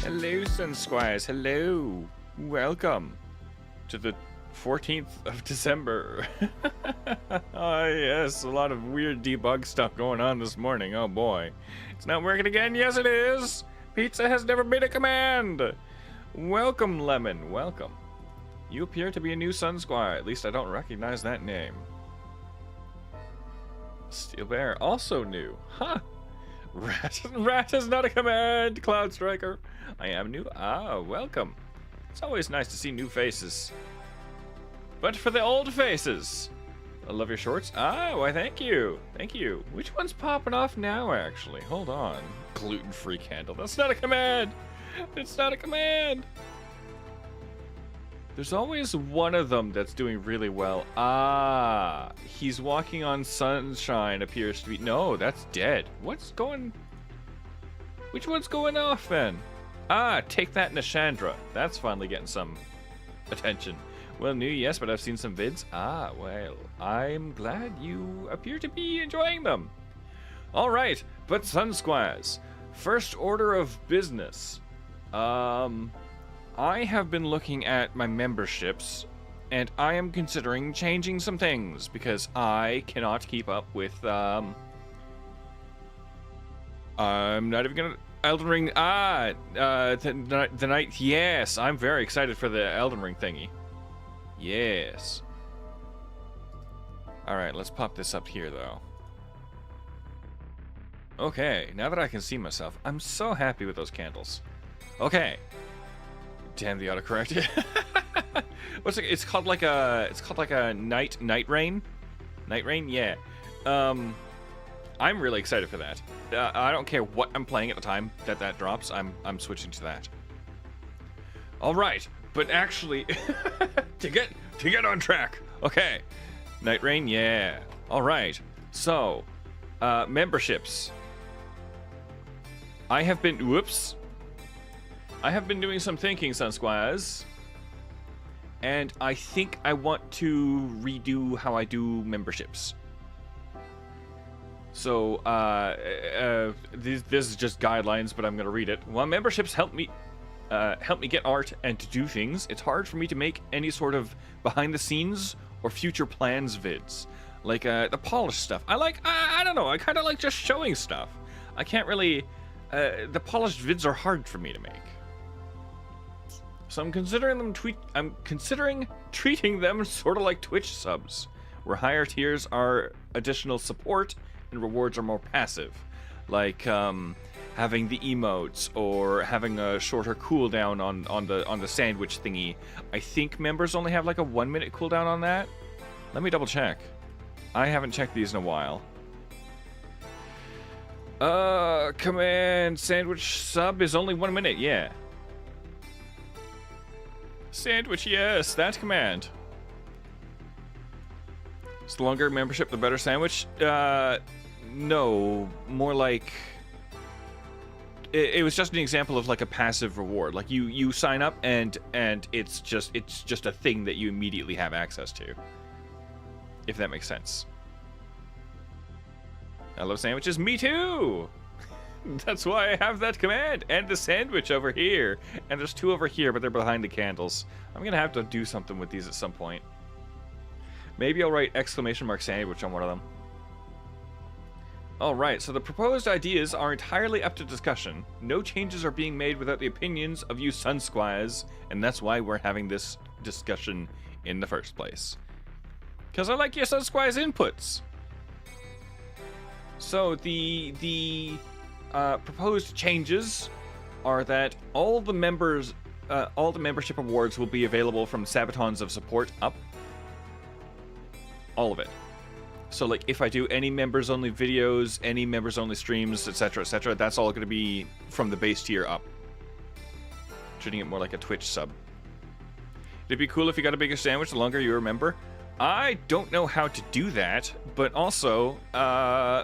Hello, Sun Squires. Hello. Welcome to the 14th of December. Oh, yes, a lot of weird debug stuff going on this morning. Oh, boy. It's not working again. Yes, it is. Pizza has never been a command. Welcome, Lemon. Welcome. You appear to be a new Sun Squire. At least I don't recognize that name. Steel Bear, also new. Huh. Rat is not a command, Cloud Striker. I am new. Ah, welcome. It's always nice to see new faces. But for the old faces, I love your shorts. Ah, why thank you. Thank you. Which one's popping off now, actually? Hold on. Gluten-free candle. That's not a command. It's not a command. There's always one of them that's doing really well. Ah, he's walking on sunshine appears to be... No, that's dead. What's going... Which one's going off then? Ah, take that, Nishandra. That's finally getting some attention. Well, new, yes, but I've seen some vids. Ah, well, I'm glad you appear to be enjoying them. All right, but Sun Squires, first order of business. I have been looking at my memberships, and I am considering changing some things because I cannot keep up with, I'm not even gonna... Elden Ring, the night, yes, I'm very excited for the Elden Ring thingy. Yes. Alright, let's pop this up here, though. Okay, now that I can see myself, I'm so happy with those candles. Okay. Damn the autocorrect. What's it? It's called like a night rain. Night rain, yeah. I'm really excited for that. I don't care what I'm playing at the time that drops. I'm switching to that. All right, but actually, to get on track. Okay, Night Rain, yeah. All right. So, memberships. I have been doing some thinking, Sun Squires, and I think I want to redo how I do memberships. So, this is just guidelines, but I'm going to read it. While memberships help me get art and to do things, it's hard for me to make any sort of behind-the-scenes or future plans vids. Like, the polished stuff. I don't know, I kind of like just showing stuff. I can't really... the polished vids are hard for me to make. So I'm considering treating them sort of like Twitch subs, where higher tiers are additional support and rewards are more passive, like having the emotes or having a shorter cooldown on the sandwich thingy. I think members only have like a 1-minute cooldown on that. Let me double check. I haven't checked these in a while. Command sandwich sub is only 1 minute, yeah. Sandwich, yes, that command. It's the longer membership, the better sandwich? No, more like... It was just an example of like a passive reward. Like you sign up and it's just a thing that you immediately have access to. If that makes sense. I love sandwiches. Me too! That's why I have that command. And the sandwich over here. And there's 2 over here, but they're behind the candles. I'm going to have to do something with these at some point. Maybe I'll write exclamation mark sandwich on one of them. Alright, so the proposed ideas are entirely up to discussion. No changes are being made without the opinions of you Sun Squires. And that's why we're having this discussion in the first place. Because I like your Sun Squires inputs. So the proposed changes are that all the membership awards will be available from Sabatons of Support up. All of it. So like if I do any members only videos, any members only streams, etc., that's all going to be from the base tier up. Treating it more like a Twitch sub. It'd be cool if you got a bigger sandwich the longer you were a member. I don't know how to do that, but also,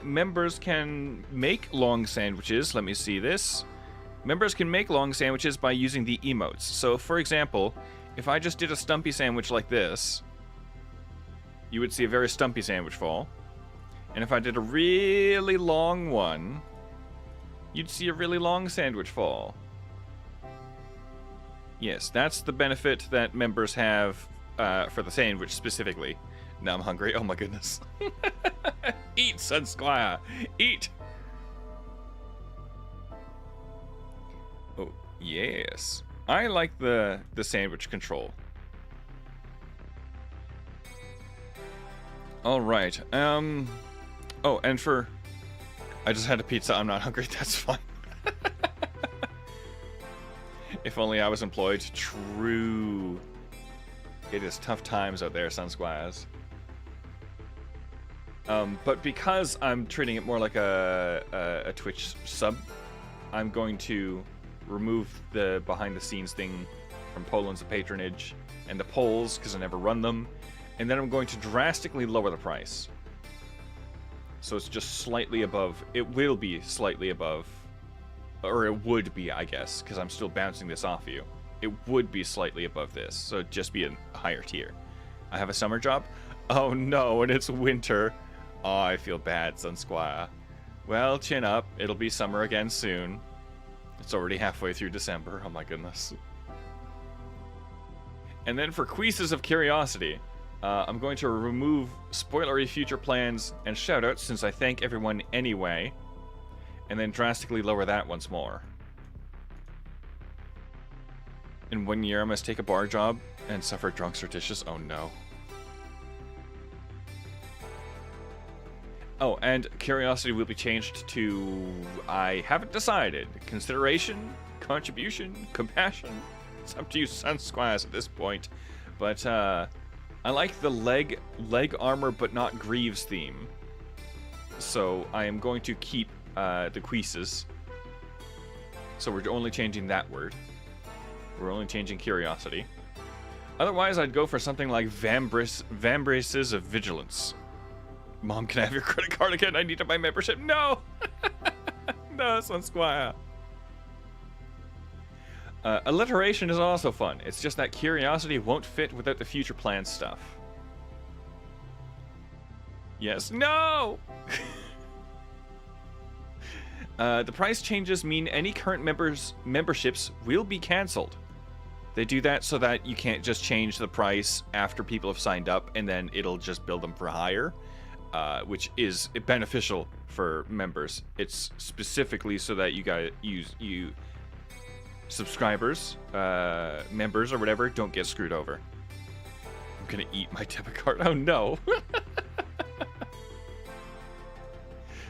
members can make long sandwiches. Let me see this. Members can make long sandwiches by using the emotes. So, for example, if I just did a stumpy sandwich like this, you would see a very stumpy sandwich fall. And if I did a really long one, you'd see a really long sandwich fall. Yes, that's the benefit that members have for the sandwich specifically. Now I'm hungry. Oh my goodness. Eat, Sun Squire. Eat. Oh, yes. I like the sandwich control. All right. Oh, and for... I just had a pizza. I'm not hungry. That's fine. If only I was employed. True. It is tough times out there, Sun Squires. But because I'm treating it more like a Twitch sub, I'm going to remove the behind-the-scenes thing from Poland's patronage and the polls, because I never run them. And then I'm going to drastically lower the price. So it's just slightly above. It will be slightly above. Or it would be, I guess, because I'm still bouncing this off you. It would be slightly above this, so it'd just be a higher tier. I have a summer job? Oh no, and it's winter. Oh, I feel bad, Sun Squire. Well, chin up. It'll be summer again soon. It's already halfway through December. Oh my goodness. And then for quizzes of curiosity, I'm going to remove spoilery future plans and shoutouts since I thank everyone anyway. And then drastically lower that once more. In 1 year, I must take a bar job and suffer drunk certitious. Oh no. Oh, and curiosity will be changed to... I haven't decided. Consideration, contribution, compassion. It's up to you, Sun Squires, at this point. But, I like the leg armor but not Greaves theme. So, I am going to keep the quizzes. So we're only changing that word. We're only changing curiosity. Otherwise, I'd go for something like Vambraces of Vigilance. Mom, can I have your credit card again? I need to buy membership. No! No, Sun Squire. Alliteration is also fun. It's just that curiosity won't fit without the future plan stuff. Yes. No! The price changes mean any current memberships will be cancelled. They do that so that you can't just change the price after people have signed up and then it'll just bill them for higher, which is beneficial for members. It's specifically so that you subscribers, members or whatever, don't get screwed over. I'm gonna eat my debit card. Oh no.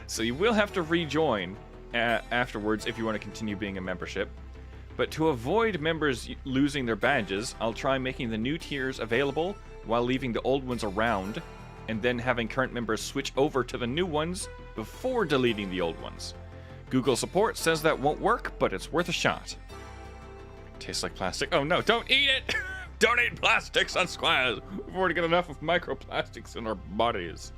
So you will have to rejoin afterwards if you want to continue being a membership. But to avoid members losing their badges, I'll try making the new tiers available while leaving the old ones around, and then having current members switch over to the new ones before deleting the old ones. Google support says that won't work, but it's worth a shot. Tastes like plastic. Oh no, don't eat it! Don't eat plastic, Sun Squires! We've already got enough of microplastics in our bodies.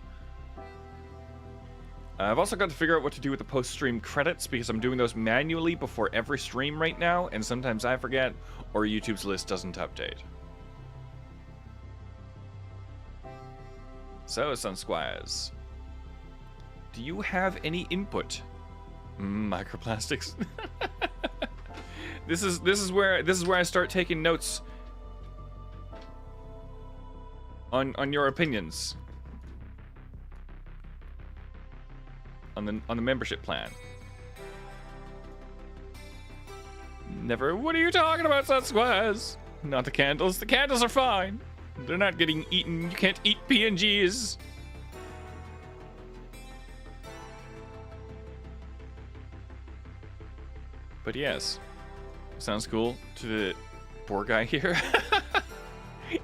I've also got to figure out what to do with the post-stream credits because I'm doing those manually before every stream right now, and sometimes I forget, or YouTube's list doesn't update. So, Sun Squires, do you have any input? Microplastics. This is where I start taking notes on your opinions. On the membership plan. Never. What are you talking about, Sun Squires? Not the candles. The candles are fine. They're not getting eaten. You can't eat PNGs. But yes, sounds cool to the poor guy here.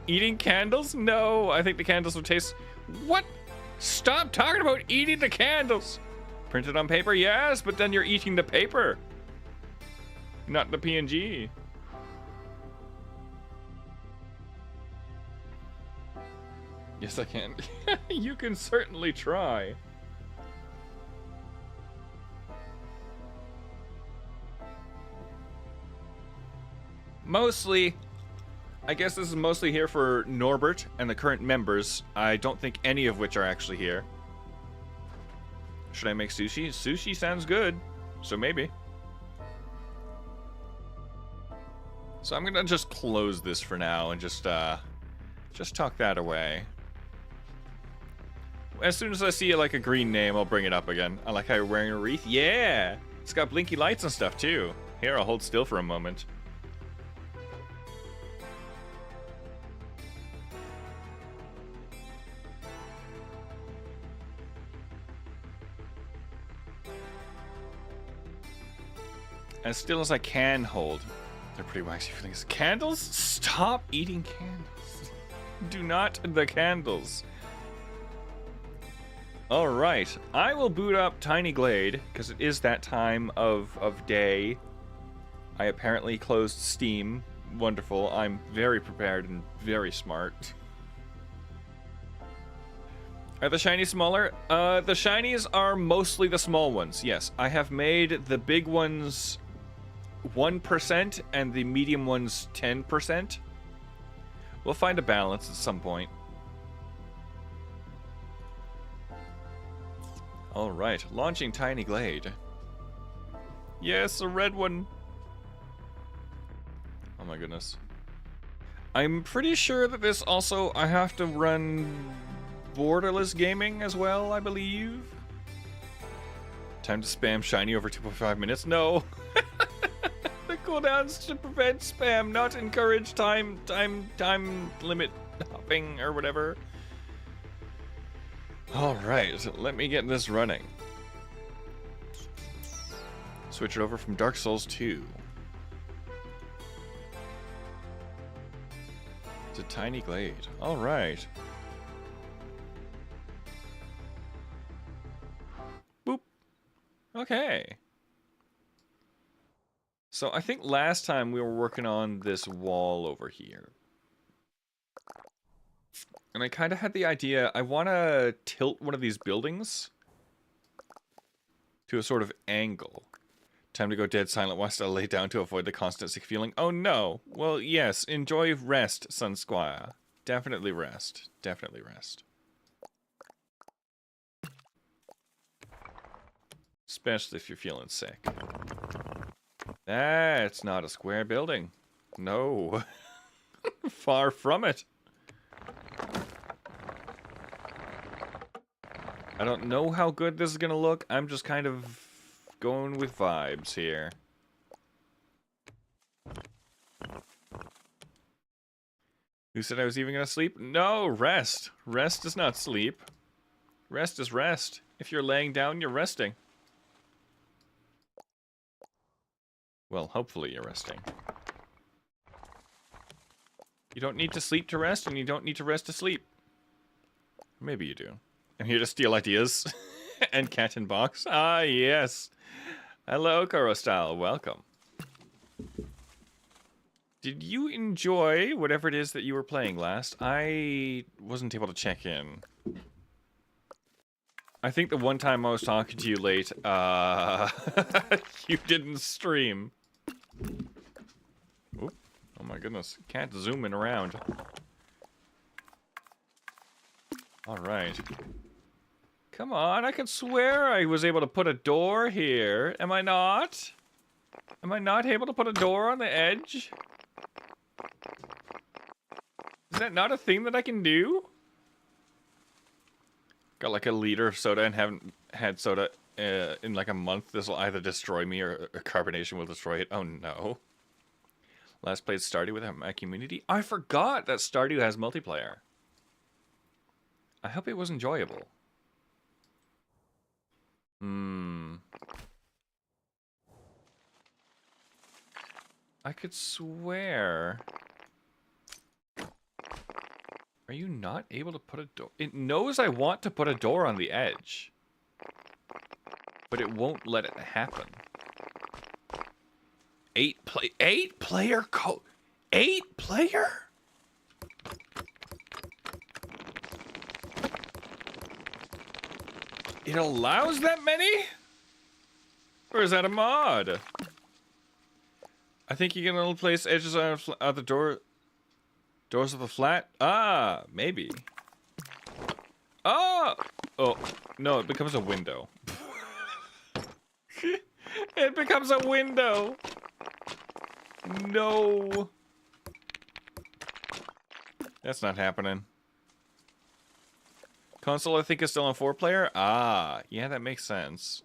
Eating candles? No, I think the candles would taste. What? Stop talking about eating the candles. Printed on paper, yes, but then you're eating the paper, not the PNG. Yes, I can. You can certainly try. Mostly, I guess this is mostly here for Norbert and the current members. I don't think any of which are actually here. Should I make sushi? Sushi sounds good, so maybe. So I'm gonna just close this for now and just tuck that away. As soon as I see like a green name, I'll bring it up again. I like how you're wearing a wreath. Yeah! It's got blinky lights and stuff too. Here, I'll hold still for a moment. As still as I can hold. They're pretty waxy feelings. Candles? Stop eating candles. Do not the candles. Alright, I will boot up Tiny Glade, because it is that time of day. I apparently closed Steam. Wonderful. I'm very prepared and very smart. Are the shinies smaller? The shinies are mostly the small ones, yes. I have made the big ones 1% and the medium ones 10%. We'll find a balance at some point. Alright, launching Tiny Glade. Yes, a red one. Oh my goodness. I'm pretty sure that this also, I have to run borderless gaming as well, I believe. Time to spam shiny over 2.5 minutes? No. The cooldowns to prevent spam, not encourage time limit hopping or whatever. Alright, let me get this running. Switch it over from Dark Souls 2 to Tiny Glade. Alright. Boop. Okay. So I think last time we were working on this wall over here. And I kind of had the idea, I want to tilt one of these buildings to a sort of angle. Time to go dead silent whilst I lay down to avoid the constant sick feeling. Oh no! Well, yes, enjoy rest, Sun Squire. Definitely rest. Definitely rest. Especially if you're feeling sick. That's not a square building. No. Far from it. I don't know how good this is gonna look. I'm just kind of going with vibes here. Who said I was even gonna sleep? No, rest. Rest is not sleep. Rest is rest. If you're laying down, you're resting. Well, hopefully you're resting. You don't need to sleep to rest, and you don't need to rest to sleep. Maybe you do. I'm here to steal ideas. And cat in box. Ah, yes. Hello, Koro Style. Welcome. Did you enjoy whatever it is that you were playing last? I wasn't able to check in. I think the one time I was talking to you late, you didn't stream. Oop. Oh my goodness. Can't zoom in around. Alright. Come on, I could swear I was able to put a door here. Am I not? Am I not able to put a door on the edge? Is that not a thing that I can do? Got like a liter of soda and haven't had soda in like a month. This will either destroy me or carbonation will destroy it. Oh no. Last played Stardew with my community. I forgot that Stardew has multiplayer. I hope it was enjoyable. I could swear. Are you not able to put a door? It knows I want to put a door on the edge. But it won't let it happen. 8 player code. 8 player? It allows that many? Or is that a mod? I think you can only place edges on the doors of the flat. Ah, maybe. Ah! Oh, no, it becomes a window. It becomes a window. No. That's not happening. Console, I think, is still on 4-player. Ah, yeah, that makes sense.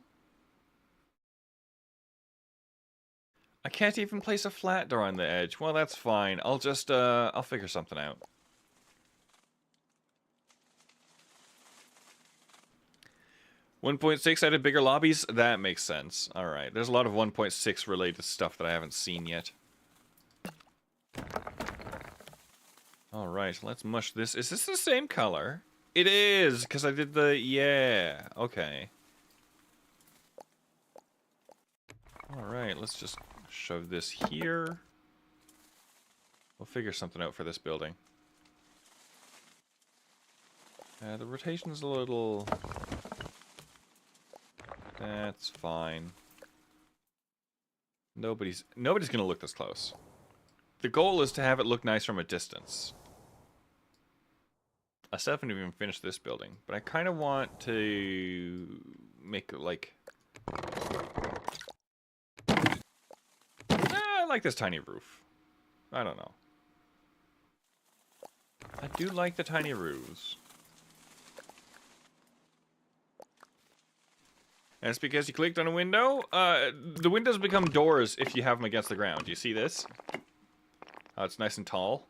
I can't even place a flat door on the edge. Well, that's fine. I'll just, I'll figure something out. .6 added bigger lobbies? That makes sense. Alright, there's a lot of 1.6 related stuff that I haven't seen yet. Alright, let's mush this. Is this the same color? It is, because I did the... Yeah, okay. Alright, let's just shove this here. We'll figure something out for this building. The rotation's a little... That's fine. Nobody's gonna look this close. The goal is to have it look nice from a distance. I still haven't even finished this building, but I kind of want to make it like... I like this tiny roof. I don't know. I do like the tiny roofs. And it's because you clicked on a window. The windows become doors if you have them against the ground. Do you see this? Oh, it's nice and tall.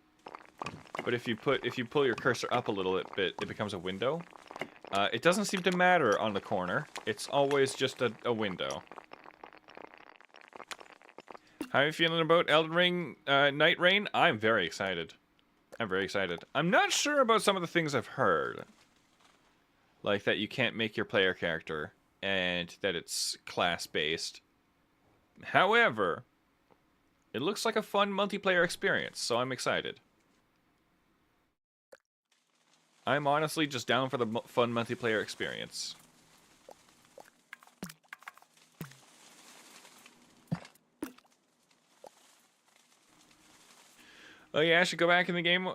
But if you pull your cursor up a little bit, it becomes a window. It doesn't seem to matter on the corner. It's always just a window. How are you feeling about Elden Ring Night Rain? I'm very excited. I'm very excited. I'm not sure about some of the things I've heard. Like that you can't make your player character. And that it's class-based. However, it looks like a fun multiplayer experience, so I'm excited. I'm honestly just down for the fun multiplayer experience. Oh yeah, I should go back in the game.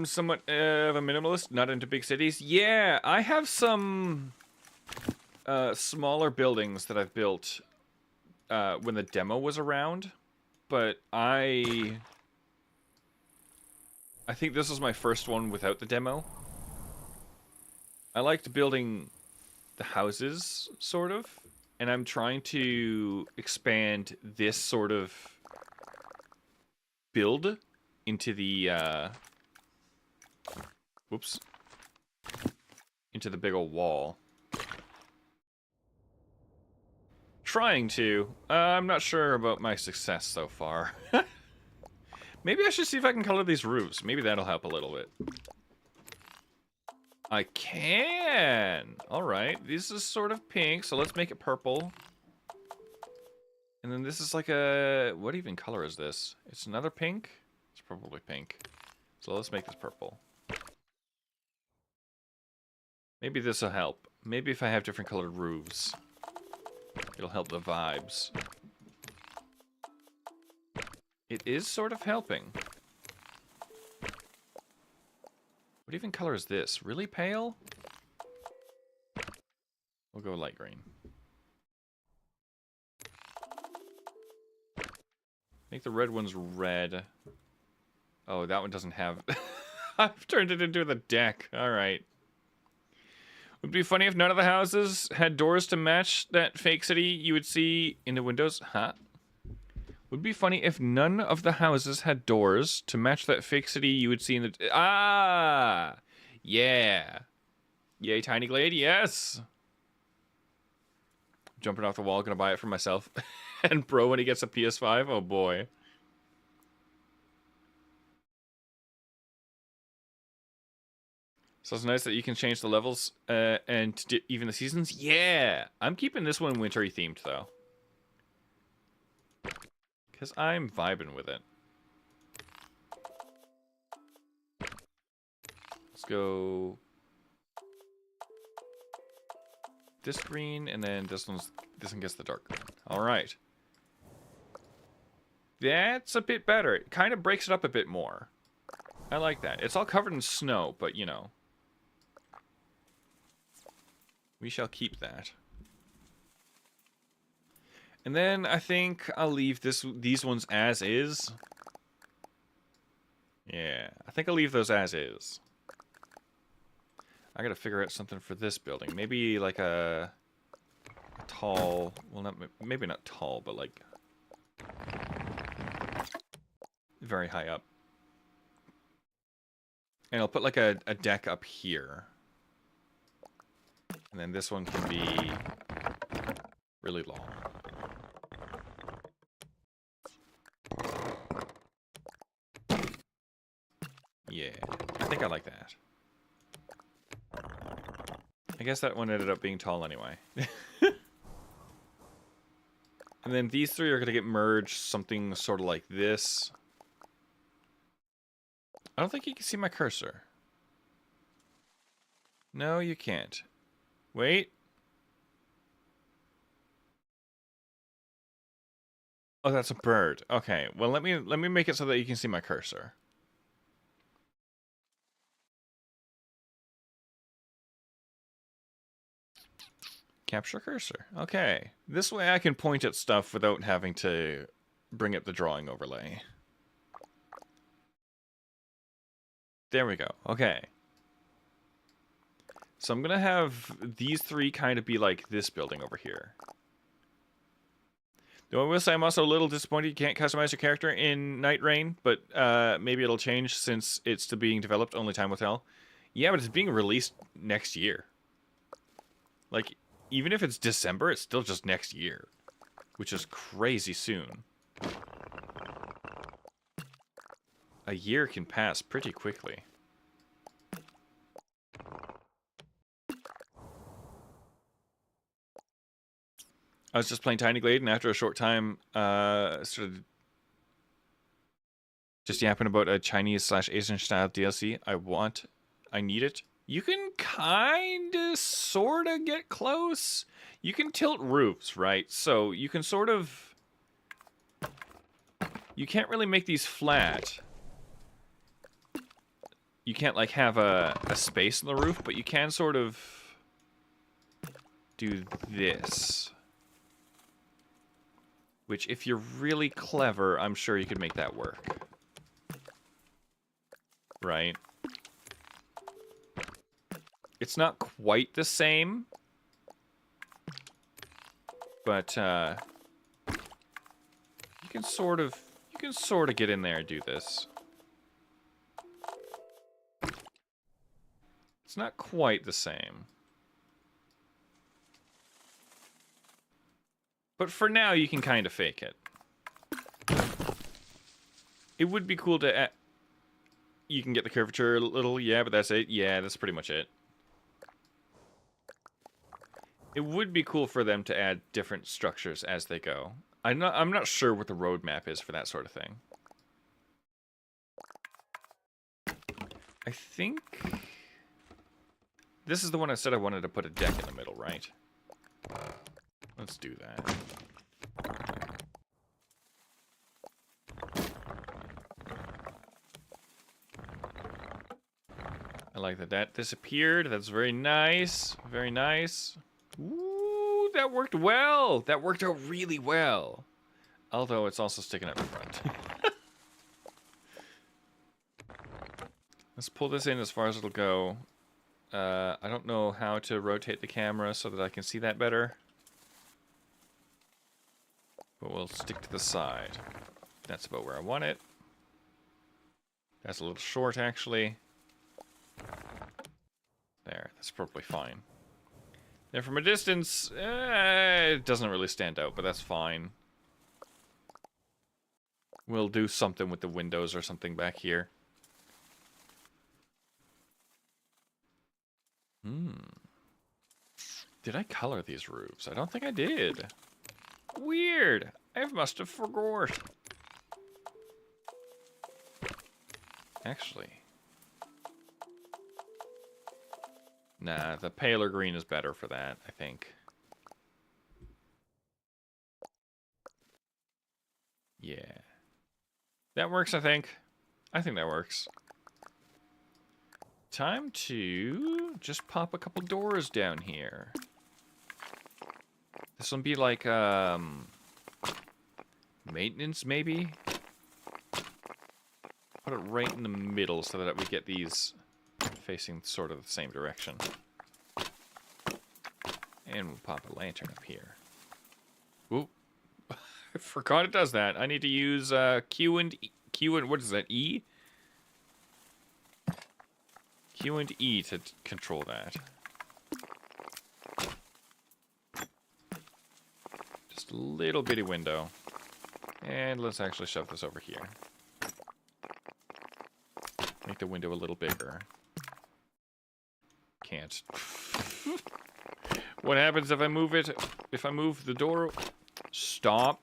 Somewhat of a minimalist, not into big cities. Yeah, I have some... smaller buildings that I've built when the demo was around, but I think this was my first one without the demo. I liked building the houses, sort of, and I'm trying to expand this sort of build into the into the big old wall. Trying to. I'm not sure about my success so far. Maybe I should see if I can color these roofs. Maybe that'll help a little bit. I can! Alright, this is sort of pink, so let's make it purple. And then this is like a... What even color is this? It's another pink? It's probably pink. So let's make this purple. Maybe this will help. Maybe if I have different colored roofs. It'll help the vibes. It is sort of helping. What even color is this? Really pale? We'll go light green. Make the red ones red. Oh, that one doesn't have... I've turned it into the deck. Alright. Would be funny if none of the houses had doors to match that fake city you would see in the windows. Huh? Would be funny if none of the houses had doors to match that fake city you would see in the... Ah! Yeah. Yay, Tiny Glade, yes! Jumping off the wall, gonna buy it for myself. And bro, when he gets a PS5, oh boy. So it's nice that you can change the levels and even the seasons. Yeah! I'm keeping this one wintry themed, though. Because I'm vibing with it. Let's go... this green, and then this one gets the dark green. Alright. That's a bit better. It kind of breaks it up a bit more. I like that. It's all covered in snow, but you know. We shall keep that. And then I think I'll leave these ones as is. Yeah, I think I'll leave those as is. I gotta figure out something for this building. Maybe like a tall, well, not maybe not tall, but like very high up. And I'll put like a deck up here. And then this one can be really long. Yeah, I think I like that. I guess that one ended up being tall anyway. And then these three are going to get merged, something sort of like this. I don't think you can see my cursor. No, you can't. Wait. Oh, that's a bird. Okay, well let me make it so that you can see my cursor. Capture cursor. Okay. This way I can point at stuff without having to bring up the drawing overlay. There we go. Okay. So I'm going to have these three kind of be like this building over here. Though I will say I'm also a little disappointed you can't customize your character in Night Rain, but maybe it'll change since it's still being developed. Only time will tell. Yeah, but it's being released next year. Like, even if it's December, it's still just next year. Which is crazy soon. A year can pass pretty quickly. I was just playing Tiny Glade, and after a short time, started just yapping about a Chinese/Asian style DLC. I need it. You can kinda, sorta get close. You can tilt roofs, right? So you can sort of... You can't really make these flat. You can't, like, have a space in the roof, but you can sort of do this. Which, if you're really clever, I'm sure you could make that work. Right? It's not quite the same. But, you can sort of get in there and do this. It's not quite the same. But for now, you can kind of fake it. It would be cool to... You can get the curvature a little, yeah, but that's it. Yeah, that's pretty much it. It would be cool for them to add different structures as they go. I'm not sure what the roadmap is for that sort of thing. I think... This is the one I said I wanted to put a deck in the middle, right? Let's do that. I like that that disappeared. That's very nice. Very nice. Ooh, that worked well. That worked out really well. Although it's also sticking up front. Let's pull this in as far as it'll go. I don't know how to rotate the camera so that I can see that better. But we'll stick to the side. That's about where I want it. That's a little short, actually. There, that's probably fine. Then from a distance, it doesn't really stand out, but that's fine. We'll do something with the windows or something back here. Did I color these roofs? I don't think I did. Weird. I must have forgot. Actually. Nah, the paler green is better for that, I think. Yeah. That works, I think. I think that works. Time to just pop a couple doors down here. This will be like, maintenance, maybe? put it right in the middle so that we get these facing sort of the same direction. And we'll pop a lantern up here. Oop. I forgot it does that. I need to use Q and what is that? E? Q and E to control that. Just a little bitty window. And let's actually shove this over here. Make the window a little bigger. Can't. What happens if I move it? If I move the door... Stop.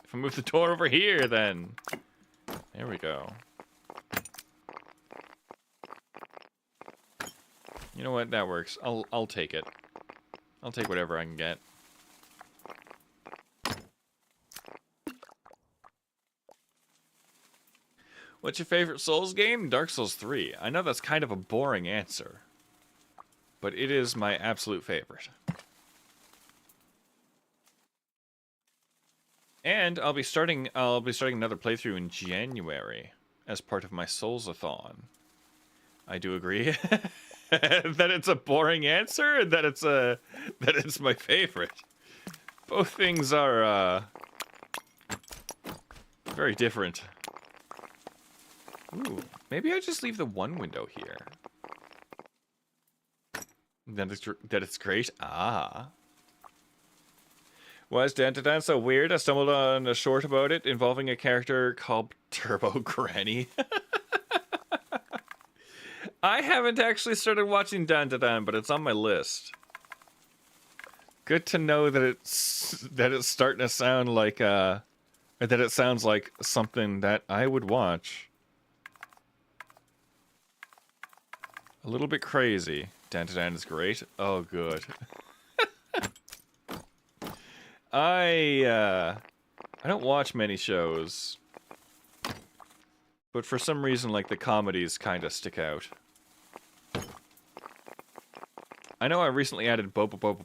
If I move the door over here, then... There we go. You know what? That works. I'll take it. I'll take whatever I can get. What's your favorite Souls game? Dark Souls 3. I know that's kind of a boring answer, but it is my absolute favorite. And I'll be starting another playthrough in January as part of my Souls-a-thon. I do agree that it's a boring answer and that it's my favorite. Both things are very different. Ooh, maybe I just leave the one window here. That it's great. Ah. Why is Dan so weird? I stumbled on a short about it involving a character called Turbo Granny. I haven't actually started watching Dan, but it's on my list. Good to know that it's starting to sound like that it sounds like something that I would watch. A little bit crazy. Dan is great. Oh, good. I don't watch many shows, but for some reason, like, the comedies kind of stick out. I know I recently added Bo to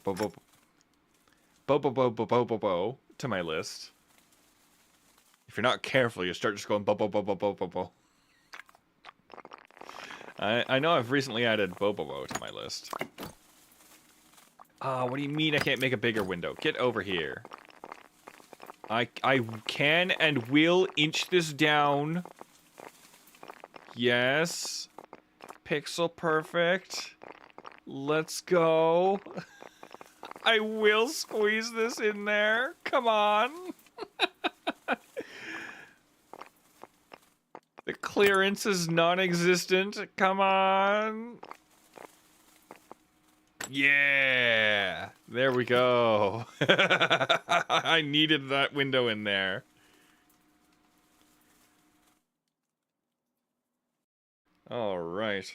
my list. If you're not careful, you start just going Bo. I know I've recently added Bobobo to my list. Ah, what do you mean I can't make a bigger window? Get over here. I can and will inch this down. Yes. Pixel perfect. Let's go. I will squeeze this in there. Come on. The clearance is non-existent. Come on. Yeah. There we go. I needed that window in there. All right.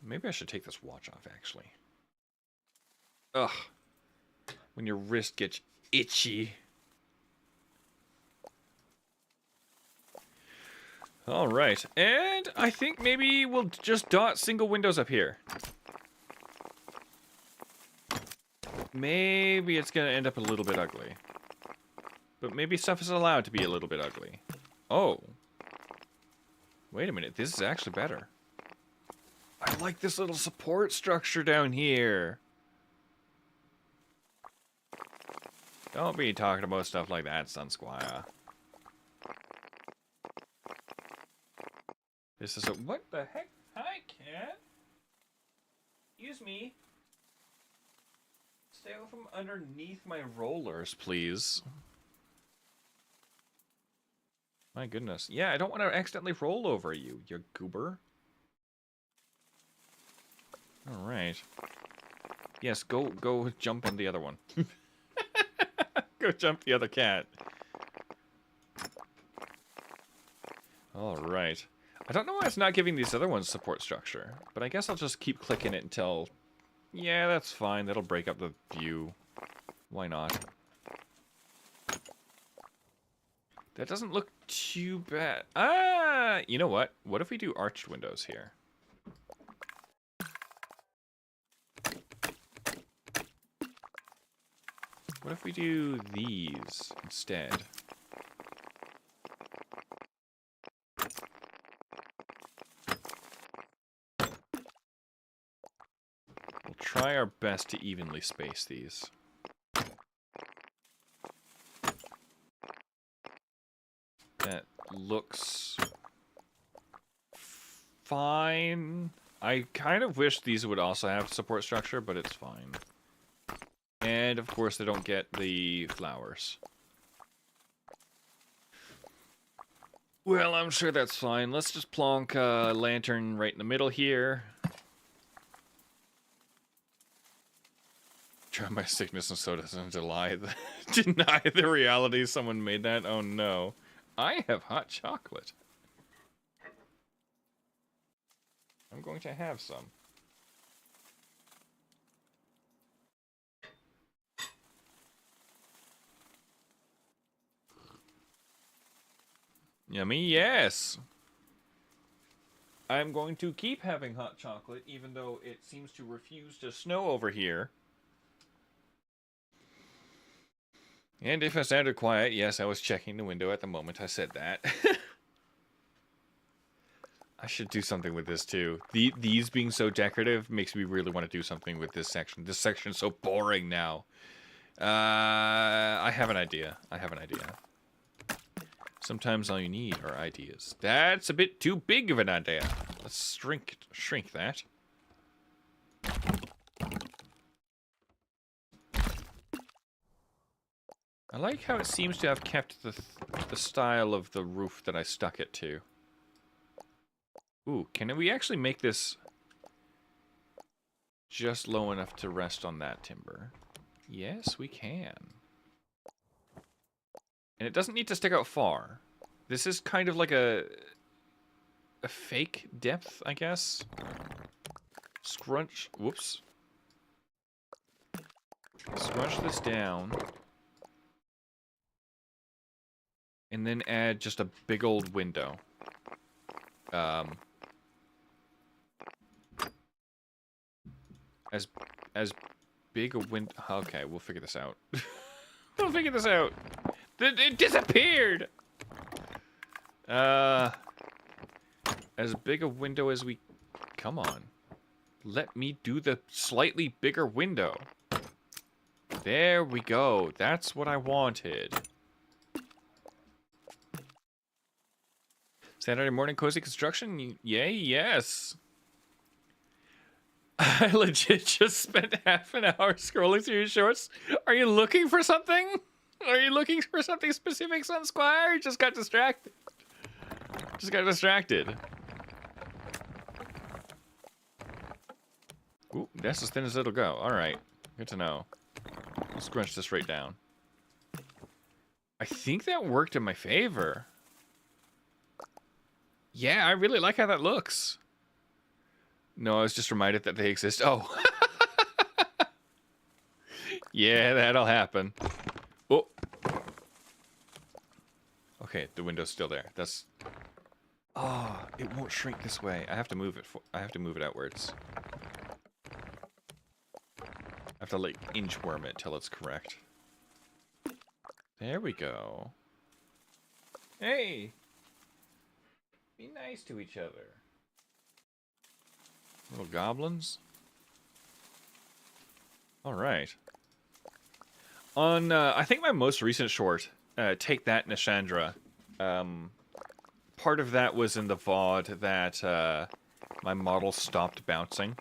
Maybe I should take this watch off, actually. Ugh. When your wrist gets itchy. All right. And I think maybe we'll just dot single windows up here. Maybe it's going to end up a little bit ugly. But maybe stuff is allowed to be a little bit ugly. Oh. Wait a minute. This is actually better. I like this little support structure down here. Don't be talking about stuff like that, Sun Squire. This is a... What the heck? Hi, cat. Excuse me. Stay from underneath my rollers, please. My goodness. Yeah, I don't want to accidentally roll over you, you goober. Alright. Yes, go jump on the other one. Go jump the other cat. Alright. I don't know why it's not giving these other ones support structure, but I guess I'll just keep clicking it until... Yeah, that's fine. That'll break up the view. Why not? That doesn't look too bad. Ah! You know what? What if we do arched windows here? What if we do these instead? try our best to evenly space these. That looks fine. I kind of wish these would also have support structure, but it's fine. And of course they don't get the flowers. Well, I'm sure that's fine. Let's just plonk a lantern right in the middle here. Try my sickness and so doesn't deny the reality someone made that. Oh no. I have hot chocolate. I'm going to have some. Yummy, yes. I'm going to keep having hot chocolate, even though it seems to refuse to snow over here. And if I sounded quiet, yes, I was checking the window at the moment I said that. I should do something with this too. These being so decorative makes me really want to do something with this section. This section is so boring now. I have an idea. Sometimes all you need are ideas. That's a bit too big of an idea. Let's shrink that. I like how it seems to have kept the style of the roof that I stuck it to. Ooh, can we actually make this just low enough to rest on that timber? Yes, we can. And it doesn't need to stick out far. This is kind of like a fake depth, I guess. Scrunch, whoops. Scrunch this down. And then add just a big old window. As big a window. Okay, we'll figure this out. We'll figure this out. It disappeared. As big a window as we. Come on. Let me do the slightly bigger window. There we go. That's what I wanted. Saturday morning cozy construction? Yay, yes. I legit just spent half an hour scrolling through your shorts. Are you looking for something? Are you looking for something specific, Sun Squire? Just got distracted. Ooh, that's as thin as it'll go. Alright. Good to know. I'll scrunch this right down. I think that worked in my favor. Yeah, I really like how that looks. No, I was just reminded that they exist. Oh. Yeah, that'll happen. Oh. Okay, the window's still there. That's... Oh, it won't shrink this way. I have to move it. I have to move it outwards. I have to, like, inchworm it till it's correct. There we go. Hey! Be nice to each other. Little goblins. Alright. On, I think my most recent short, Take That, Nishandra, part of that was in the VOD that, my model stopped bouncing.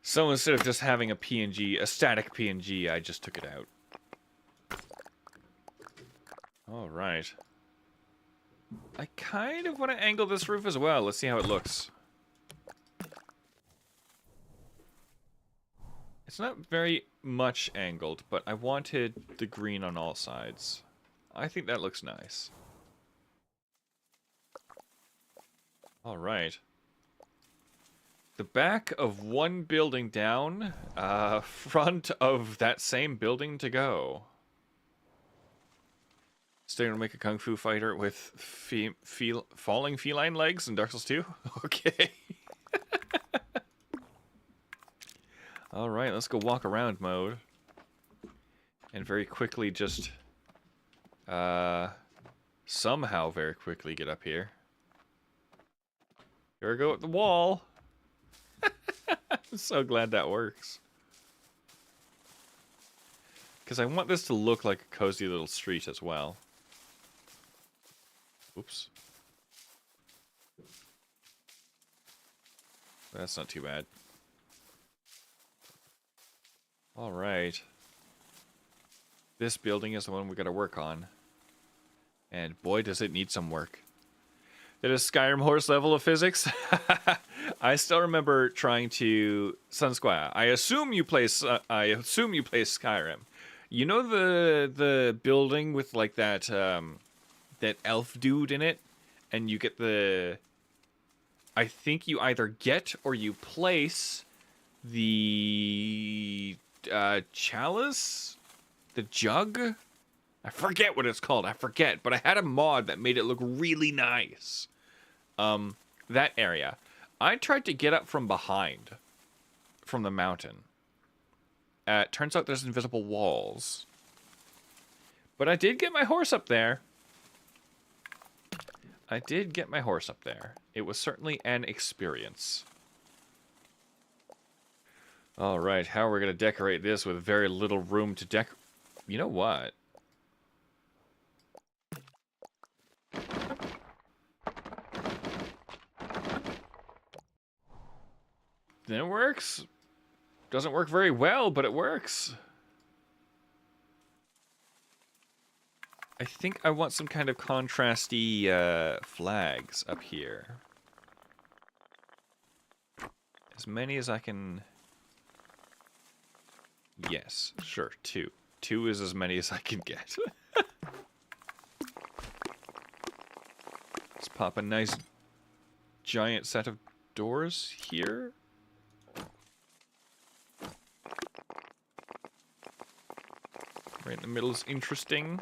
So instead of just having a PNG, a static PNG, I just took it out. Alright. I kind of want to angle this roof as well. Let's see how it looks. It's not very much angled, but I wanted the green on all sides. I think that looks nice. Alright. The back of one building down, front of that same building to go. Still gonna make a kung fu fighter with falling feline legs in Dark Souls 2? Okay. Alright, let's go walk around mode. And very quickly just... somehow very quickly get up here. Here we go at the wall. I'm so glad that works. Because I want this to look like a cozy little street as well. Oops. That's not too bad. Alright. This building is the one we gotta work on. And boy, does it need some work. It is Skyrim horse level of physics. I still remember trying to Sun Squire. I assume you play Skyrim. You know the building with like that that elf dude in it, and you get the. I think you either get or you place the chalice, the jug. I forget what it's called. I forget, but I had a mod that made it look really nice. That area. I tried to get up from behind, from the mountain. Turns out there's invisible walls. But I did get my horse up there. It was certainly an experience. Alright, how are we going to decorate this with very little room to decorate? You know what? It works. Doesn't work very well, but it works. I think I want some kind of contrasty flags up here. As many as I can... Yes, sure, 2. 2 is as many as I can get. Let's pop a nice giant set of doors here. Right in the middle is interesting.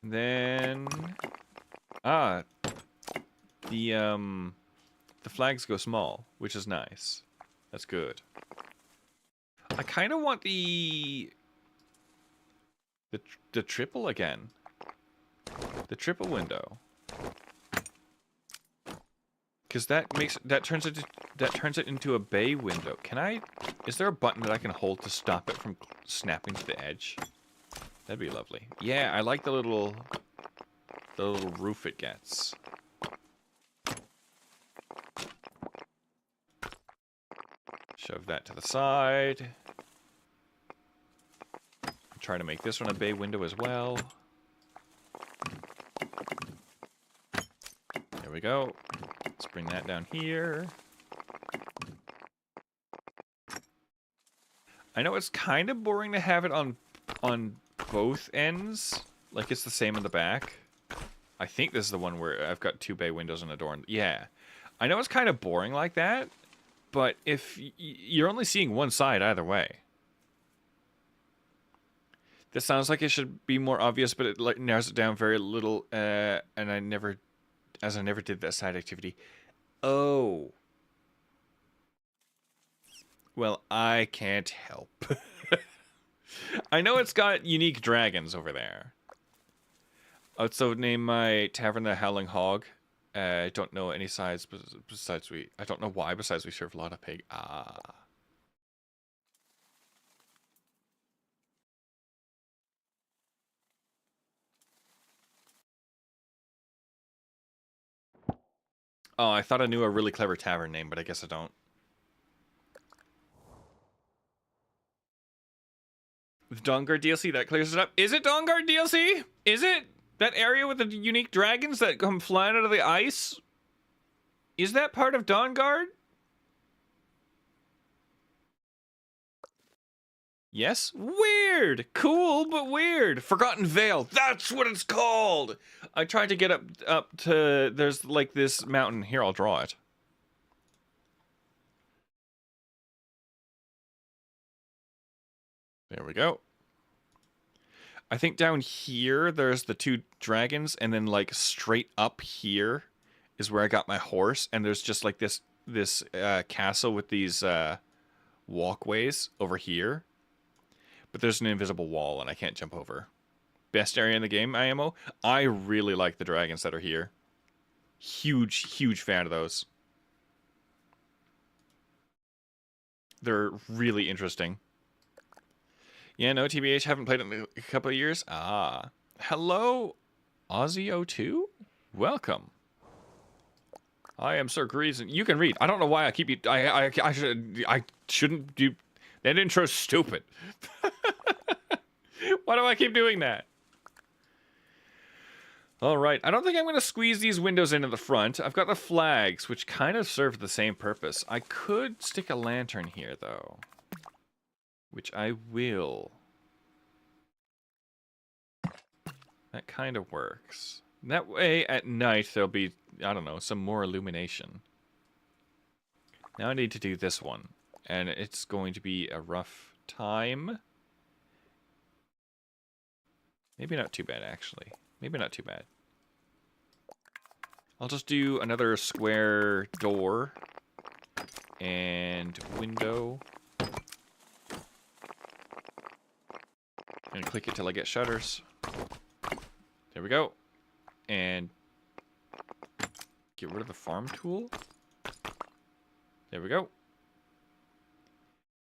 And then... the flags go small, which is nice. That's good. I kind of want the triple again. The triple window. Because that turns it into a bay window. Can I? Is there a button that I can hold to stop it from snapping to the edge? That'd be lovely. Yeah, I like the little roof it gets. Shove that to the side. Try to make this one a bay window as well. There we go. Let's bring that down here. I know it's kind of boring to have it on both ends. Like it's the same in the back. I think this is the one where I've got 2 bay windows and a door. Yeah. I know it's kind of boring like that. But if you're only seeing one side either way. This sounds like it should be more obvious, but it like narrows it down very little. And I never did that side activity. Oh. Well, I can't help. I know it's got unique dragons over there. I'd so name my tavern the Howling Hog. I don't know any sides besides I don't know why besides we serve a lot of pig. Ah. Oh, I thought I knew a really clever tavern name, but I guess I don't. The Dawnguard DLC, that clears it up. Is it Dawnguard DLC? Is it? That area with the unique dragons that come flying out of the ice? Is that part of Dawnguard? Yes? Weird! Cool, but weird. Forgotten Vale. That's what it's called! I tried to get up to... There's like this mountain. Here, I'll draw it. There we go. I think down here, there's the 2 dragons, and then, like, straight up here is where I got my horse, and there's just, like, this castle with these walkways over here. But there's an invisible wall, and I can't jump over. Best area in the game, IMO? I really like the dragons that are here. Huge, huge fan of those. They're really interesting. Yeah, no, TBH, haven't played it in a couple of years. Ah. Hello, Aussie02? Welcome. I am Sir Greaves, and you can read. I don't know why I keep you... I shouldn't do... That intro's stupid. Why do I keep doing that? Alright, I don't think I'm going to squeeze these windows into the front. I've got the flags, which kind of serve the same purpose. I could stick a lantern here, though. Which I will. That kind of works. That way, at night, there'll be, I don't know, some more illumination. Now I need to do this one. And it's going to be a rough time. Maybe not too bad, actually. Maybe not too bad. I'll just do another square door. And window. And click it till I get shutters. There we go. And get rid of the farm tool. There we go.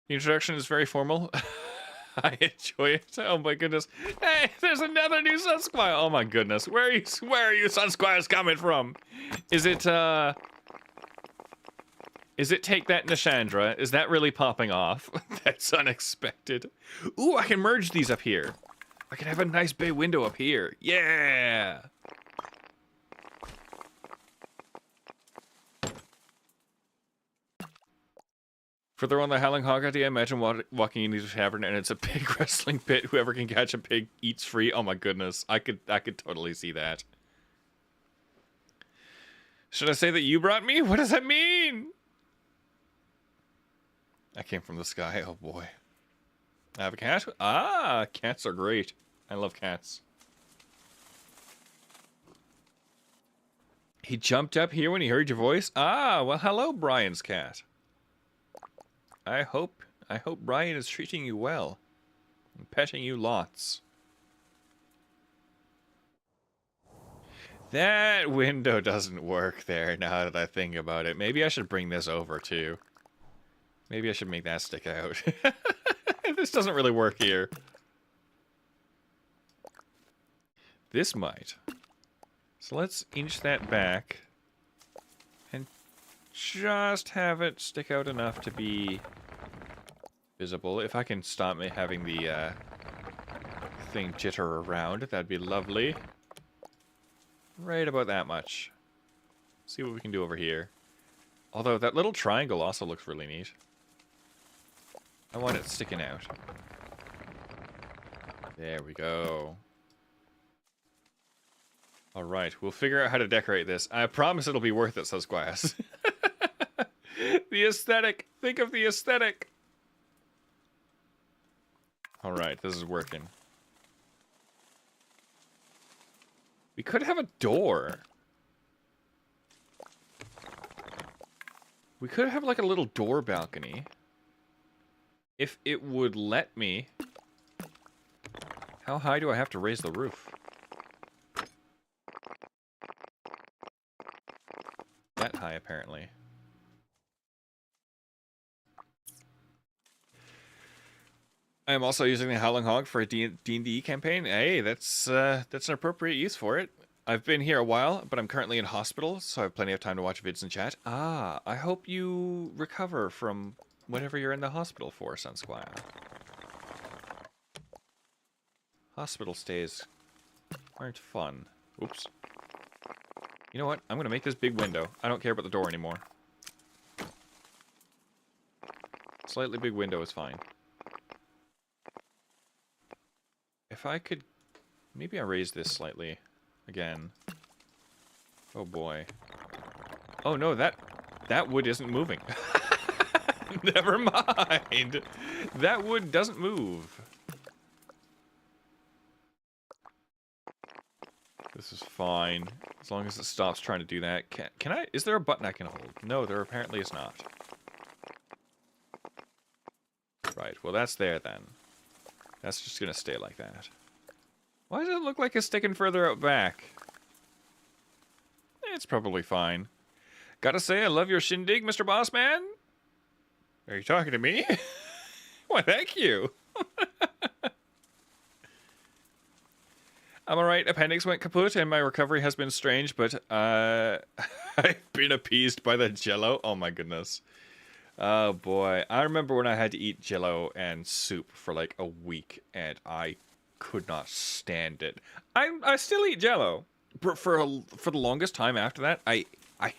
The introduction is very formal. I enjoy it. Oh my goodness. Hey, there's another new Sun Squire. Oh my goodness. Where are you Sun Squires coming from? Is it Take That Nishandra? Is that really popping off? That's unexpected. Ooh, I can merge these up here. I can have a nice bay window up here. Yeah! Further on the Howling Hog idea, imagine walking into a tavern and it's a pig wrestling pit. Whoever can catch a pig eats free. Oh my goodness. I could totally see that. Should I say that you brought me? What does that mean? I came from the sky. Oh boy. I have a cat? Ah, cats are great. I love cats. He jumped up here when he heard your voice? Ah, well hello, Brian's cat. I hope Brian is treating you well. And petting you lots. That window doesn't work there now that I think about it. Maybe I should bring this over too. Maybe I should make that stick out. This doesn't really work here. This might. So let's inch that back. And just have it stick out enough to be visible. If I can stop me having the thing jitter around, that'd be lovely. Right about that much. See what we can do over here. Although that little triangle also looks really neat. I want it sticking out. There we go. Alright, we'll figure out how to decorate this. I promise it'll be worth it, Sun Squires. The aesthetic! Think of the aesthetic! Alright, this is working. We could have a door. We could have like a little door balcony. If it would let me. How high do I have to raise the roof? That high, apparently. I am also using the Howling Hog for a D&D campaign. Hey, that's an appropriate use for it. I've been here a while, but I'm currently in hospital, so I have plenty of time to watch vids and chat. Ah, I hope you recover from whatever you're in the hospital for, Sun Squire. Hospital stays aren't fun. Oops. You know what? I'm going to make this big window. I don't care about the door anymore. Slightly big window is fine. If I could... Maybe I raise this slightly. Again. Oh boy. Oh no, that wood isn't moving. Never mind. That wood doesn't move. This is fine. As long as it stops trying to do that. Can I... Is there a button I can hold? No, there apparently is not. Right, well that's there then. That's just gonna stay like that. Why does it look like it's sticking further out back? It's probably fine. Gotta say, I love your shindig, Mr. Bossman. Are you talking to me? Why, thank you. I'm alright. Appendix went kaput and my recovery has been strange, but I've been appeased by the jello. Oh my goodness. Oh boy. I remember when I had to eat jello and soup for like a week and I could not stand it. I still eat jello. But for the longest time after that, I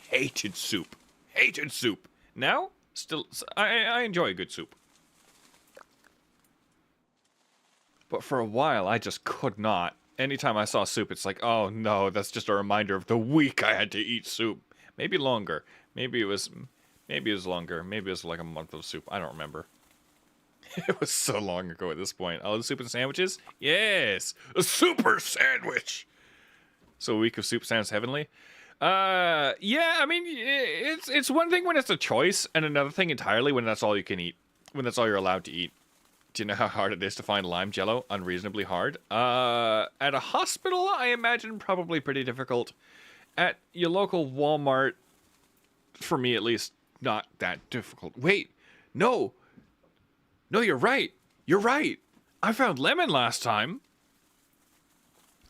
hated soup. Hated soup. Now, still, I enjoy a good soup. But for a while, I just could not. Anytime I saw soup, it's like, oh no, that's just a reminder of the week I had to eat soup. Maybe longer. Maybe it was longer. Maybe it was like a month of soup. I don't remember. It was so long ago at this point. Oh, the soup and sandwiches? Yes! A super sandwich! So a week of soup sounds heavenly. Yeah, I mean, it's one thing when it's a choice, and another thing entirely when that's all you can eat. When that's all you're allowed to eat. Do you know how hard it is to find lime jello? Unreasonably hard. At a hospital, I imagine probably pretty difficult. At your local Walmart, for me at least, not that difficult. Wait, no. No, you're right. You're right. I found lemon last time.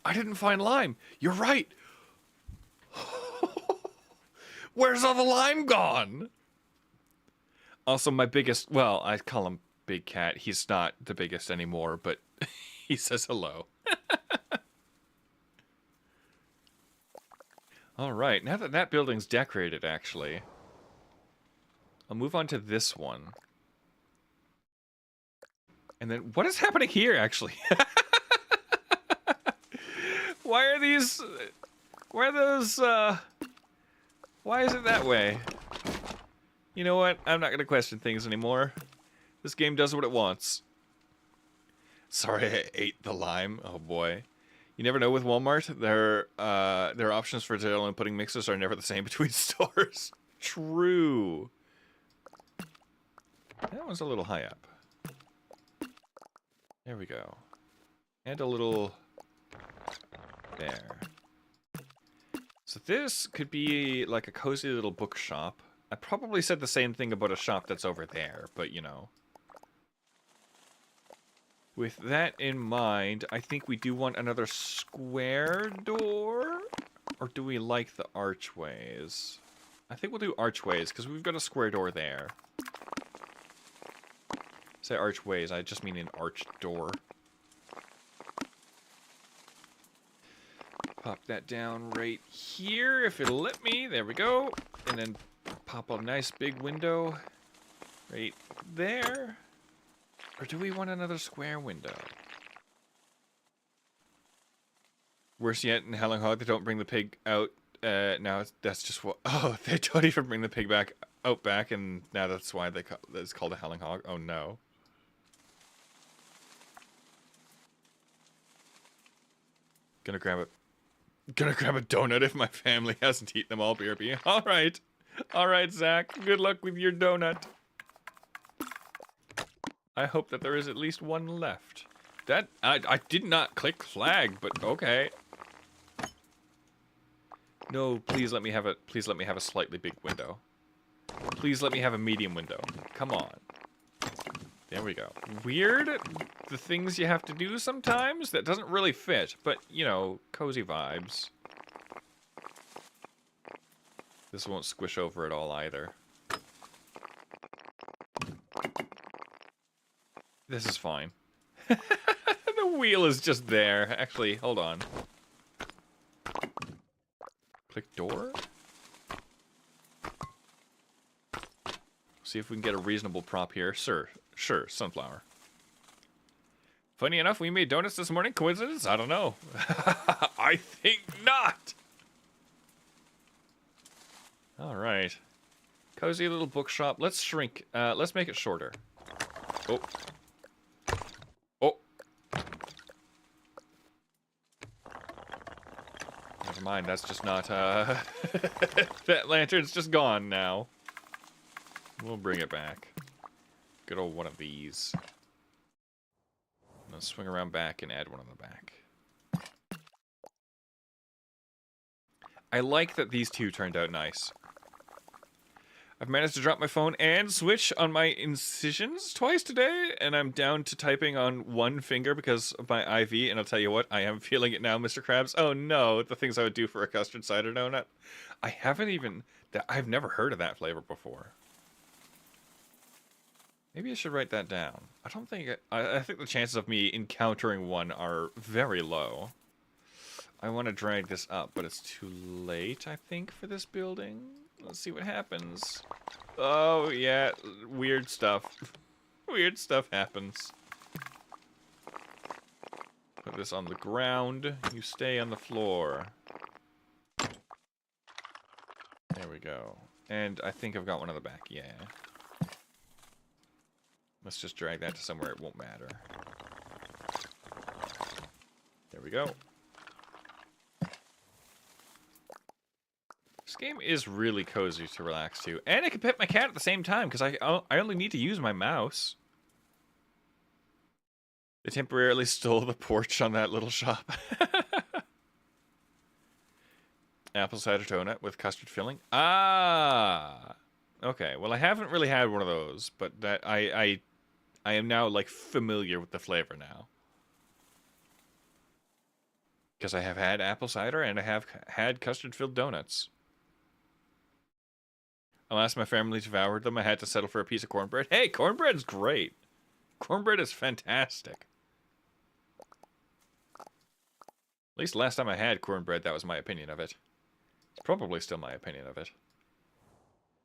I didn't find lime. You're right. Where's all the lime gone? Also, my biggest, well, I call him Big Cat. He's not the biggest anymore, but he says hello. All right, now that that building's decorated, actually, I'll move on to this one. And then, what is happening here, actually? Why are these, why are those, why is it that way? You know what? I'm not going to question things anymore. This game does what it wants. Sorry, I ate the lime. Oh boy. You never know with Walmart. Their options for digital and pudding mixes are never the same between stores. True. That one's a little high up. There we go. And a little... there. So this could be like a cozy little bookshop. I probably said the same thing about a shop that's over there, but you know. With that in mind, I think we do want another square door? Or do we like the archways? I think we'll do archways, because we've got a square door there. Say archways, I just mean an arched door. Pop that down right here, if it'll let me. There we go. And then pop a nice big window right there. Or do we want another square window? Worse yet, in Howling Hog, they don't bring the pig out. Now that's just what... Oh, they don't even bring the pig out back, and now that's why it's called a Howling Hog. Oh no. Gonna grab a donut if my family hasn't eaten them all, BRB. Alright. Alright, Zach. Good luck with your donut. I hope that there is at least one left. That I did not click flag, but okay. No, please let me have a slightly big window. Please let me have a medium window. Come on. There we go. Weird, the things you have to do sometimes that doesn't really fit, but you know, cozy vibes. This won't squish over at all either. This is fine. The wheel is just there. Actually, hold on. Click door? See if we can get a reasonable prop here. Sure, sunflower. Funny enough, we made donuts this morning. Coincidence? I don't know. I think not. All right. Cozy little bookshop. Let's shrink. Let's make it shorter. Oh. Oh. Never mind. That's just not. That lantern's just gone now. We'll bring it back. Good old one of these. Let's swing around back and add one on the back. I like that these two turned out nice. I've managed to drop my phone and switch on my incisions twice today, and I'm down to typing on one finger because of my IV, and I'll tell you what, I am feeling it now, Mr. Krabs. Oh no, the things I would do for a custard cider donut. I've never heard of that flavor before. Maybe I should write that down. I don't think I think the chances of me encountering one are very low. I want to drag this up, but it's too late, I think, for this building. Let's see what happens. Oh, yeah, weird stuff. Weird stuff happens. Put this on the ground. You stay on the floor. There we go. And I think I've got one on the back, yeah. Let's just drag that to somewhere it won't matter. There we go. This game is really cozy to relax to. And I can pet my cat at the same time, because I only need to use my mouse. They temporarily stole the porch on that little shop. Apple cider donut with custard filling. Ah! Okay, well I haven't really had one of those, but that I am now, like, familiar with the flavor now. Because I have had apple cider and I have had custard-filled donuts. Alas, my family devoured them. I had to settle for a piece of cornbread. Hey, cornbread's great. Cornbread is fantastic. At least last time I had cornbread, that was my opinion of it. It's probably still my opinion of it.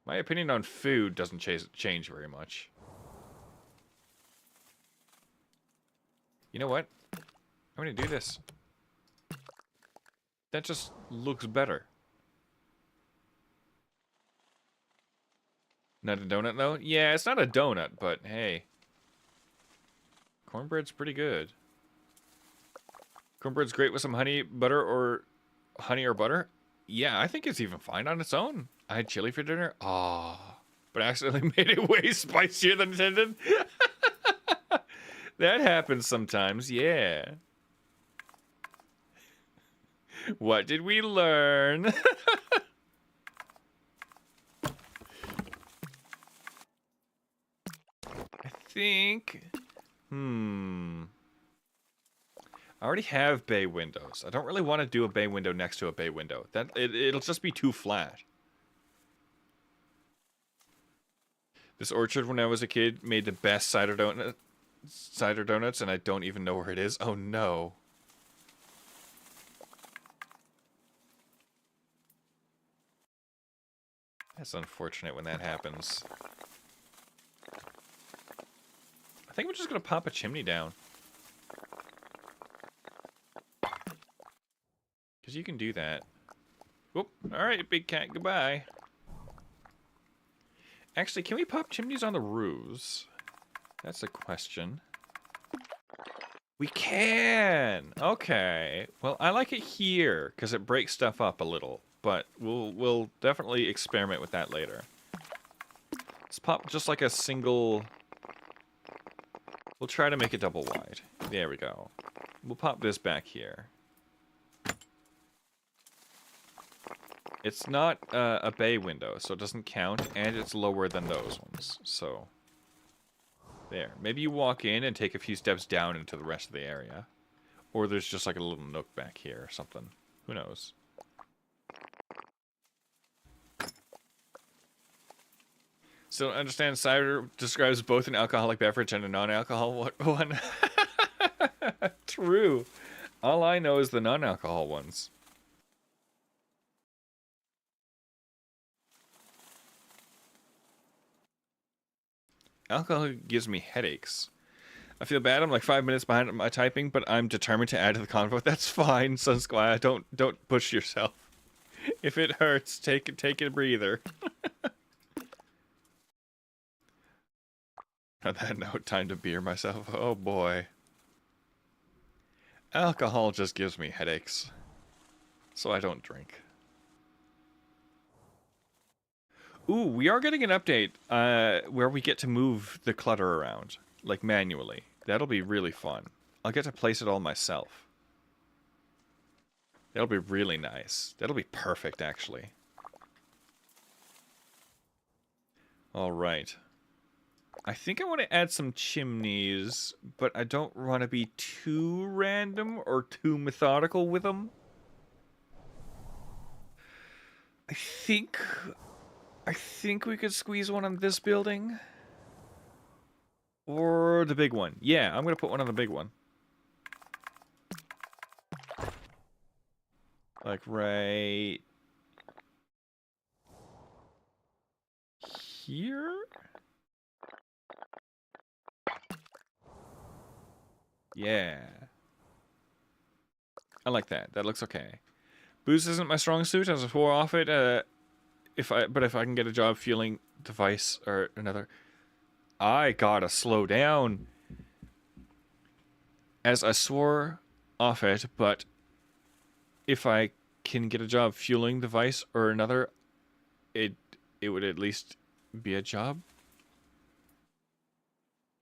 My opinion on food doesn't change very much. You know what? I'm gonna do this. That just looks better. Not a donut, though? Yeah, it's not a donut, but hey. Cornbread's pretty good. Cornbread's great with some honey or butter. Yeah, I think it's even fine on its own. I had chili for dinner. Ah, but I accidentally made it way spicier than intended. That happens sometimes, yeah. What did we learn? I think... I already have bay windows. I don't really want to do a bay window next to a bay window. It'll just be too flat. This orchard, when I was a kid, made the best cider donuts, and I don't even know where it is. Oh no. That's unfortunate when that happens. I think we're just gonna pop a chimney down. Because you can do that. Whoop. Alright, big cat, goodbye. Actually, can we pop chimneys on the roofs? That's a question. We can! Okay. Well, I like it here, because it breaks stuff up a little. But we'll definitely experiment with that later. Let's pop just like a single... We'll try to make it double wide. There we go. We'll pop this back here. It's not a bay window, so it doesn't count, and it's lower than those ones. So, there. Maybe you walk in and take a few steps down into the rest of the area. Or there's just like a little nook back here or something. Who knows? Still understand cider describes both an alcoholic beverage and a non-alcohol one. True. All I know is the non-alcohol ones. Alcohol gives me headaches. I feel bad. I'm like 5 minutes behind my typing, but I'm determined to add to the convo. That's fine, Sun Squires. Don't push yourself. If it hurts, take a breather. On that note, time to beer myself. Oh boy. Alcohol just gives me headaches. So I don't drink. Ooh, we are getting an update where we get to move the clutter around, like manually. That'll be really fun. I'll get to place it all myself. That'll be really nice. That'll be perfect, actually. All right. I think I want to add some chimneys, but I don't want to be too random or too methodical with them. I think we could squeeze one on this building. Or the big one. Yeah, I'm going to put one on the big one. Like right here? Yeah. I like that. That looks okay. Booze isn't my strong suit, as I swore off it. If I can get a job fueling device or another, I gotta slow down. As I swore off it, but if I can get a job fueling device or another, it would at least be a job.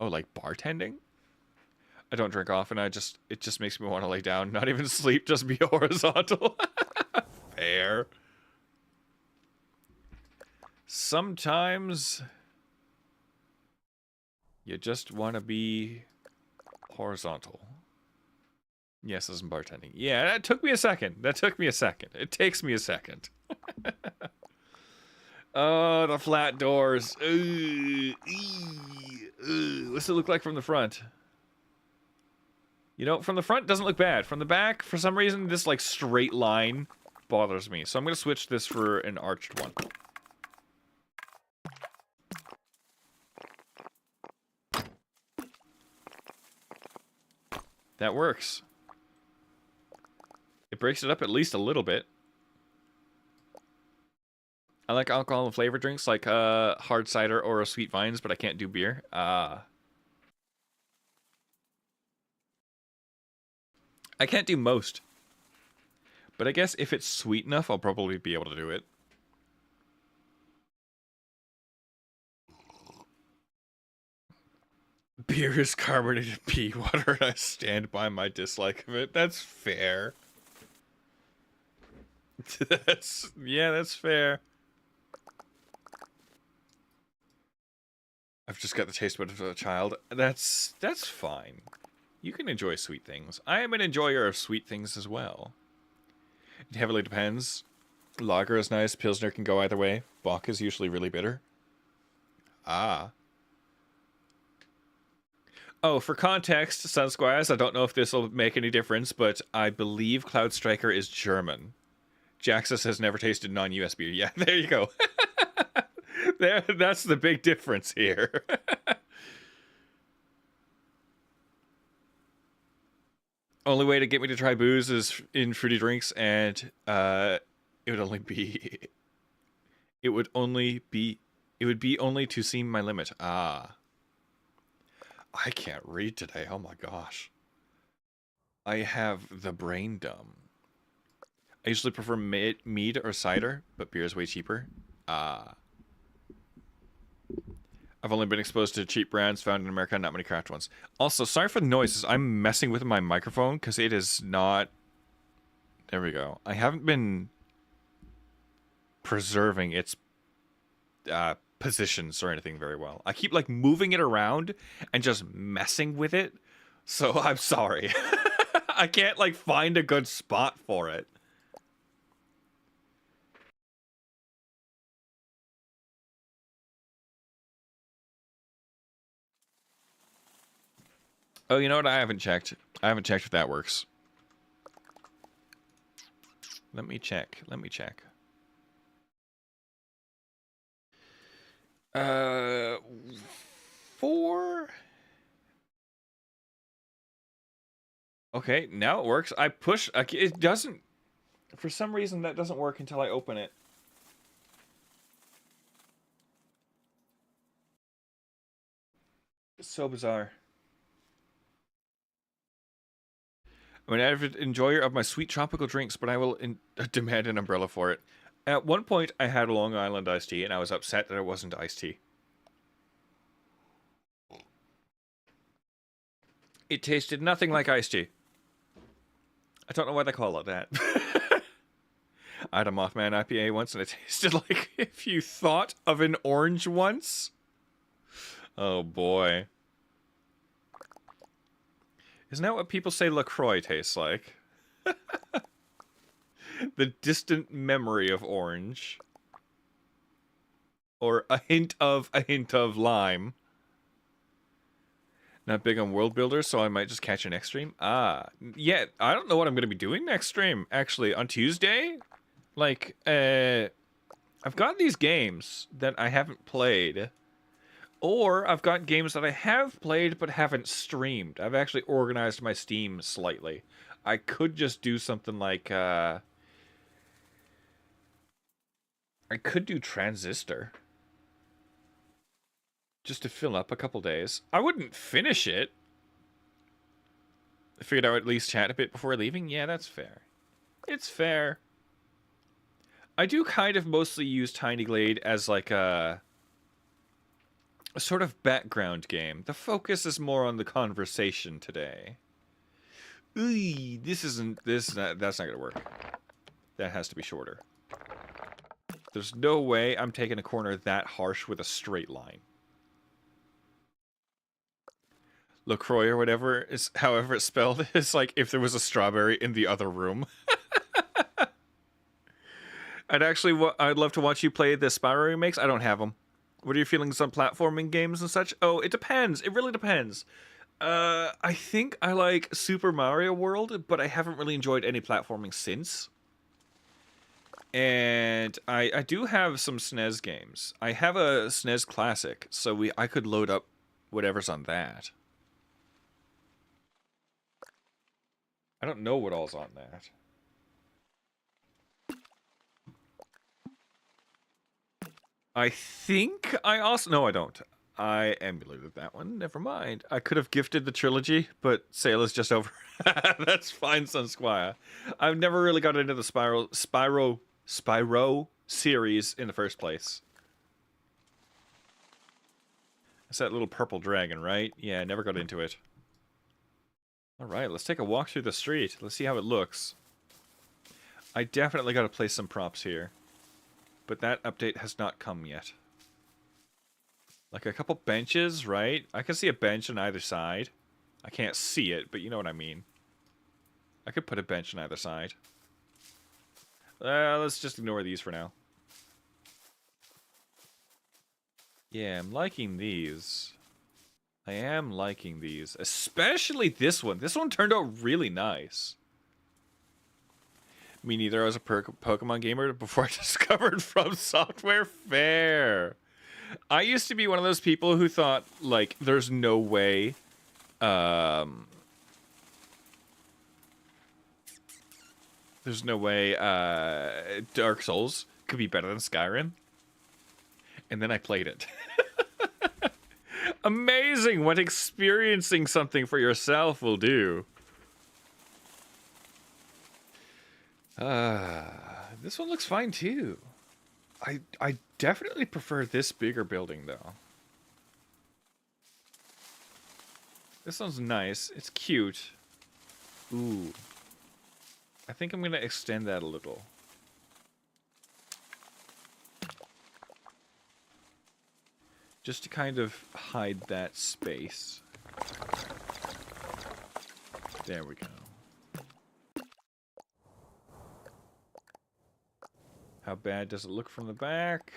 Oh, like bartending? I don't drink often. It just makes me want to lay down, not even sleep, just be horizontal. Fair. Sometimes you just want to be horizontal. Yes, isn't bartending. Yeah, that took me a second. It takes me a second. Oh, the flat doors. What's it look like from the front? You know, from the front, doesn't look bad. From the back, for some reason, this, like, straight line bothers me. So I'm going to switch this for an arched one. That works. It breaks it up at least a little bit. I like alcohol and flavored drinks, like hard cider or sweet vines, but I can't do beer. I can't do most. But I guess if it's sweet enough, I'll probably be able to do it. Beer is carbonated pea water, and I stand by my dislike of it. That's fair. That's fair. I've just got the taste bud of a child. That's fine. You can enjoy sweet things. I am an enjoyer of sweet things as well. It heavily depends. Lager is nice. Pilsner can go either way. Bock is usually really bitter. Ah. Oh, for context, Sun Squires, I don't know if this will make any difference, but I believe Cloud Striker is German. Jaxus has never tasted non-US beer. Yeah, there you go. That's the big difference here. Only way to get me to try booze is in fruity drinks, and it would only be... It would be only to seem my limit. Ah. I can't read today. Oh my gosh. I have the brain dumb. I usually prefer mead or cider, but beer is way cheaper. Ah. I've only been exposed to cheap brands found in America, not many craft ones. Also, sorry for the noises. I'm messing with my microphone because it is not... There we go. I haven't been preserving its positions or anything very well. I keep like moving it around and just messing with it. So I'm sorry. I can't like find a good spot for it. Oh, you know what? I haven't checked. I haven't checked if that works. Let me check. 4. Okay, now it works. I push. It doesn't. For some reason, that doesn't work until I open it. It's so bizarre. I'm an avid enjoyer of my sweet tropical drinks, but I will demand an umbrella for it. At one point, I had a Long Island iced tea, and I was upset that it wasn't iced tea. It tasted nothing like iced tea. I don't know why they call it that. I had a Mothman IPA once, and it tasted like if you thought of an orange once. Oh, boy. Isn't that what people say LaCroix tastes like? The distant memory of orange. Or a hint of lime. Not big on world builders, so I might just catch a next stream. Yeah, I don't know what I'm going to be doing next stream, actually. On Tuesday? Like, I've got these games that I haven't played. Or I've got games that I have played but haven't streamed. I've actually organized my Steam slightly. I could just do something like, I could do Transistor. Just to fill up a couple days. I wouldn't finish it. I figured I would at least chat a bit before leaving. Yeah, that's fair. It's fair. I do kind of mostly use Tiny Glade as like a sort of background game. The focus is more on the conversation today. Ooh, that's not gonna work. That has to be shorter. There's no way I'm taking a corner that harsh with a straight line. LaCroix or whatever is, however it's spelled, is like if there was a strawberry in the other room. I'd love to watch you play the Spyro remakes. I don't have them. What are your feelings on platforming games and such? Oh, it depends. It really depends. I think I like Super Mario World, but I haven't really enjoyed any platforming since. And I do have some SNES games. I have a SNES Classic, so I could load up whatever's on that. I don't know what all's on that. I think I also... No, I don't. I emulated that one. Never mind. I could have gifted the trilogy, but sale is just over. That's fine, Sun Squire. I've never really got into the Spyro series in the first place. It's that little purple dragon, right? Yeah, I never got into it. Alright, let's take a walk through the street. Let's see how it looks. I definitely got to place some props here. But that update has not come yet. Like a couple benches, right? I can see a bench on either side. I can't see it, but you know what I mean. I could put a bench on either side. Let's just ignore these for now. Yeah, I'm liking these. I am liking these. Especially this one. This one turned out really nice. Me neither. I was a Pokemon gamer before I discovered From Software. Fair. I used to be one of those people who thought, like, there's no way... there's no way Dark Souls could be better than Skyrim. And then I played it. Amazing what experiencing something for yourself will do. This one looks fine too. I definitely prefer this bigger building though. This one's nice. It's cute. Ooh. I think I'm gonna extend that a little. Just to kind of hide that space. There we go. How bad does it look from the back?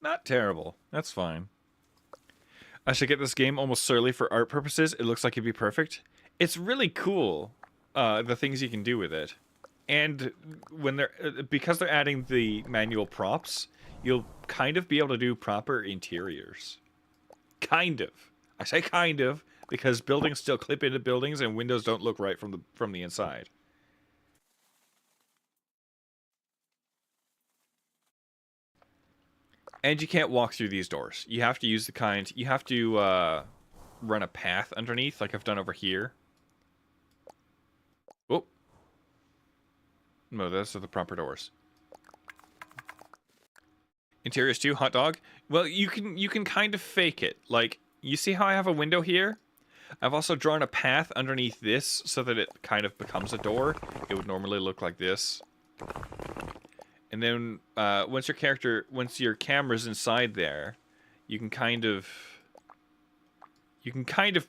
Not terrible. That's fine. I should get this game almost solely for art purposes. It looks like it'd be perfect. It's really cool, the things you can do with it. And when because they're adding the manual props, you'll kind of be able to do proper interiors. Kind of. I say kind of because buildings still clip into buildings and windows don't look right from the inside. And you can't walk through these doors. You have to use you have to run a path underneath like I've done over here. Oh. No, those are the proper doors. Interiors too, hot dog. Well, you can kind of fake it. Like, you see how I have a window here? I've also drawn a path underneath this so that it kind of becomes a door. It would normally look like this. And then once your camera's inside there, you can kind of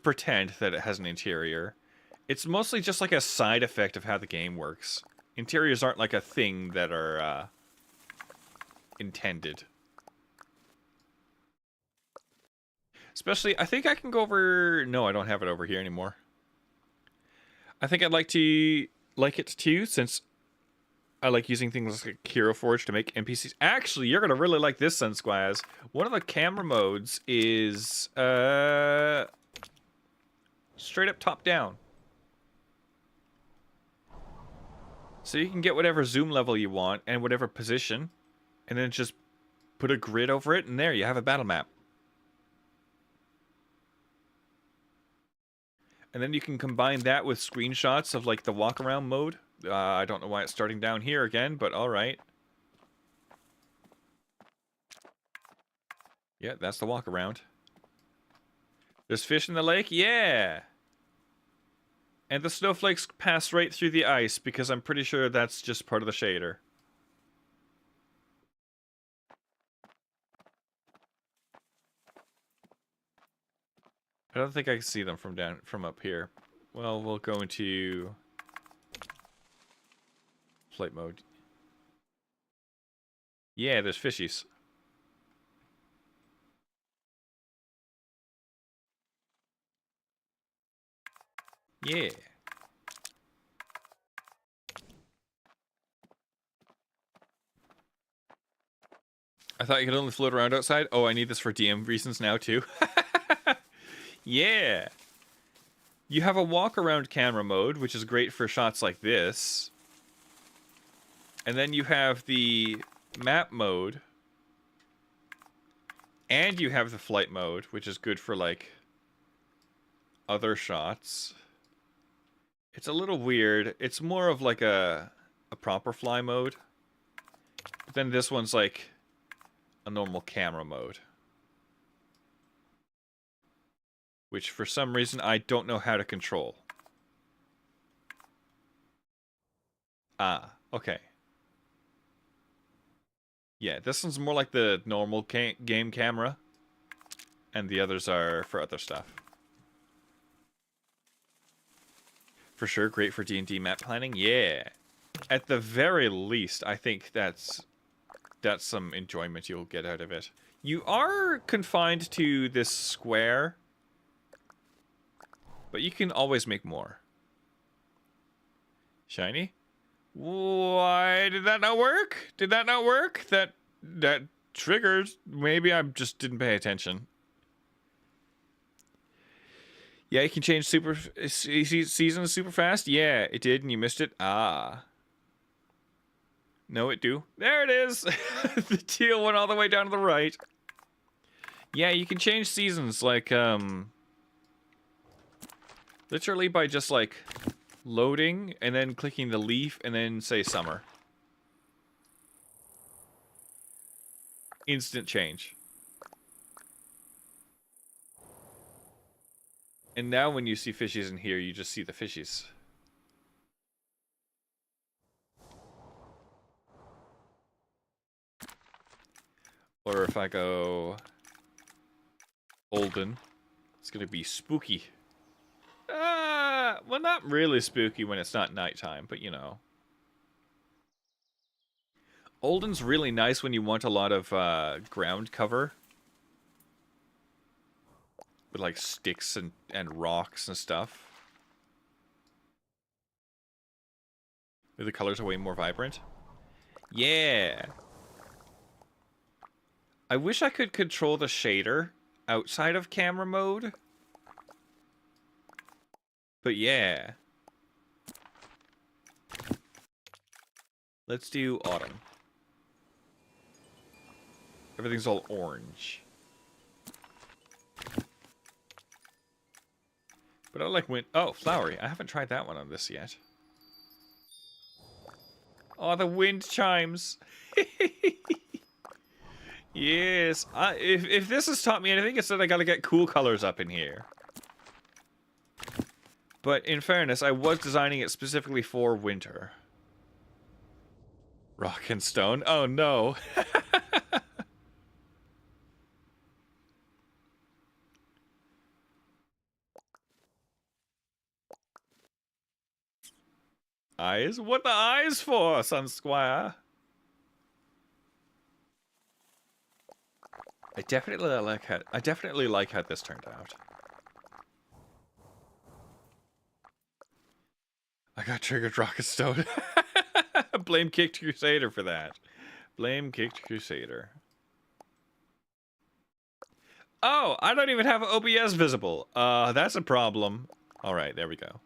pretend that it has an interior. It's mostly just like a side effect of how the game works. Interiors aren't like a thing that are intended. Especially, I think I can go over... No, I don't have it over here anymore. I think I'd like it too, since I like using things like Hero Forge to make NPCs. Actually, you're going to really like this, Sun Squires. One of the camera modes is straight up top down. So you can get whatever zoom level you want and whatever position, and then just put a grid over it, and there you have a battle map. And then you can combine that with screenshots of like the walk around mode. I don't know why it's starting down here again, but alright. Yeah, that's the walk around. There's fish in the lake? Yeah! And the snowflakes pass right through the ice because I'm pretty sure that's just part of the shader. I don't think I can see them from up here. Well, we'll go into flight mode. Yeah, there's fishies. Yeah. I thought you could only float around outside. Oh, I need this for DM reasons now too. Yeah. You have a walk around camera mode, which is great for shots like this. And then you have the map mode. And you have the flight mode, which is good for like other shots. It's a little weird. It's more of like a proper fly mode. But then this one's like a normal camera mode. Which for some reason I don't know how to control. Ah, okay. Yeah, this one's more like the normal game camera. And the others are for other stuff. For sure, great for D&D map planning. Yeah. At the very least, I think that's some enjoyment you'll get out of it. You are confined to this square, but you can always make more. Shiny? Why did that not work? Did that not work? That triggers. Maybe I just didn't pay attention. Yeah, you can change seasons super fast. Yeah, it did, and you missed it. Ah. No, it do. There it is. The teal went all the way down to the right. Yeah, you can change seasons like literally by just like loading and then clicking the leaf and then say summer. Instant change. And now when you see fishies in here, you just see the fishies. Or if I go Olden, it's gonna be spooky. Well, not really spooky when it's not nighttime, but you know. Olden's really nice when you want a lot of ground cover. With like sticks and rocks and stuff. The colors are way more vibrant. Yeah. I wish I could control the shader outside of camera mode. But yeah. Let's do autumn. Everything's all orange. But I like oh, flowery. I haven't tried that one on this yet. Oh, the wind chimes. Yes. If this has taught me anything, it's that I gotta get cool colors up in here. But in fairness, I was designing it specifically for winter. Rock and stone? Oh no. Eyes? What the eyes for, Sun Squire? I definitely like how this turned out. I got triggered Rocket Stone. Blame Kicked Crusader for that. Blame Kicked Crusader. Oh, I don't even have OBS visible. That's a problem. All right, there we go.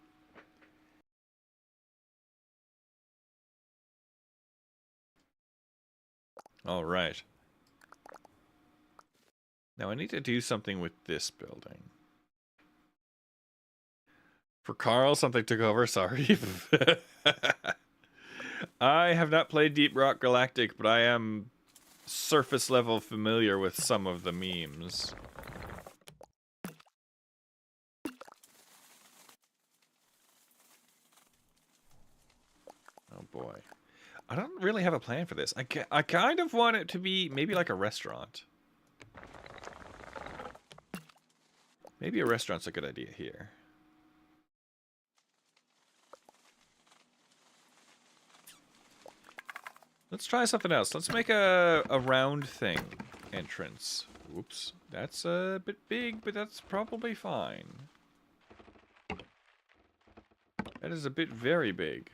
All right. Now I need to do something with this building. For Carl, something took over. Sorry. I have not played Deep Rock Galactic, but I am surface level familiar with some of the memes. Oh boy. I don't really have a plan for this. I kind of want it to be maybe like a restaurant. Maybe a restaurant's a good idea here. Let's try something else. Let's make a round thing entrance. Oops. That's a bit big, but that's probably fine. That is a bit very big.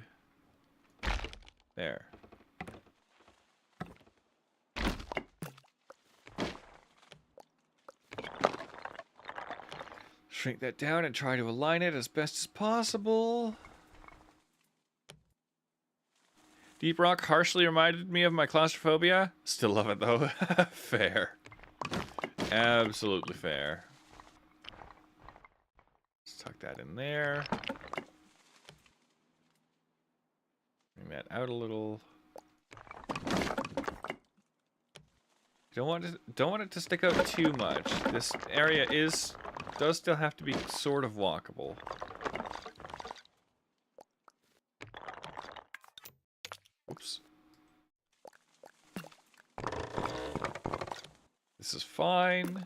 There. Shrink that down and try to align it as best as possible. Deep Rock harshly reminded me of my claustrophobia. Still love it though. Fair. Absolutely fair. Let's tuck that in there. Bring that out a little. Don't want it to stick out too much. This area does still have to be sort of walkable. Oops. This is fine.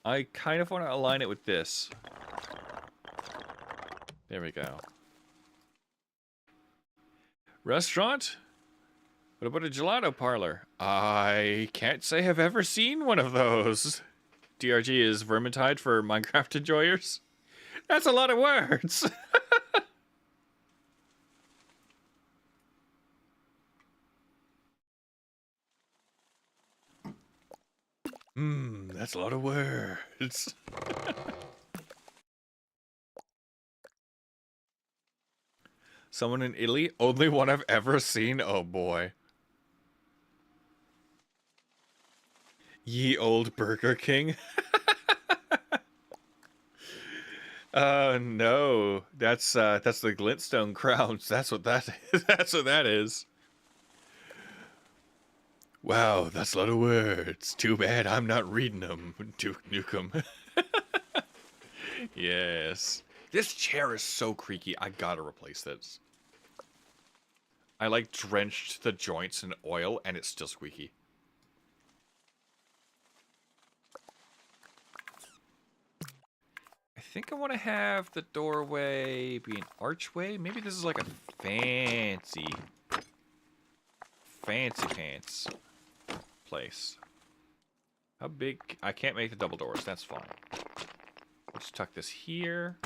I kind of want to align it with this. There we go. Restaurant? What about a gelato parlor? I can't say I've ever seen one of those. DRG is Vermintide for Minecraft enjoyers. That's a lot of words. That's a lot of words. Someone in Italy? Only one I've ever seen? Oh boy. Ye old Burger King? No. That's the Glintstone crowns. That's what that is. That's what that is. Wow, that's a lot of words. Too bad I'm not reading them, Duke Nukem. Yes. This chair is so creaky. I gotta replace this. I like drenched the joints in oil and it's still squeaky. I think I want to have the doorway be an archway. Maybe this is like a fancy pants place. How big? I can't make the double doors. That's fine. Let's tuck this here.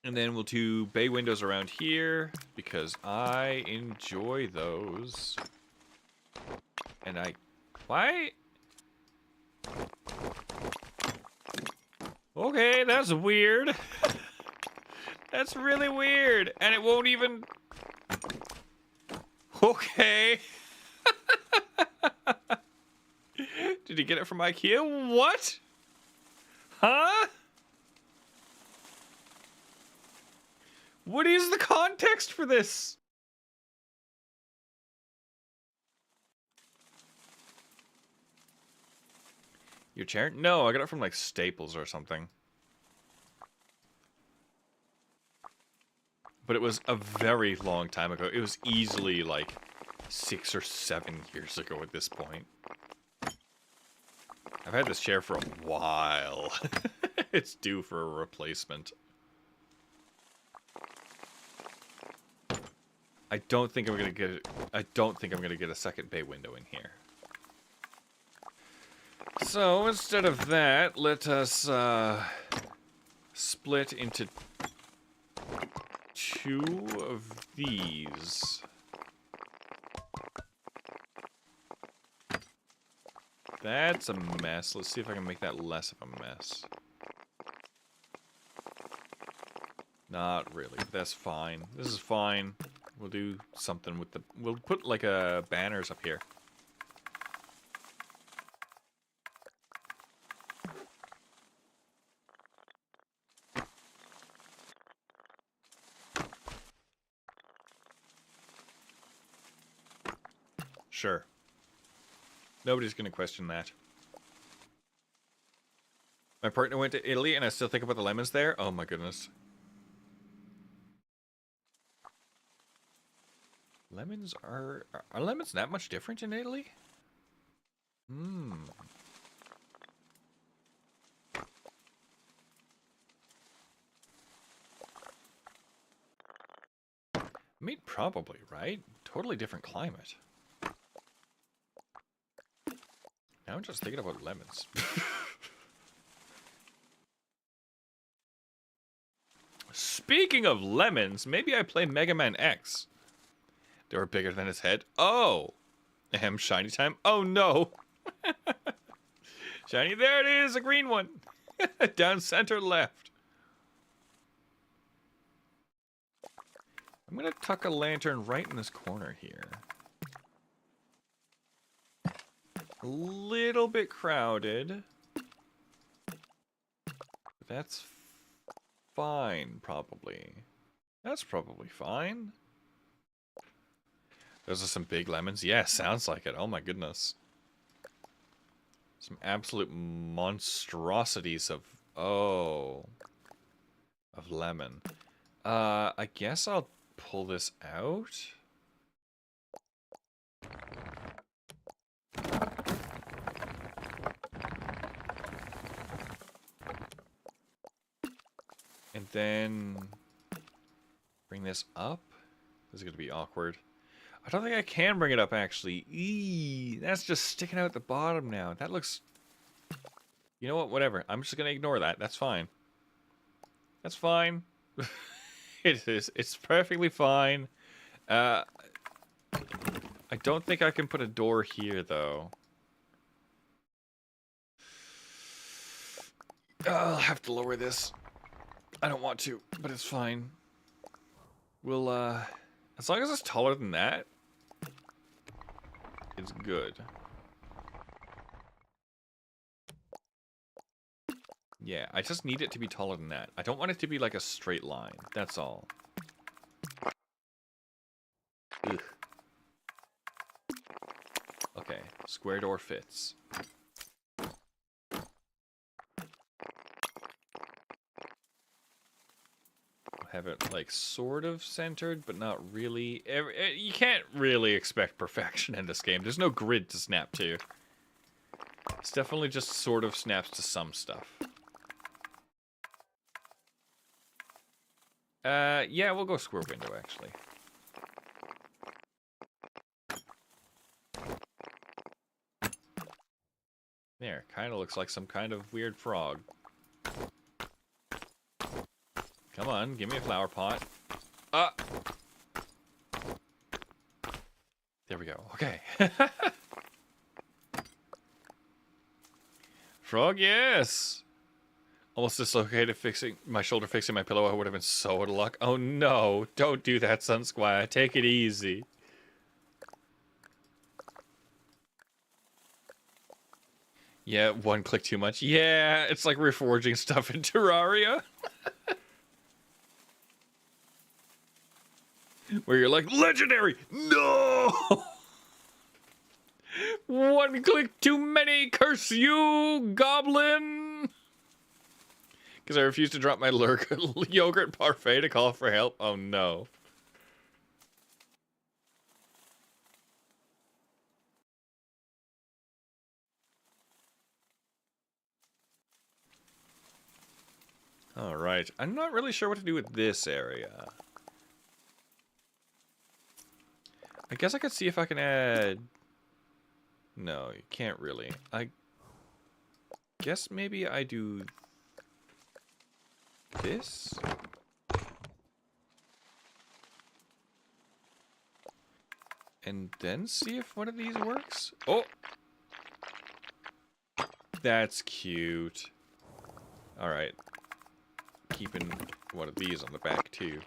And then we'll do bay windows around here because I enjoy those. And why? Okay, that's weird. That's really weird. And it won't even... Okay. Did you get it from IKEA? What? Huh? What is the context for this? Your chair? No, I got it from like Staples or something. But it was a very long time ago. It was easily like 6 or 7 years ago at this point. I've had this chair for a while. It's due for a replacement. I don't think I'm gonna get it. I don't think I'm gonna get a second bay window in here. So instead of that, let us split into 2 of these. That's a mess. Let's see if I can make that less of a mess. Not really. That's fine. This is fine. We'll do something with the... We'll put like a banners up here. Sure. Nobody's going to question that. My partner went to Italy and I still think about the lemons there. Oh my goodness. Lemons are lemons that much different in Italy? Hmm. I mean, probably, right? Totally different climate. Now I'm just thinking about lemons. Speaking of lemons, maybe I play Mega Man X. They were bigger than his head. Oh! Shiny time. Oh no! Shiny, there it is! A green one! Down center left. I'm gonna tuck a lantern right in this corner here. A little bit crowded. But that's fine, probably. That's probably fine. Those are some big lemons. Yeah, sounds like it. Oh my goodness. Some absolute monstrosities of... Oh. Of lemon. I guess I'll pull this out. And then bring this up. This is going to be awkward. I don't think I can bring it up, actually. Eee, that's just sticking out at the bottom now. That looks... You know what? Whatever. I'm just going to ignore that. That's fine. That's fine. It is. It's perfectly fine. I don't think I can put a door here, though. I'll have to lower this. I don't want to, but it's fine. We'll, as long as it's taller than that, it's good. Yeah, I just need it to be taller than that. I don't want it to be like a straight line. That's all. Ugh. Okay, square door fits. Have it like sort of centered, but not really. You can't really expect perfection in this game. There's no grid to snap to. It's definitely just sort of snaps to some stuff. Yeah, we'll go square window, actually. There, kind of looks like some kind of weird frog. Come on, give me a flower pot. There we go. Okay. Frog, yes. Almost dislocated my shoulder fixing my pillow. I would have been so out of luck. Oh no, don't do that, Sun Squire. Take it easy. Yeah, one click too much. Yeah, it's like reforging stuff in Terraria. Where you're like, legendary! No! One click too many, curse you, goblin! Because I refused to drop my yogurt parfait to call for help. Oh no. Alright. I'm not really sure what to do with this area. I guess I could see if I can add... No, you can't really. I guess maybe I do... this? And then see if one of these works? Oh! That's cute. Alright. Keeping one of these on the back, too.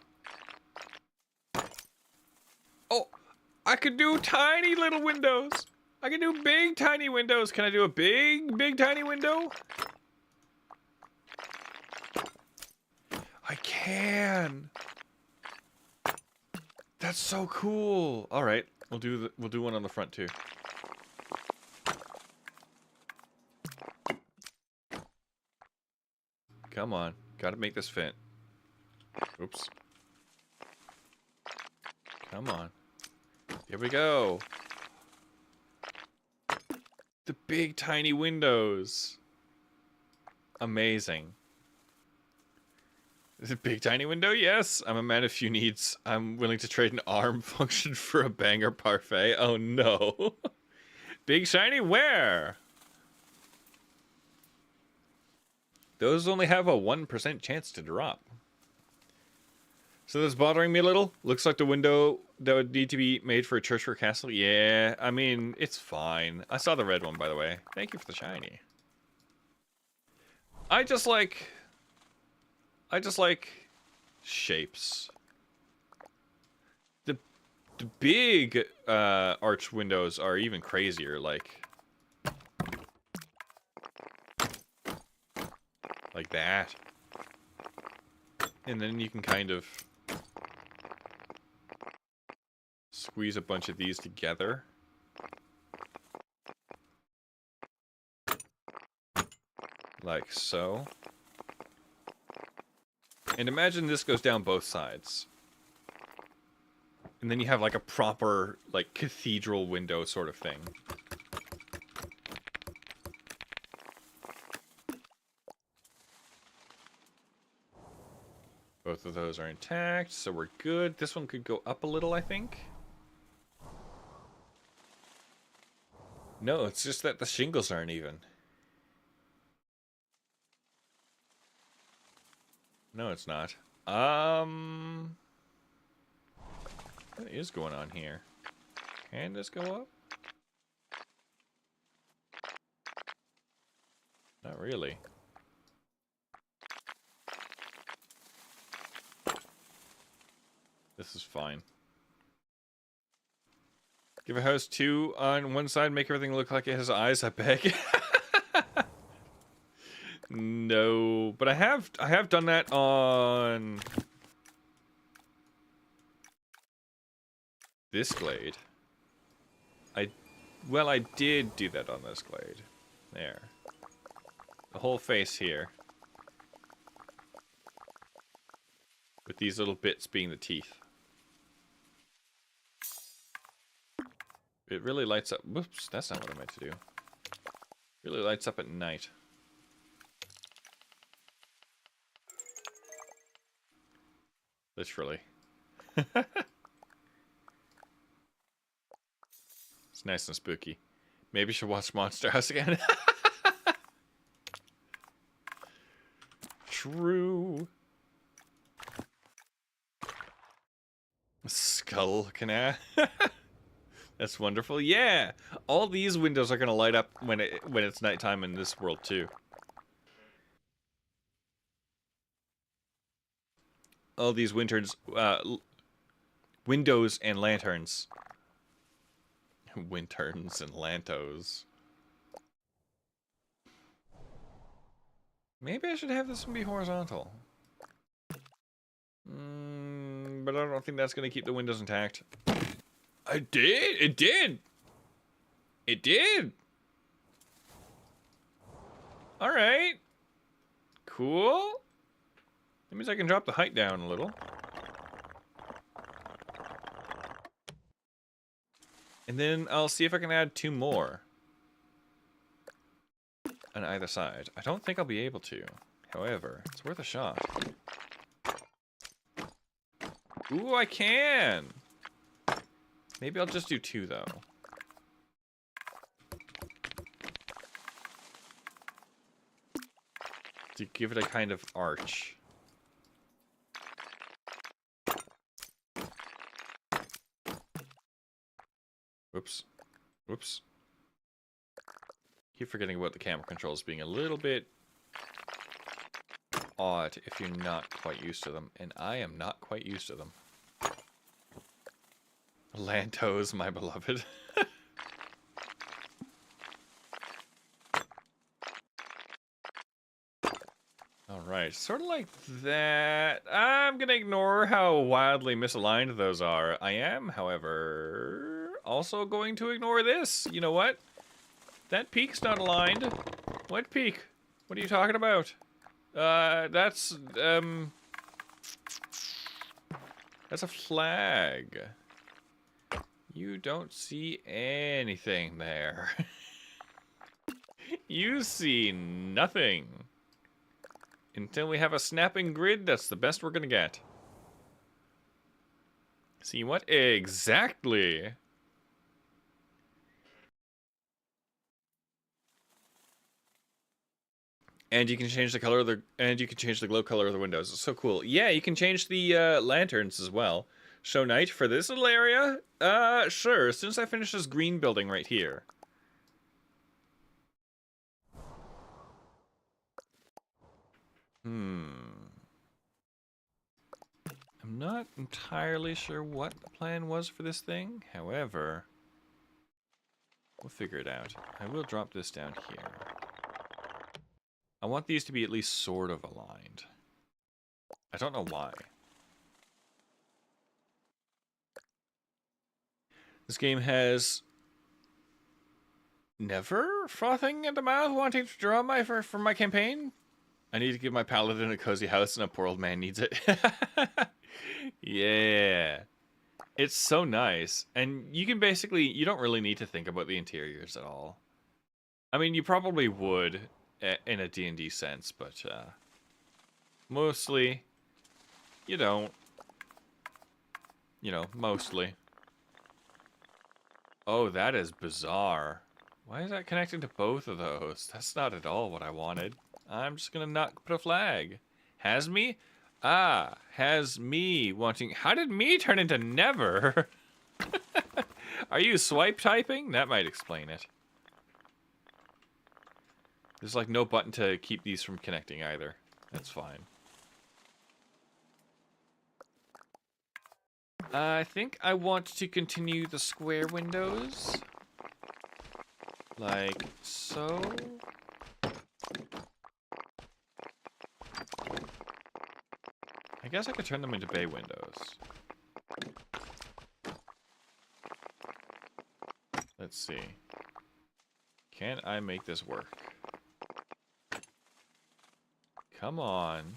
Oh! I could do tiny little windows! I can do big, tiny windows! Can I do a big, big, tiny window? I can! That's so cool! Alright, we'll do one on the front, too. Come on. Gotta make this fit. Oops. Come on. Here we go. The big tiny windows. Amazing. Is it big tiny window? Yes. I'm a man of few needs. I'm willing to trade an arm function for a banger parfait. Oh no. Big shiny where? Those only have a 1% chance to drop. So that's bothering me a little. Looks like the window that would need to be made for a church or castle. Yeah, I mean, it's fine. I saw the red one, by the way. Thank you for the shiny. I just like shapes. The big arch windows are even crazier, like that. And then you can kind of squeeze a bunch of these together. Like so. And imagine this goes down both sides. And then you have like a proper, like, cathedral window sort of thing. Both of those are intact, so we're good. This one could go up a little, I think. No, it's just that the shingles aren't even. No, it's not. What is going on here? Can this go up? Not really. This is fine. Give a house 2 on one side, make everything look like it has eyes, I beg. No, but I have done that on this Glade. Well, I did do that on this Glade. There. The whole face here. With these little bits being the teeth. It really lights up. Whoops, that's not what I meant to do. Really lights up at night. Literally. It's nice and spooky. Maybe you should watch Monster House again. True. Skull canal. That's wonderful. Yeah, all these windows are gonna light up when it's nighttime in this world too. All these windows and lanterns. Winterns and lantos. Maybe I should have this one be horizontal. But I don't think that's gonna keep the windows intact. I did! It did! It did! Alright. Cool. That means I can drop the height down a little. And then I'll see if I can add 2 more on either side. I don't think I'll be able to. However, it's worth a shot. Ooh, I can! Maybe I'll just do 2, though. To give it a kind of arch. Whoops. Whoops. Keep forgetting about the camera controls being a little bit odd if you're not quite used to them, and I am not quite used to them. Lantos, my beloved. Alright, sort of like that. I'm gonna ignore how wildly misaligned those are. I am, however, also going to ignore this. You know what? That peak's not aligned. What peak? What are you talking about? That's a flag. You don't see anything there. You see nothing. Until we have a snapping grid, that's the best we're gonna get. See what? Exactly. And you can change the color of the glow color of the windows. It's so cool. Yeah, you can change the lanterns as well. Show night for this little area? Sure, as soon as I finish this green building right here. I'm not entirely sure what the plan was for this thing. However, we'll figure it out. I will drop this down here. I want these to be at least sort of aligned. I don't know why. This game has never frothing at the mouth wanting to draw for my campaign. I need to give my paladin a cozy house and a poor old man needs it. Yeah. It's so nice. And you can basically, you don't really need to think about the interiors at all. I mean, you probably would in a D&D sense, but mostly you don't. You know, mostly. Oh, that is bizarre. Why is that connected to both of those? That's not at all what I wanted. I'm just gonna not put a flag. Has me? Ah, has me wanting... How did me turn into never? Are you swipe typing? That might explain it. There's like no button to keep these from connecting either. That's fine. I think I want to continue the square windows. Like so. I guess I could turn them into bay windows. Let's see. Can I make this work? Come on.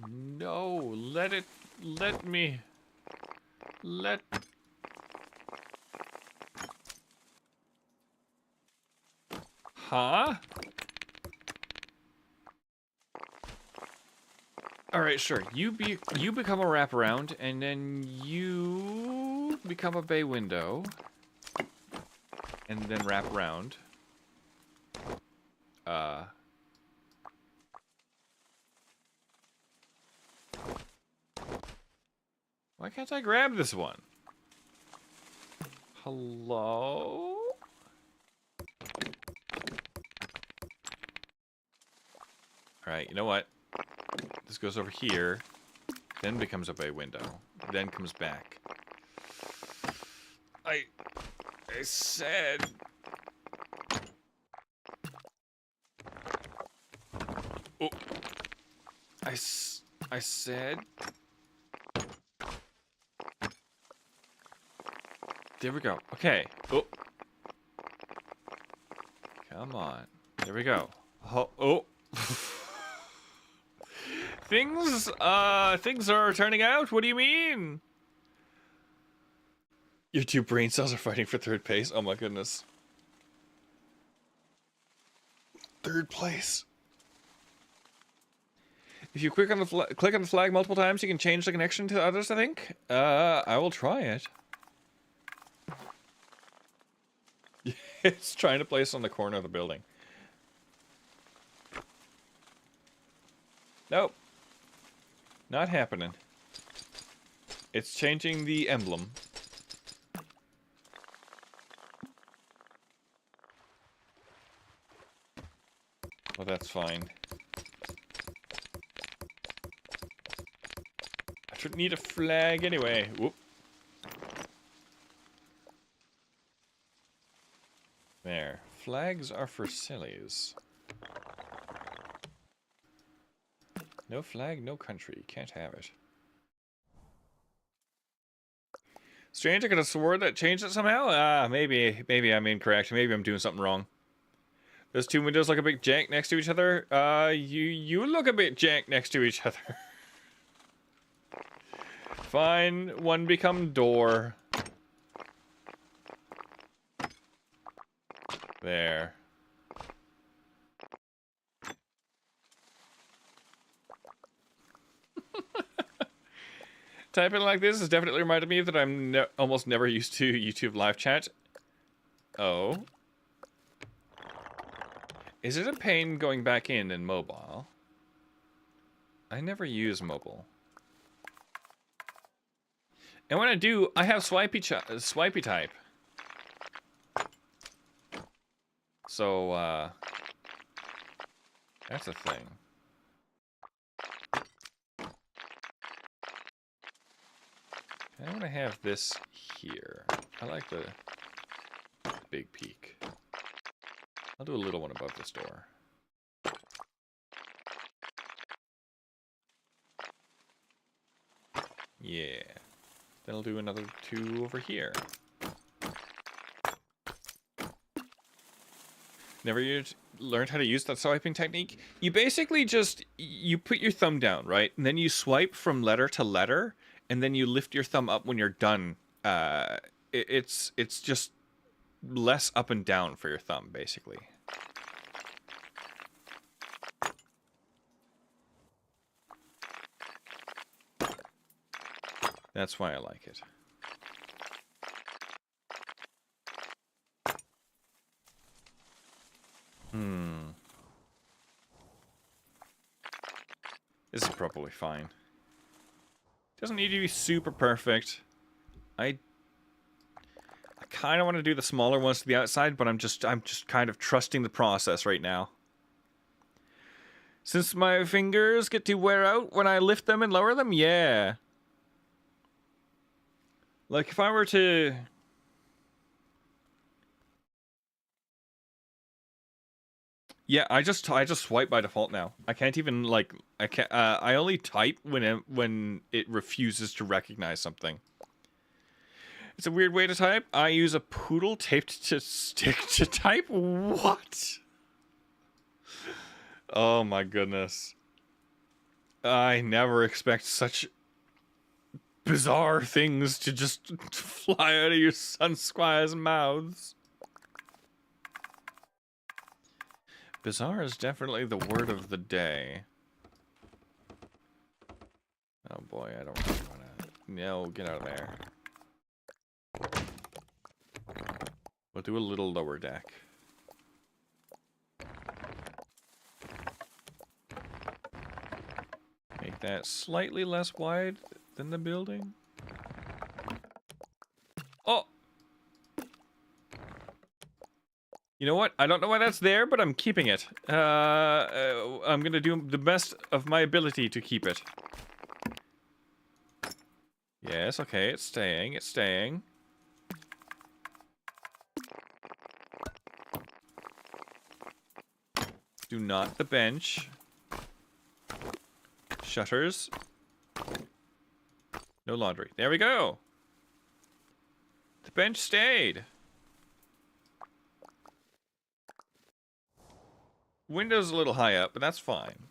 No, let me. Huh? Alright, sure. You become a wraparound, and then you become a bay window. And then wrap around. Why can't I grab this one? Hello? Alright, you know what? This goes over here, then becomes a bay window, then comes back. I said... Oh. I said... There we go. Okay. Oh. Come on. There we go. Oh. Things are turning out. What do you mean? Your two brain cells are fighting for third place. Oh my goodness. Third place. If you click on the flag multiple times, you can change the connection to others, I think. I will try it. It's trying to place on the corner of the building. Nope. Not happening. It's changing the emblem. Well, that's fine. I should need a flag anyway. Whoop. There. Flags are for sillies. No flag, no country. Can't have it. Strange, I could have swore that changed it somehow? Maybe I'm incorrect. Maybe I'm doing something wrong. Those two windows look a bit jank next to each other. You look a bit jank next to each other. Fine, one become door. There. Typing like this has definitely reminded me that I'm almost never used to YouTube live chat. Oh. Is it a pain going back in mobile? I never use mobile. And when I do, I have swipey type. So, that's a thing. I want to have this here. I like the big peak. I'll do a little one above this door. Yeah. Then I'll do another two over here. Never learned how to use that swiping technique? You basically just, you put your thumb down, right? And then you swipe from letter to letter, and then you lift your thumb up when you're done. It's just less up and down for your thumb, basically. That's why I like it. This is probably fine. Doesn't need to be super perfect. I kind of want to do the smaller ones to the outside, but I'm just kind of trusting the process right now. Since my fingers get to wear out when I lift them and lower them, yeah. Like if I were to... Yeah, I just swipe by default now. I can't even like I only type when it refuses to recognize something. It's a weird way to type. I use a poodle taped to stick to type. What? Oh my goodness. I never expect such bizarre things to just fly out of your Sun Squires' mouths. Bizarre is definitely the word of the day. Oh boy, I don't really want to... No, get out of there. We'll do a little lower deck. Make that slightly less wide than the building. Oh! You know what? I don't know why that's there, but I'm keeping it. I'm gonna do the best of my ability to keep it. Yes, okay, it's staying, it's staying. Do not the bench. Shutters. No laundry. There we go! The bench stayed. Window's a little high up, but that's fine.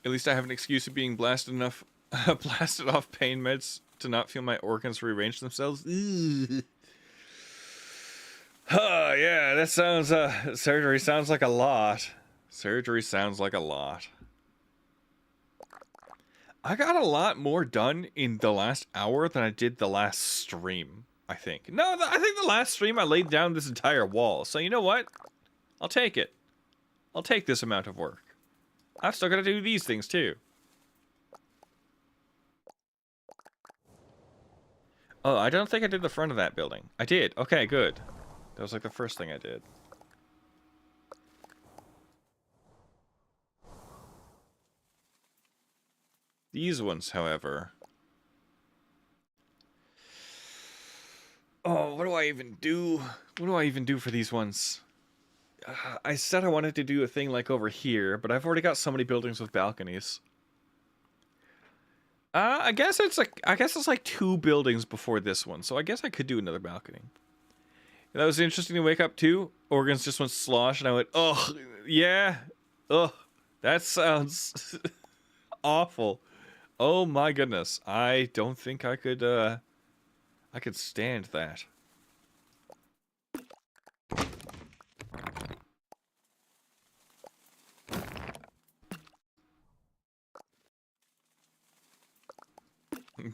At least I have an excuse of being blasted off pain meds to not feel my organs rearrange themselves. Oh, yeah, that sounds, surgery sounds like a lot. Surgery sounds like a lot. I got a lot more done in the last hour than I did the last stream, I think. No, I think the last stream I laid down this entire wall. So you know what? I'll take it. I'll take this amount of work. I've still got to do these things too. Oh, I don't think I did the front of that building. I did. Okay, good. That was like the first thing I did. These ones, however... Oh, what do I even do? What do I even do for these ones? I said I wanted to do a thing like over here, but I've already got so many buildings with balconies. I guess it's like 2 buildings before this one, so I guess I could do another balcony. That was interesting to wake up to. Organs just went slosh, and I went, oh, yeah, ugh, that sounds awful. Oh my goodness, I don't think I could stand that.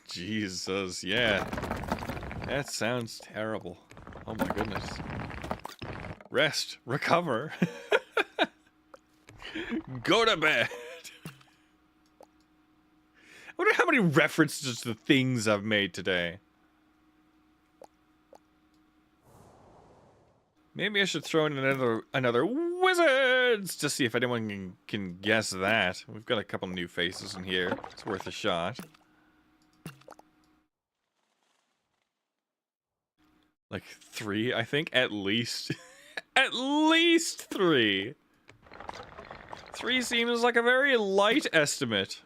Jesus, yeah. That sounds terrible. Oh my goodness. Rest. Recover. Go to bed. I wonder how many references to things I've made today. Maybe I should throw in another wizards to see if anyone can guess that. We've got a couple new faces in here. It's worth a shot. Like 3, I think, at least. At least 3. 3 seems like a very light estimate.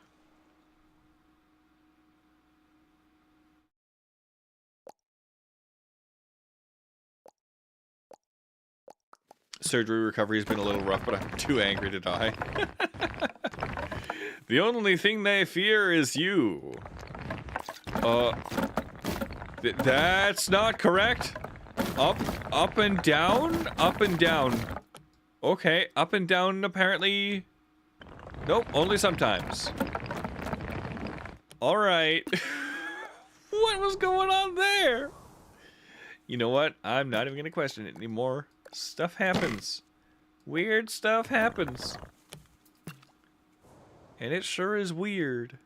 Surgery recovery has been a little rough, but I'm too angry to die. The only thing they fear is you. That's not correct. Up and down, up and down. Okay, up and down apparently. Nope, only sometimes. All right. What was going on there? You know what? I'm not even gonna question it anymore. Stuff happens. Weird stuff happens. And it sure is weird.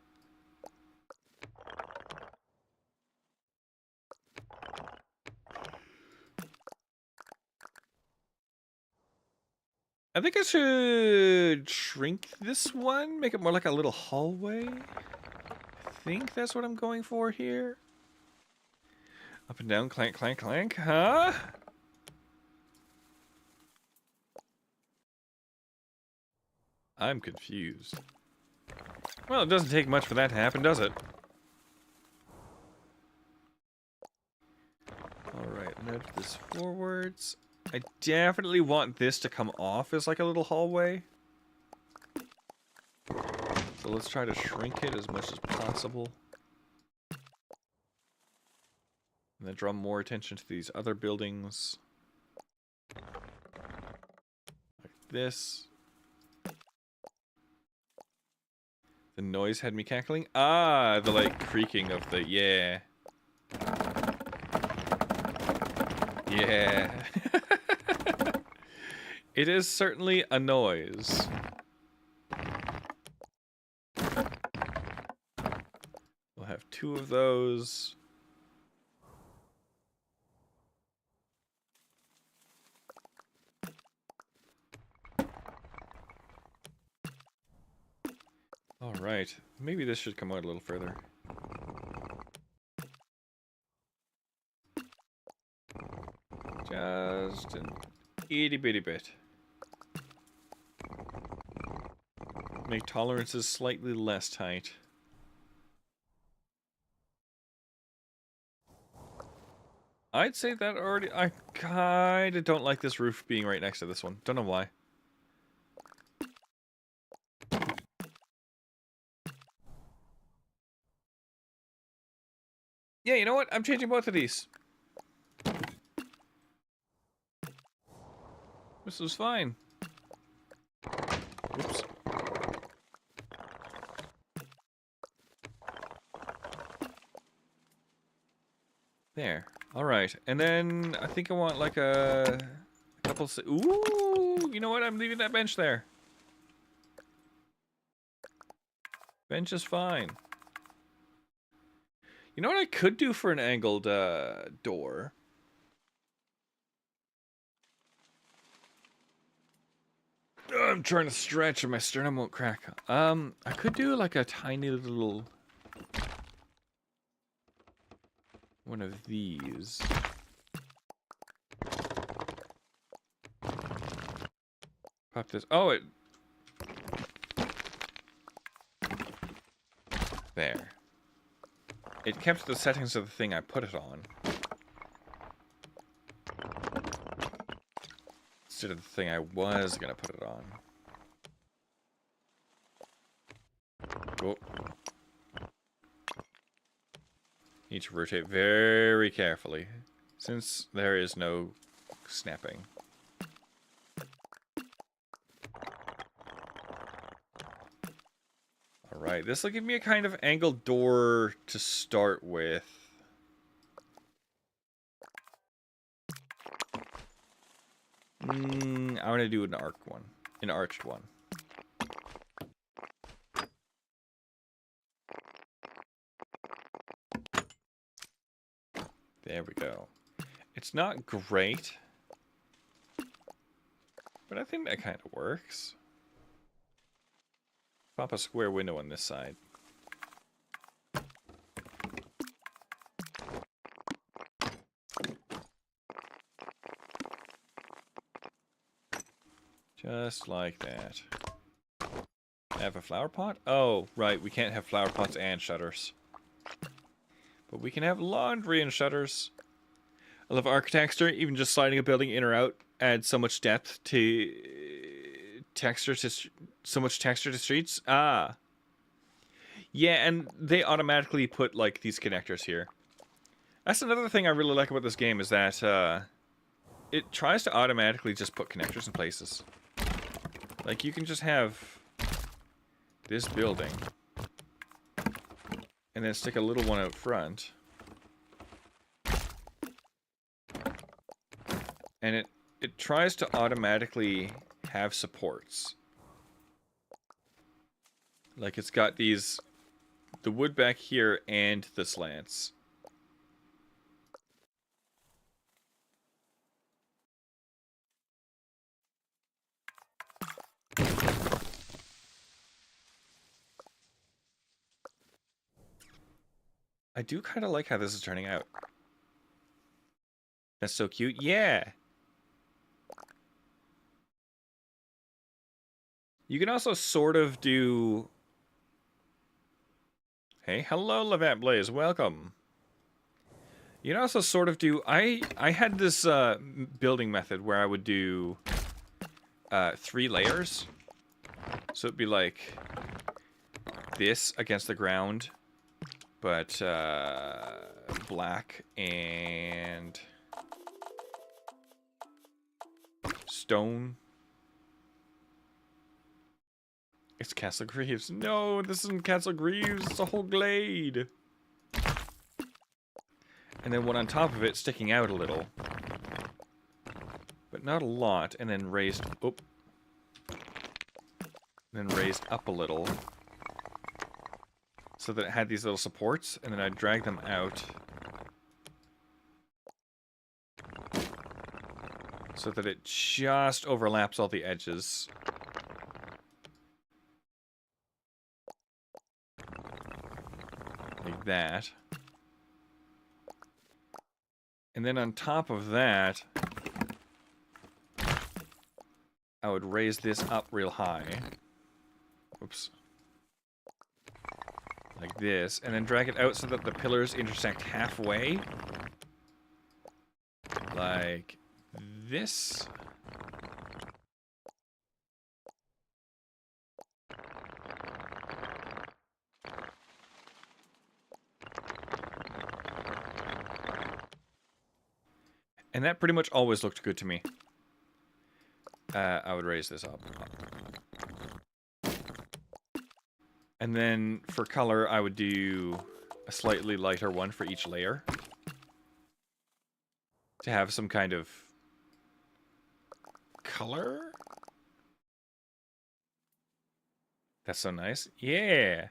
I think I should shrink this one, make it more like a little hallway. I think that's what I'm going for here. Up and down, clank, clank, clank, huh? I'm confused. Well, it doesn't take much for that to happen, does it? Alright, nudge this forwards. I definitely want this to come off as like a little hallway. So let's try to shrink it as much as possible. And then draw more attention to these other buildings. Like this. The noise had me cackling. Ah, the like creaking of the, yeah. Yeah. It is certainly a noise. We'll have 2 of those. All right, maybe this should come out a little further. Just an itty bitty bit. Make tolerances slightly less tight. I'd say that already. I kind of don't like this roof being right next to this one. Don't know why. Yeah, you know what? I'm changing both of these. This was fine. Oops. There. Alright. And then I think I want like a couple... Ooh! You know what? I'm leaving that bench there. Bench is fine. You know what I could do for an angled door? I'm trying to stretch and my sternum won't crack. I could do like a tiny little... one of these. Pop this. Oh, it... There. It kept the settings of the thing I put it on. Instead of the thing I was gonna put it on. Oh. Need to rotate very carefully, since there is no snapping. Alright, this will give me a kind of angled door to start with. I want to do an arched one. There we go. It's not great, but I think that kind of works. Pop a square window on this side. Just like that. Have a flower pot? Oh, right, we can't have flower pots and shutters. But we can have laundry and shutters. I love architecture. Even just sliding a building in or out adds so much depth to so much texture to streets. Ah. Yeah, and they automatically put like these connectors here. That's another thing I really like about this game is that it tries to automatically just put connectors in places. Like you can just have this building and then stick a little one out front. And it tries to automatically have supports. Like it's got these, the wood back here and the slants. I do kind of like how this is turning out. That's so cute. Yeah. You can also sort of do... Hey, hello, Levant Blaze. Welcome. You can also sort of do... I had this building method where I would do 3 layers. So it'd be like this against the ground, but black and stone. It's Castle Greaves. No, this isn't Castle Greaves. It's a whole glade. And then one on top of it sticking out a little. But not a lot. And then raised... Oop. And then raised up a little. So that it had these little supports. And then I'd drag them out. So that it just overlaps all the edges. Like that. And then on top of that, I would raise this up real high. Oops. Like this. And then drag it out so that the pillars intersect halfway. like this. And that pretty much always looked good to me. I would raise this up. And then for color, I would do a slightly lighter one for each layer. To have some kind of color. That's so nice. Yeah.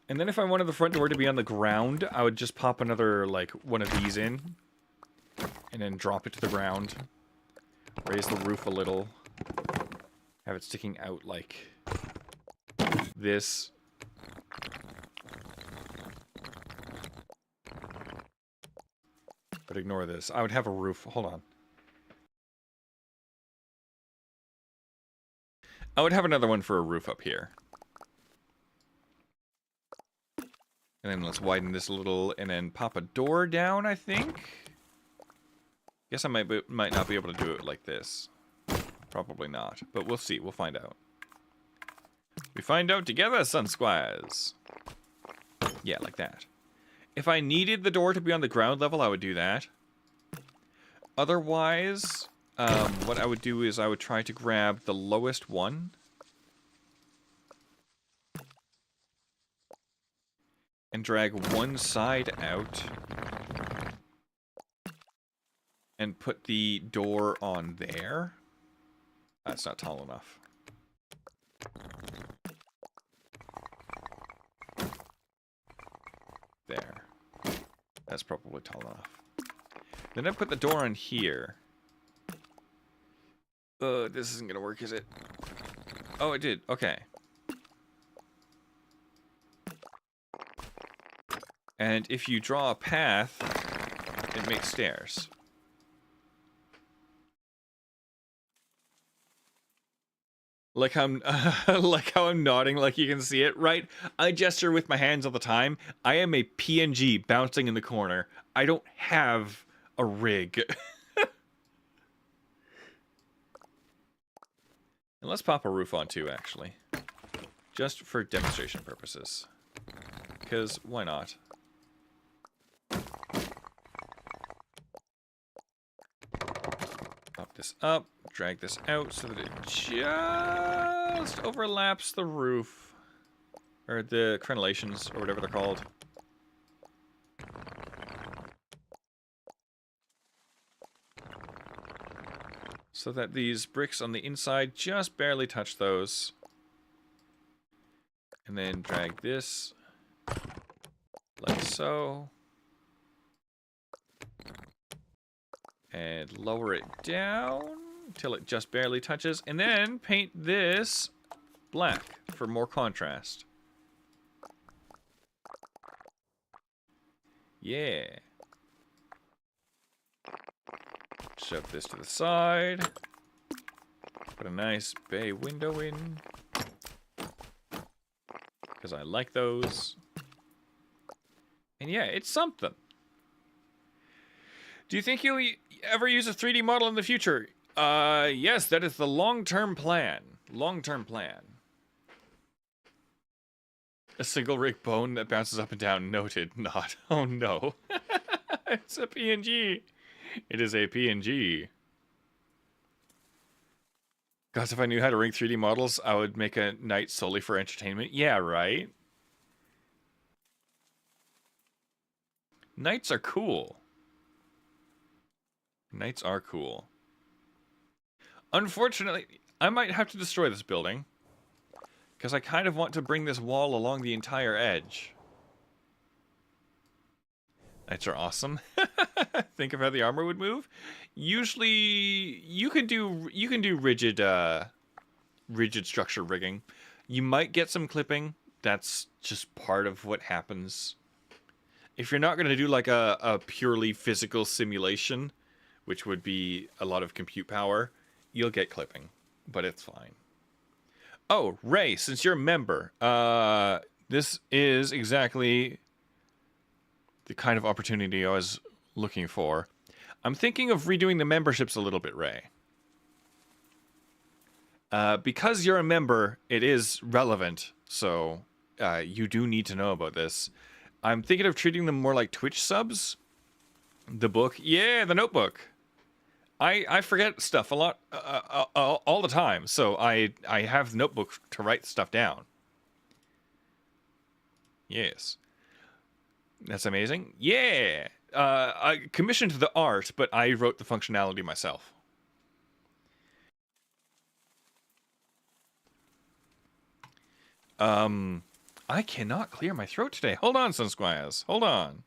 And then if I wanted the front door to be on the ground, I would just pop another, like, one of these in. And then drop it to the ground. Raise the roof a little. Have it sticking out like this. But ignore this. I would have a roof. Hold on. I would have another one for a roof up here. And then let's widen this a little and then pop a door down, I think. Guess I might not be able to do it like this. Probably not. But we'll see. We'll find out. We find out together, Sun Squires. Yeah, like that. If I needed the door to be on the ground level, I would do that. Otherwise, what I would do is I would try to grab the lowest one. And drag one side out. And put the door on there. That's not tall enough. There. That's probably tall enough. Then I put the door on here. This isn't gonna work, is it? Oh, it did. Okay. And if you draw a path, it makes stairs. Like like how I'm nodding, like you can see it, right? I gesture with my hands all the time. I am a PNG bouncing in the corner. I don't have a rig. And let's pop a roof on too, actually. Just for demonstration purposes. Because why not? Pop this up, drag this out so that it just overlaps the roof. Or the crenellations, or whatever they're called. So that these bricks on the inside just barely touch those. And then drag this like so. And lower it down until it just barely touches. And then paint this black for more contrast. Yeah. Shove this to the side. Put a nice bay window in. Because I like those. And yeah, it's something. Do you think you'll ever use a 3D model in the future? Yes, that is the long-term plan. Long-term plan. A single rig bone that bounces up and down. Noted. Not. Oh no. It's a PNG. It is a PNG. Gosh, if I knew how to rig 3D models, I would make a night solely for entertainment. Yeah, right? Nights are cool. Nights are cool. Unfortunately, I might have to destroy this building. Because I kind of want to bring this wall along the entire edge. Nights are awesome. Think of how the armor would move. Usually, you can do rigid structure rigging. You might get some clipping. That's just part of what happens. If you're not going to do like a purely physical simulation, which would be a lot of compute power, you'll get clipping, but it's fine. Oh, Ray, since you're a member, this is exactly the kind of opportunity I was looking for. I'm thinking of redoing the memberships a little bit, Ray. Because you're a member, it is relevant, so you do need to know about this. I'm thinking of treating them more like Twitch subs. The book, yeah, the notebook. I forget stuff a lot, all the time, so I have the notebook to write stuff down. Yes. That's amazing. Yeah! I commissioned the art, but I wrote the functionality myself. I cannot clear my throat today. Hold on, Sun Squires. Hold on.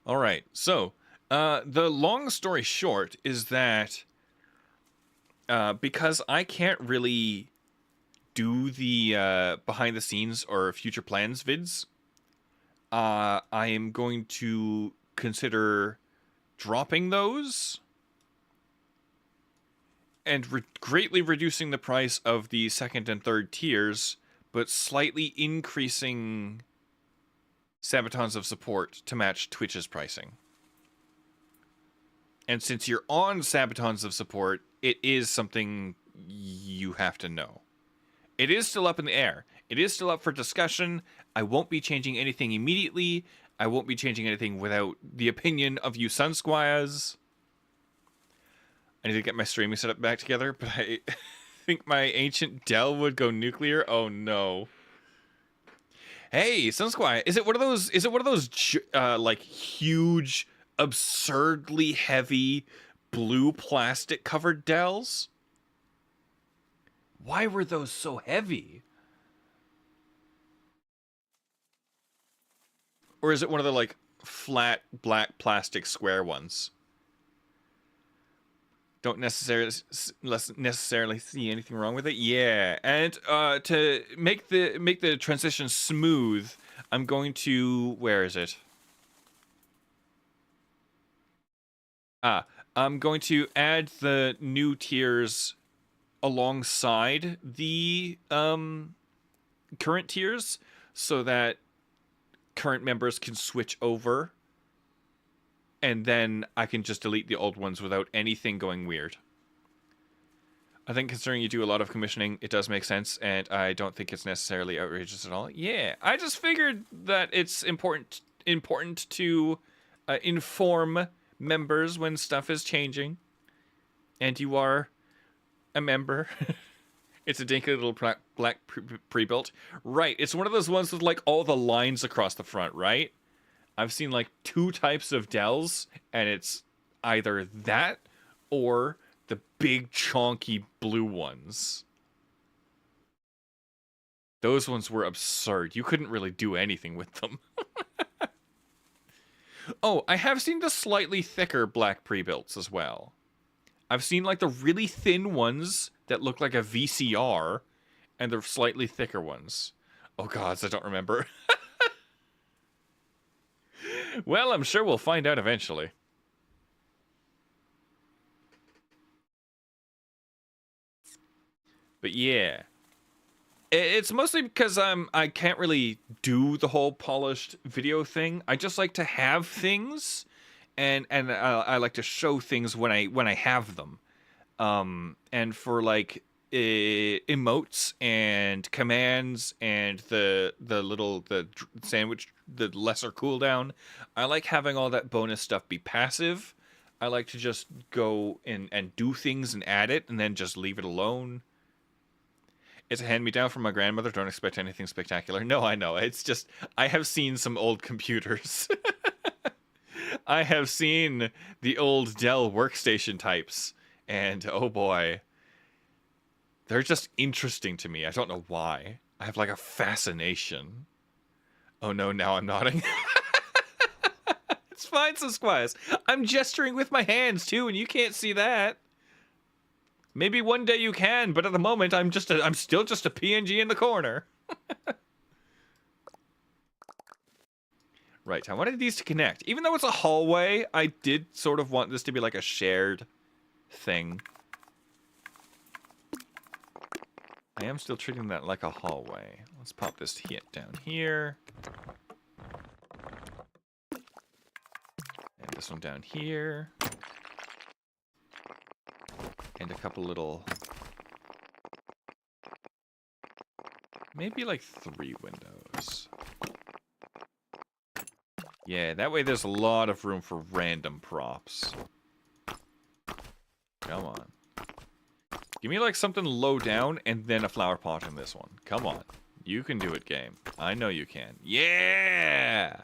All right, so the long story short is that because I can't really do the behind the scenes or future plans vids, I am going to consider dropping those and greatly reducing the price of the second and third tiers, but slightly increasing Sabatons of support to match Twitch's pricing. And since you're on Sabatons of support, it is something you have to know. It is still up in the air. It is still up for discussion. I won't be changing anything immediately. I won't be changing anything without the opinion of you Sun Squires. I need to get my streaming setup back together, but I think my ancient Dell would go nuclear. Oh no. Hey, Sun Squire, is it one of those like huge, absurdly heavy blue plastic covered Dells? Why were those so heavy? Or is it one of the like flat black plastic square ones? Don't necessarily see anything wrong with it. Yeah, and to make the transition smooth, I'm going to, where is it? I'm going to add the new tiers alongside the current tiers so that current members can switch over, and then I can just delete the old ones without anything going weird. I think considering you do a lot of commissioning, it does make sense, and I don't think it's necessarily outrageous at all. Yeah, I just figured that it's important to inform members when stuff is changing, and you are a member. It's a dinky little black pre-built. Right, it's one of those ones with like all the lines across the front, right? I've seen like 2 types of Dells, and it's either that or the big chonky blue ones. Those ones were absurd. You couldn't really do anything with them. Oh, I have seen the slightly thicker black pre-builts as well. I've seen like the really thin ones that look like a VCR, and the slightly thicker ones. Oh gods, I don't remember. Well, I'm sure we'll find out eventually. But yeah. It's mostly because I can't really do the whole polished video thing. I just like to have things, and I like to show things when I have them. And for like emotes and commands and the sandwich, the lesser cooldown, I like having all that bonus stuff be passive. I like to just go and do things and add it and then just leave it alone. It's a hand-me-down from my grandmother. Don't expect anything spectacular. No, I know. It's just, I have seen some old computers. I have seen the old Dell workstation types. And, oh boy. They're just interesting to me. I don't know why. I have like a fascination. Oh no, now I'm nodding. It's fine, Sun Squires. I'm gesturing with my hands too, and you can't see that. Maybe one day you can, but at the moment I'm still just a PNG in the corner. Right, I wanted these to connect. Even though it's a hallway, I did sort of want this to be like a shared thing. I am still treating that like a hallway. Let's pop this hit down here. And this one down here. And a couple little... maybe like 3 windows. Yeah, that way there's a lot of room for random props. Come on. Give me like something low down and then a flower pot in this one. Come on. You can do it, game. I know you can. Yeah!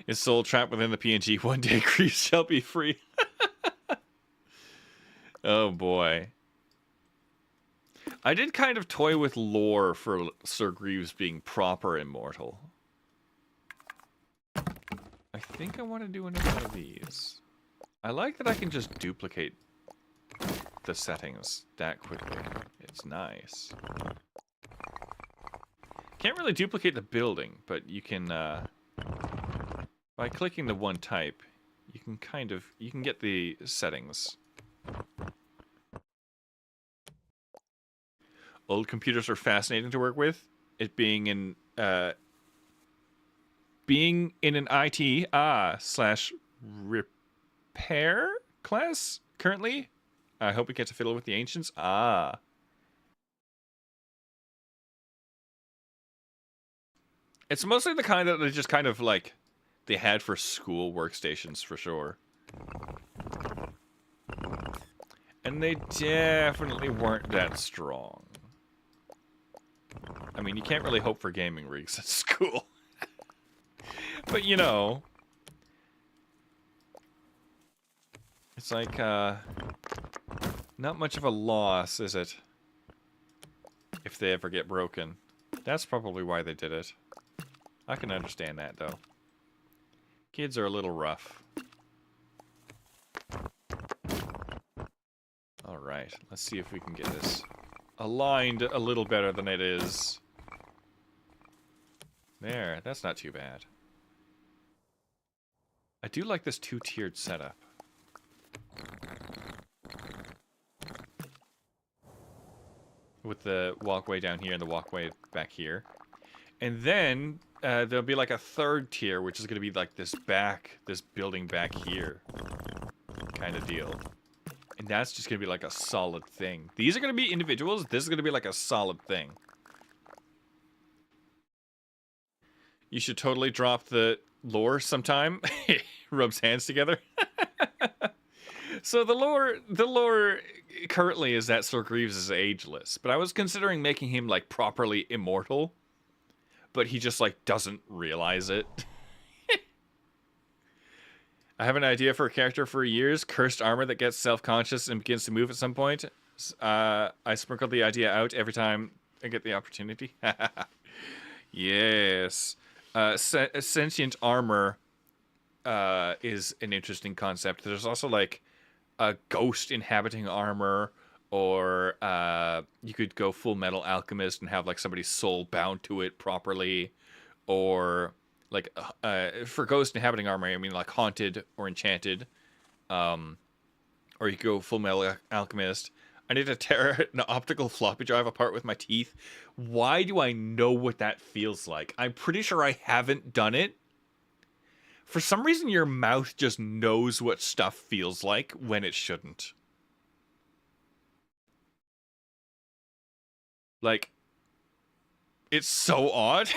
Is soul trapped within the PNG? One day Greaves shall be free. Oh boy. I did kind of toy with lore for Sir Greaves being proper immortal. I think I want to do another one of these. I like that I can just duplicate the settings that quickly. It's nice. Can't really duplicate the building, but you can, by clicking the one type, you can get the settings. Old computers are fascinating to work with. It being in an IT / repair class currently. I hope we get to fiddle with the ancients. It's mostly the kind that they just kind of like they had for school workstations for sure. And they definitely weren't that strong. I mean, you can't really hope for gaming rigs at school. But, you know, it's like, not much of a loss, is it? If they ever get broken. That's probably why they did it. I can understand that, though. Kids are a little rough. Alright, let's see if we can get this aligned a little better than it is. There, that's not too bad. I do like this 2-tiered setup. With the walkway down here and the walkway back here. And then there'll be like a 3rd tier, which is going to be like this building back here kind of deal. And that's just going to be like a solid thing. These are going to be individuals. This is going to be like a solid thing. You should totally drop the lore sometime. Rubs hands together. So the lore currently is that Sir Greaves is ageless. But I was considering making him like properly immortal. But he just like doesn't realize it. I have an idea for a character for years. Cursed armor that gets self-conscious and begins to move at some point. I sprinkle the idea out every time I get the opportunity. Yes. Sentient armor is an interesting concept. There's also like a ghost inhabiting armor, or you could go full metal alchemist and have like somebody's soul bound to it properly, or like for ghost inhabiting armor, I mean like haunted or enchanted, or you could go full metal alchemist. I need to tear an optical floppy drive apart with my teeth. Why do I know what that feels like? I'm pretty sure I haven't done it. For some reason, your mouth just knows what stuff feels like when it shouldn't. Like, it's so odd.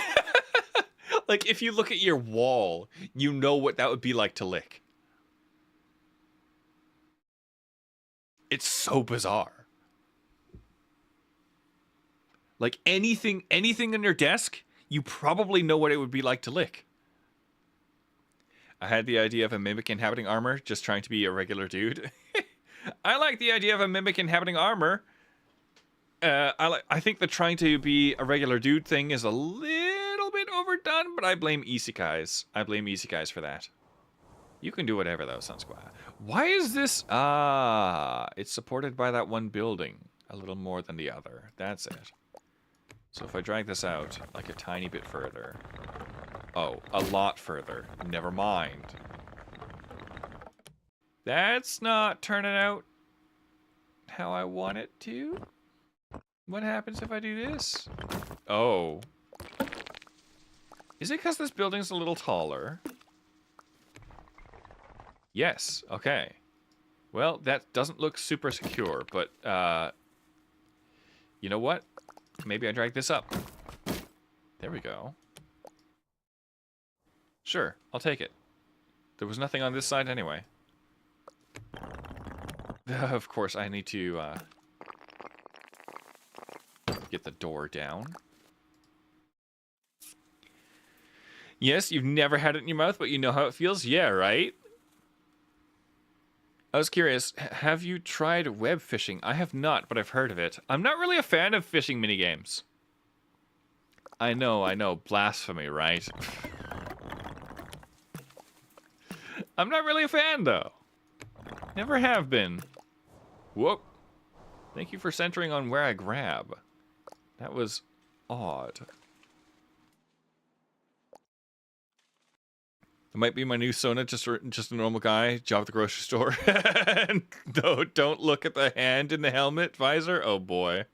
Like, if you look at your wall, you know what that would be like to lick. It's so bizarre. Like, anything on your desk, you probably know what it would be like to lick. I had the idea of a mimic inhabiting armor, just trying to be a regular dude. I like the idea of a mimic inhabiting armor. I think the trying to be a regular dude thing is a little bit overdone, but I blame isekais. I blame isekais for that. You can do whatever, though, Sun Squire. Why is this... it's supported by that one building. A little more than the other. That's it. So if I drag this out, like a tiny bit further. Oh, a lot further. Never mind. That's not turning out how I want it to. What happens if I do this? Oh. Is it because this building's a little taller? Yes, okay. Well, that doesn't look super secure, but, you know what? Maybe I drag this up. There we go. Sure, I'll take it. There was nothing on this side anyway. Of course, I need to, get the door down. Yes, you've never had it in your mouth, but you know how it feels? Yeah, right? I was curious, have you tried web fishing? I have not, but I've heard of it. I'm not really a fan of fishing minigames. I know, blasphemy, right? I'm not really a fan, though. Never have been. Whoop. Thank you for centering on where I grab. That was odd. It might be my new Sona, just a normal guy, job at the grocery store. No, don't look at the hand in the helmet visor. Oh boy.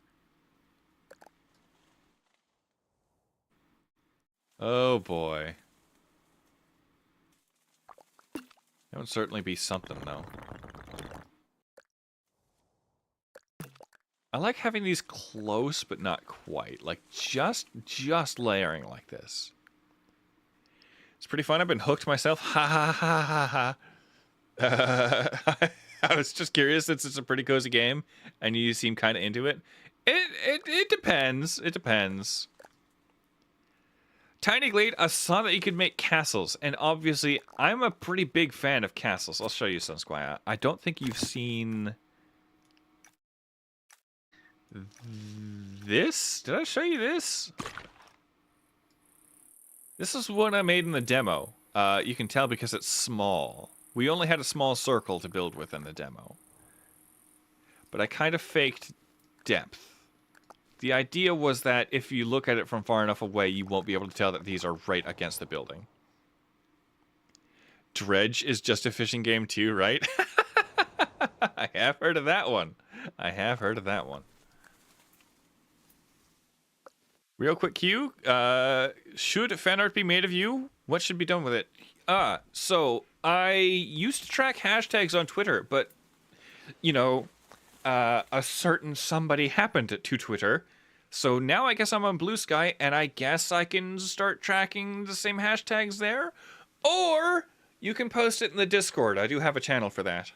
Oh boy. That would certainly be something, though. I like having these close, but not quite. Like, just layering like this. It's pretty fun. I've been hooked myself. Ha ha ha ha ha. I was just curious since it's a pretty cozy game and you seem kind of into it. It depends. It depends. Tiny Glade, I saw that you could make castles, and obviously I'm a pretty big fan of castles. I'll show you, Sun Squire. I don't think you've seen this. Did I show you this? This is what I made in the demo. You can tell because it's small. We only had a small circle to build with in the demo. But I kind of faked depth. The idea was that if you look at it from far enough away, you won't be able to tell that these are right against the building. Dredge is just a fishing game too, right? I have heard of that one. I have heard of that one. Real quick cue, should fan art be made of you? What should be done with it? So I used to track hashtags on Twitter, but, you know, a certain somebody happened to Twitter. So now I guess I'm on Blue Sky, and I guess I can start tracking the same hashtags there. Or you can post it in the Discord. I do have a channel for that.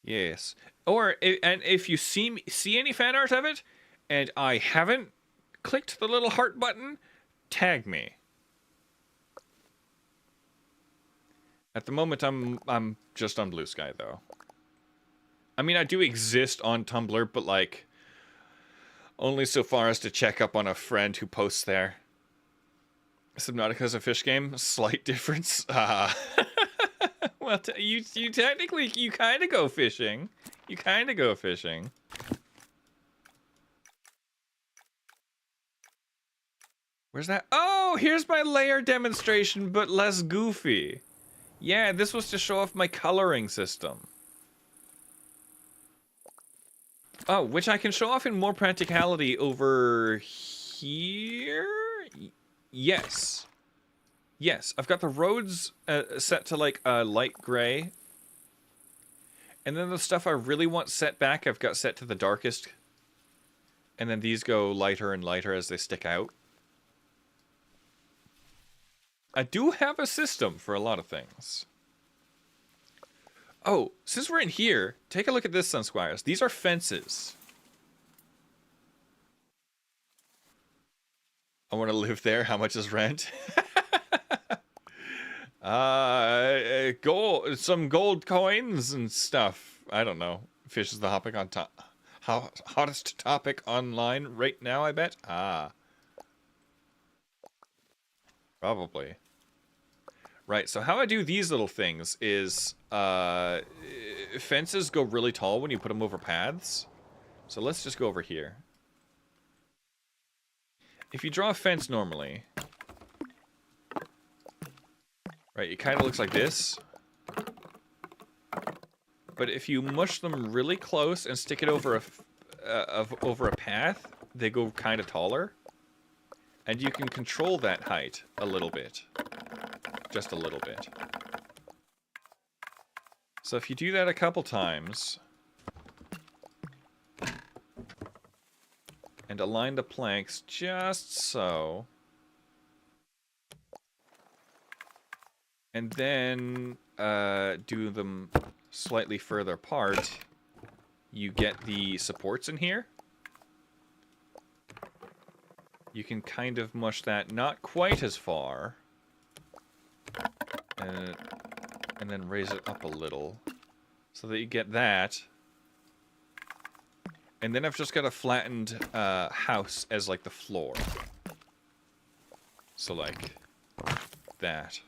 Yes. Or, and if you see any fan art of it, and I haven't clicked the little heart button, tag me. At the moment, I'm just on Blue Sky, though. I mean, I do exist on Tumblr, but, like, only so far as to check up on a friend who posts there. Subnautica's a fish game? Slight difference? Well, you technically, you kind of go fishing. You kind of go fishing. Where's that? Oh, here's my layer demonstration, but less goofy. Yeah, this was to show off my coloring system. Oh, which I can show off in more practicality over here? Yes. Yes, I've got the roads set to like a light gray. And then the stuff I really want set back, I've got set to the darkest. And then these go lighter and lighter as they stick out. I do have a system for a lot of things. Oh, since we're in here, take a look at this, Sun Squires. These are fences. I want to live there. How much is rent? Gold, some gold coins and stuff. I don't know. Fish is the hottest topic online right now, I bet. Ah. Probably. Right, so how I do these little things is fences go really tall when you put them over paths. So let's just go over here. If you draw a fence normally, right, it kind of looks like this. But if you mush them really close and stick it over over a path, they go kind of taller. And you can control that height a little bit. Just a little bit. So if you do that a couple times, and align the planks just so, and then do them slightly further apart, you get the supports in here. You can kind of mush that not quite as far, and then raise it up a little, so that you get that. And then I've just got a flattened house as like the floor. So like that.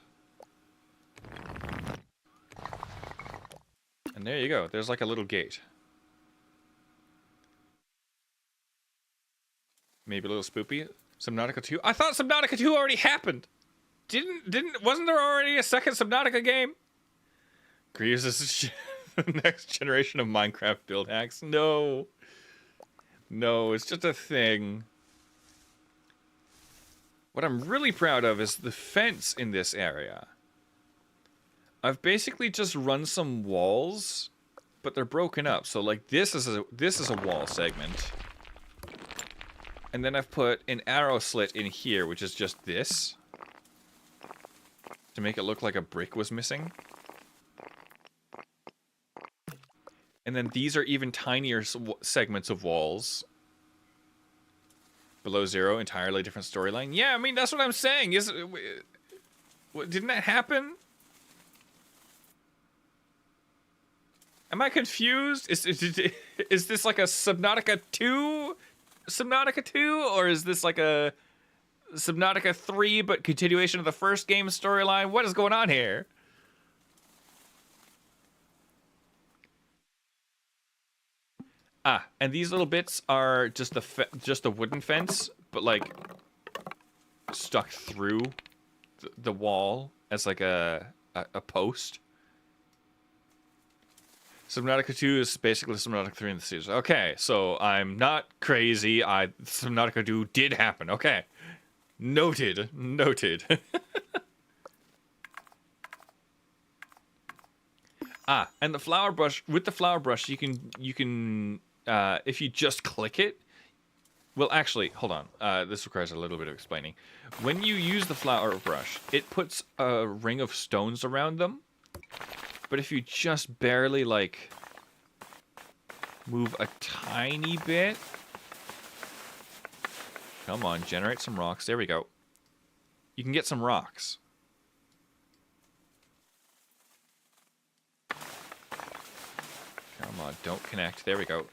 And there you go. There's like a little gate. Maybe a little spoopy. Subnautica 2. I thought Subnautica 2 already happened. Wasn't there already a second Subnautica game? Greaves is the next generation of Minecraft build hacks. No. No, it's just a thing. What I'm really proud of is the fence in this area. I've basically just run some walls, but they're broken up. So like this is a wall segment. And then I've put an arrow slit in here, which is just this, to make it look like a brick was missing. And then these are even tinier segments of walls. Below zero, entirely different storyline. Yeah, I mean, that's what I'm saying. Didn't that happen? Am I confused? Is this like a Subnautica 2? Subnautica 2? Or is this like a Subnautica 3, but continuation of the first game storyline? What is going on here? Ah, and these little bits are just the wooden fence, but like stuck through the wall as like a post. Subnautica 2 is basically Subnautica 3 in the series. Okay, so I'm not crazy. Subnautica 2 did happen. Okay. Noted. Noted. Ah, and the flower brush, with the flower brush, you can if you just click it, well, actually, hold on. This requires a little bit of explaining. When you use the flower brush, it puts a ring of stones around them. But if you just barely, like, move a tiny bit... Come on, generate some rocks. There we go. You can get some rocks. Come on, don't connect. There we go.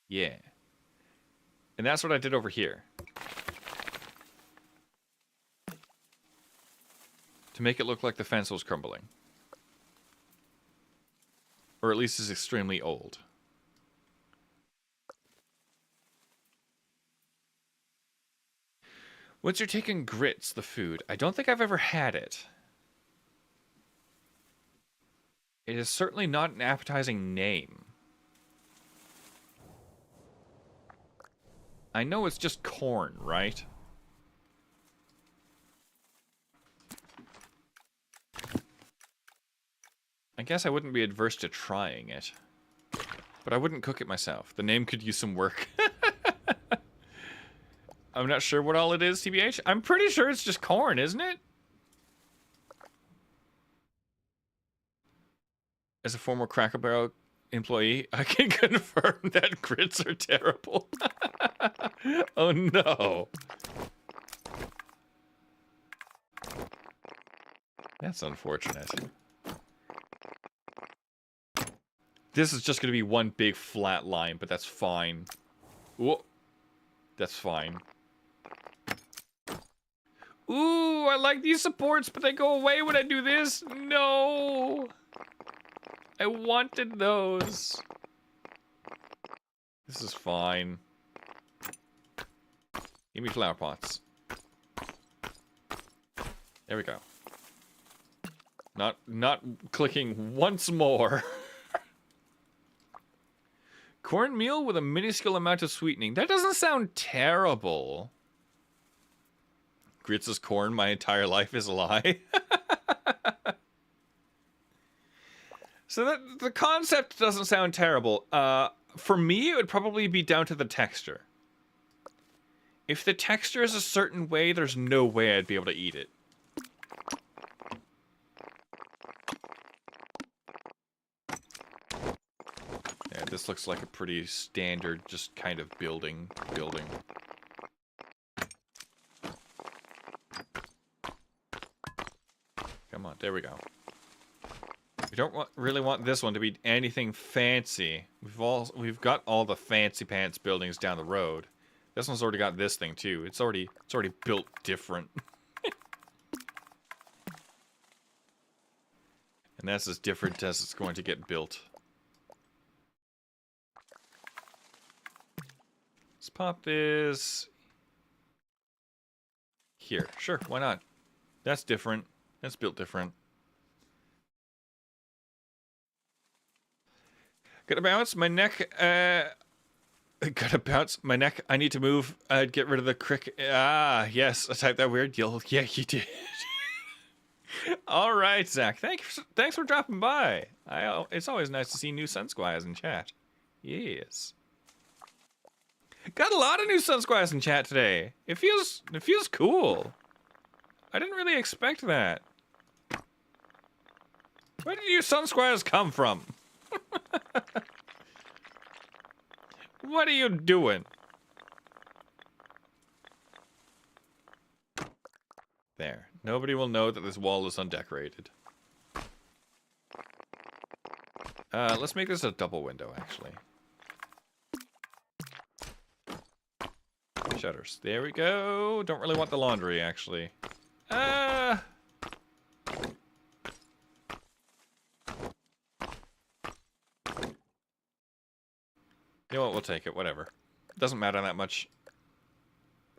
Yeah. And that's what I did over here. To make it look like the fence was crumbling. Or at least is extremely old. What's your take on grits, the food? I don't think I've ever had it. It is certainly not an appetizing name. I know it's just corn, right? I guess I wouldn't be adverse to trying it. But I wouldn't cook it myself. The name could use some work. I'm not sure what all it is, TBH. I'm pretty sure it's just corn, isn't it? As a former Cracker Barrel employee, I can confirm that grits are terrible. Oh no. That's unfortunate. This is just going to be one big flat line, but that's fine. Whoa. That's fine. Ooh, I like these supports, but they go away when I do this. No. I wanted those. This is fine. Give me flower pots. There we go. Not clicking once more. Cornmeal with a minuscule amount of sweetening. That doesn't sound terrible. Grits is corn, my entire life is a lie. So that the concept doesn't sound terrible. For me, it would probably be down to the texture. If the texture is a certain way, there's no way I'd be able to eat it. Yeah, this looks like a pretty standard, just kind of building. Come on, there we go. We don't really want this one to be anything fancy. We've got all the fancy pants buildings down the road. This one's already got this thing too. It's already built different. And that's as different as it's going to get built. Let's pop this here. Sure, why not? That's different. That's built different. Gotta bounce my neck. Gotta bounce my neck. I need to move. Get rid of the crick. Ah, yes. I typed that weird. Yeah, you did. All right, Zach. Thanks for dropping by. It's always nice to see new Sun Squires in chat. Yes. Got a lot of new Sun Squires in chat today. It feels cool. I didn't really expect that. Where did you Sun Squires come from? What are you doing? There. Nobody will know that this wall is undecorated. Let's make this a double window, actually. Shutters. There we go. Don't really want the laundry, actually. You know what? We'll take it. Whatever. Doesn't matter that much.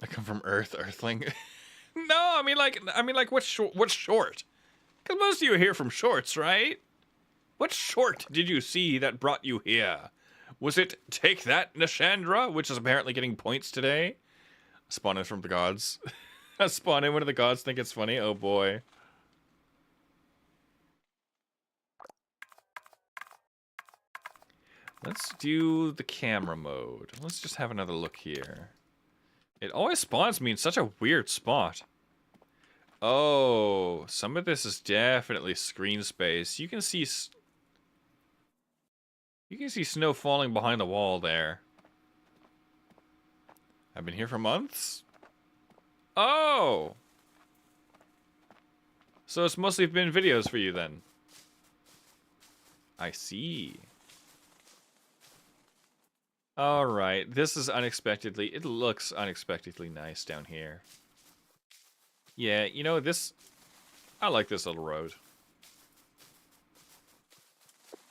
I come from Earth, Earthling. No, I mean like what's short? Because most of you are here from shorts, right? What short did you see that brought you here? Was it Take That, Nashandra, which is apparently getting points today? Spawn in from the gods. Spawn in one of the gods think it's funny. Oh boy. Let's do the camera mode. Let's just have another look here. It always spawns me in such a weird spot. Oh, some of this is definitely screen space. You can see snow falling behind the wall there. I've been here for months? Oh! So it's mostly been videos for you then. I see. Alright, this is unexpectedly... It looks unexpectedly nice down here. Yeah, you know, this... I like this little road.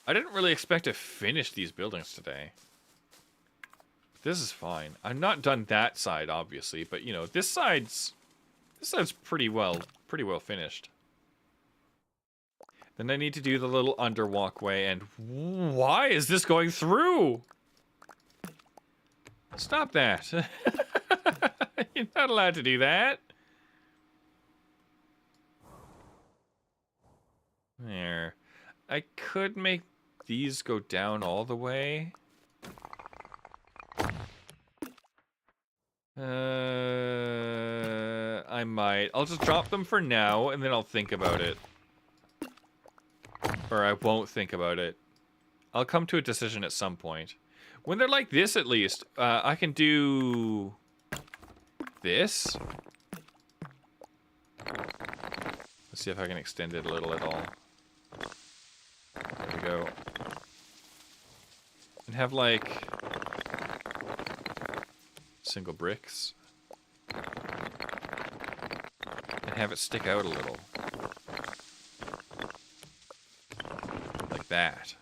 I didn't really expect to finish these buildings today. This is fine. I'm not done that side, obviously, but, you know, this side's pretty well finished. Then I need to do the little under walkway, and why is this going through? Stop that. You're not allowed to do that. There. I could make these go down all the way. I might. I'll just drop them for now, and then I'll think about it. Or I won't think about it. I'll come to a decision at some point. When they're like this, at least, I can do this. Let's see if I can extend it a little at all. There we go. And have, like, single bricks. have it stick out a little. Like that.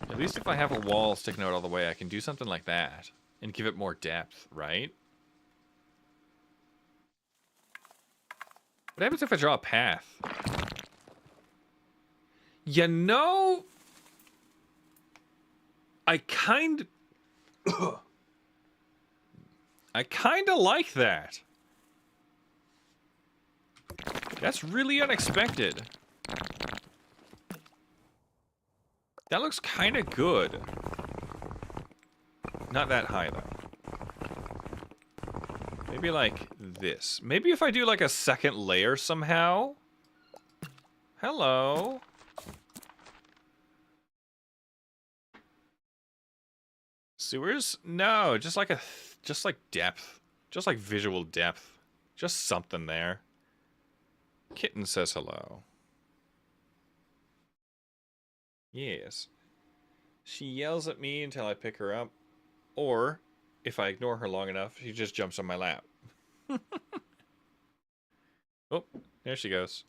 At least if I have a wall sticking out all the way, I can do something like that. And give it more depth, right? What happens if I draw a path? You know... I kind of like that. That's really unexpected. That looks kind of good. Not that high, though. Maybe like this. Maybe if I do like a second layer somehow. Hello. Sewers? No, just like depth. Just like visual depth. Just something there. Kitten says hello. Yes. She yells at me until I pick her up. Or, if I ignore her long enough, she just jumps on my lap. Oh, there she goes.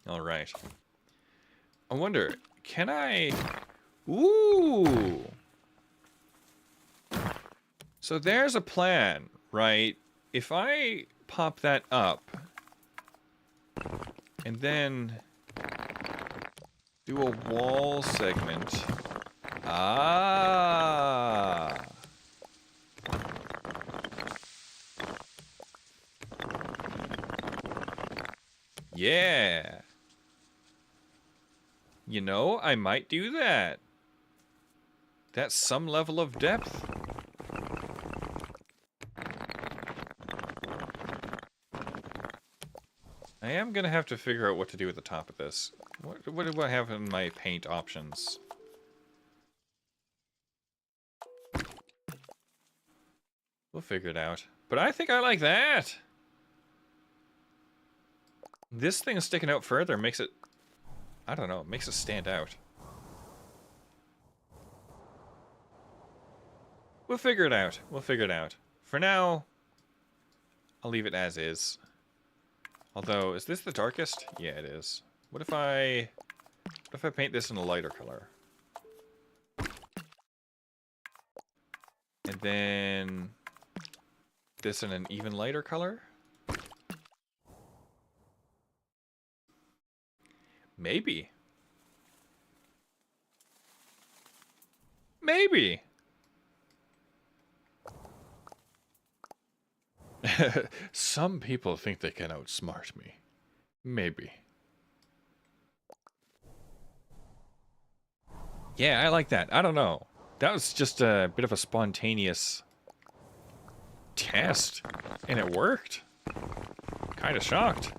All right. I wonder, can I... Ooh! So there's a plan, right? If I pop that up, and then do a wall segment... Ah! Yeah! You know, I might do that. That's some level of depth. I am gonna have to figure out what to do at the top of this. What do I have in my paint options? We'll figure it out. But I think I like that. This thing sticking out further makes it... I don't know, it makes it stand out. We'll figure it out. We'll figure it out. For now, I'll leave it as is. Although, is this the darkest? Yeah, it is. What if I paint this in a lighter color? And then this in an even lighter color? Maybe. Maybe. Some people think they can outsmart me. Maybe. Yeah, I like that. I don't know. That was just a bit of a spontaneous test, and it worked. Kind of shocked.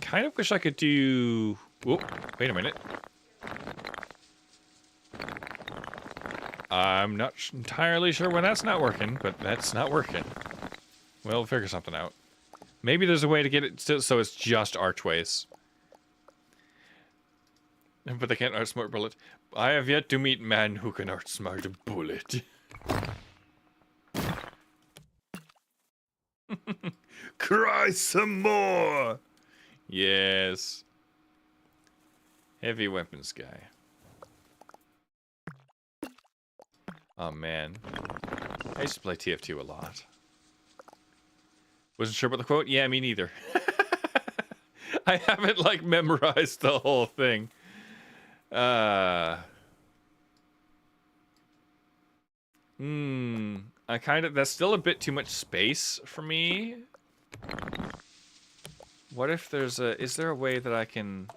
Kind of wish I could do... Whoop, wait a minute. I'm not entirely sure when that's not working, but that's not working. We'll figure something out. Maybe there's a way to get it so it's just archways. But they can't outsmart bullet. I have yet to meet man who can outsmart a bullet. Cry some more! Yes. Heavy weapons guy. Oh man. I used to play TF2 a lot. Wasn't sure about the quote? Yeah, me neither. I haven't, like, memorized the whole thing. I kind of... That's still a bit too much space for me. What if there's a... Is there a way that I can...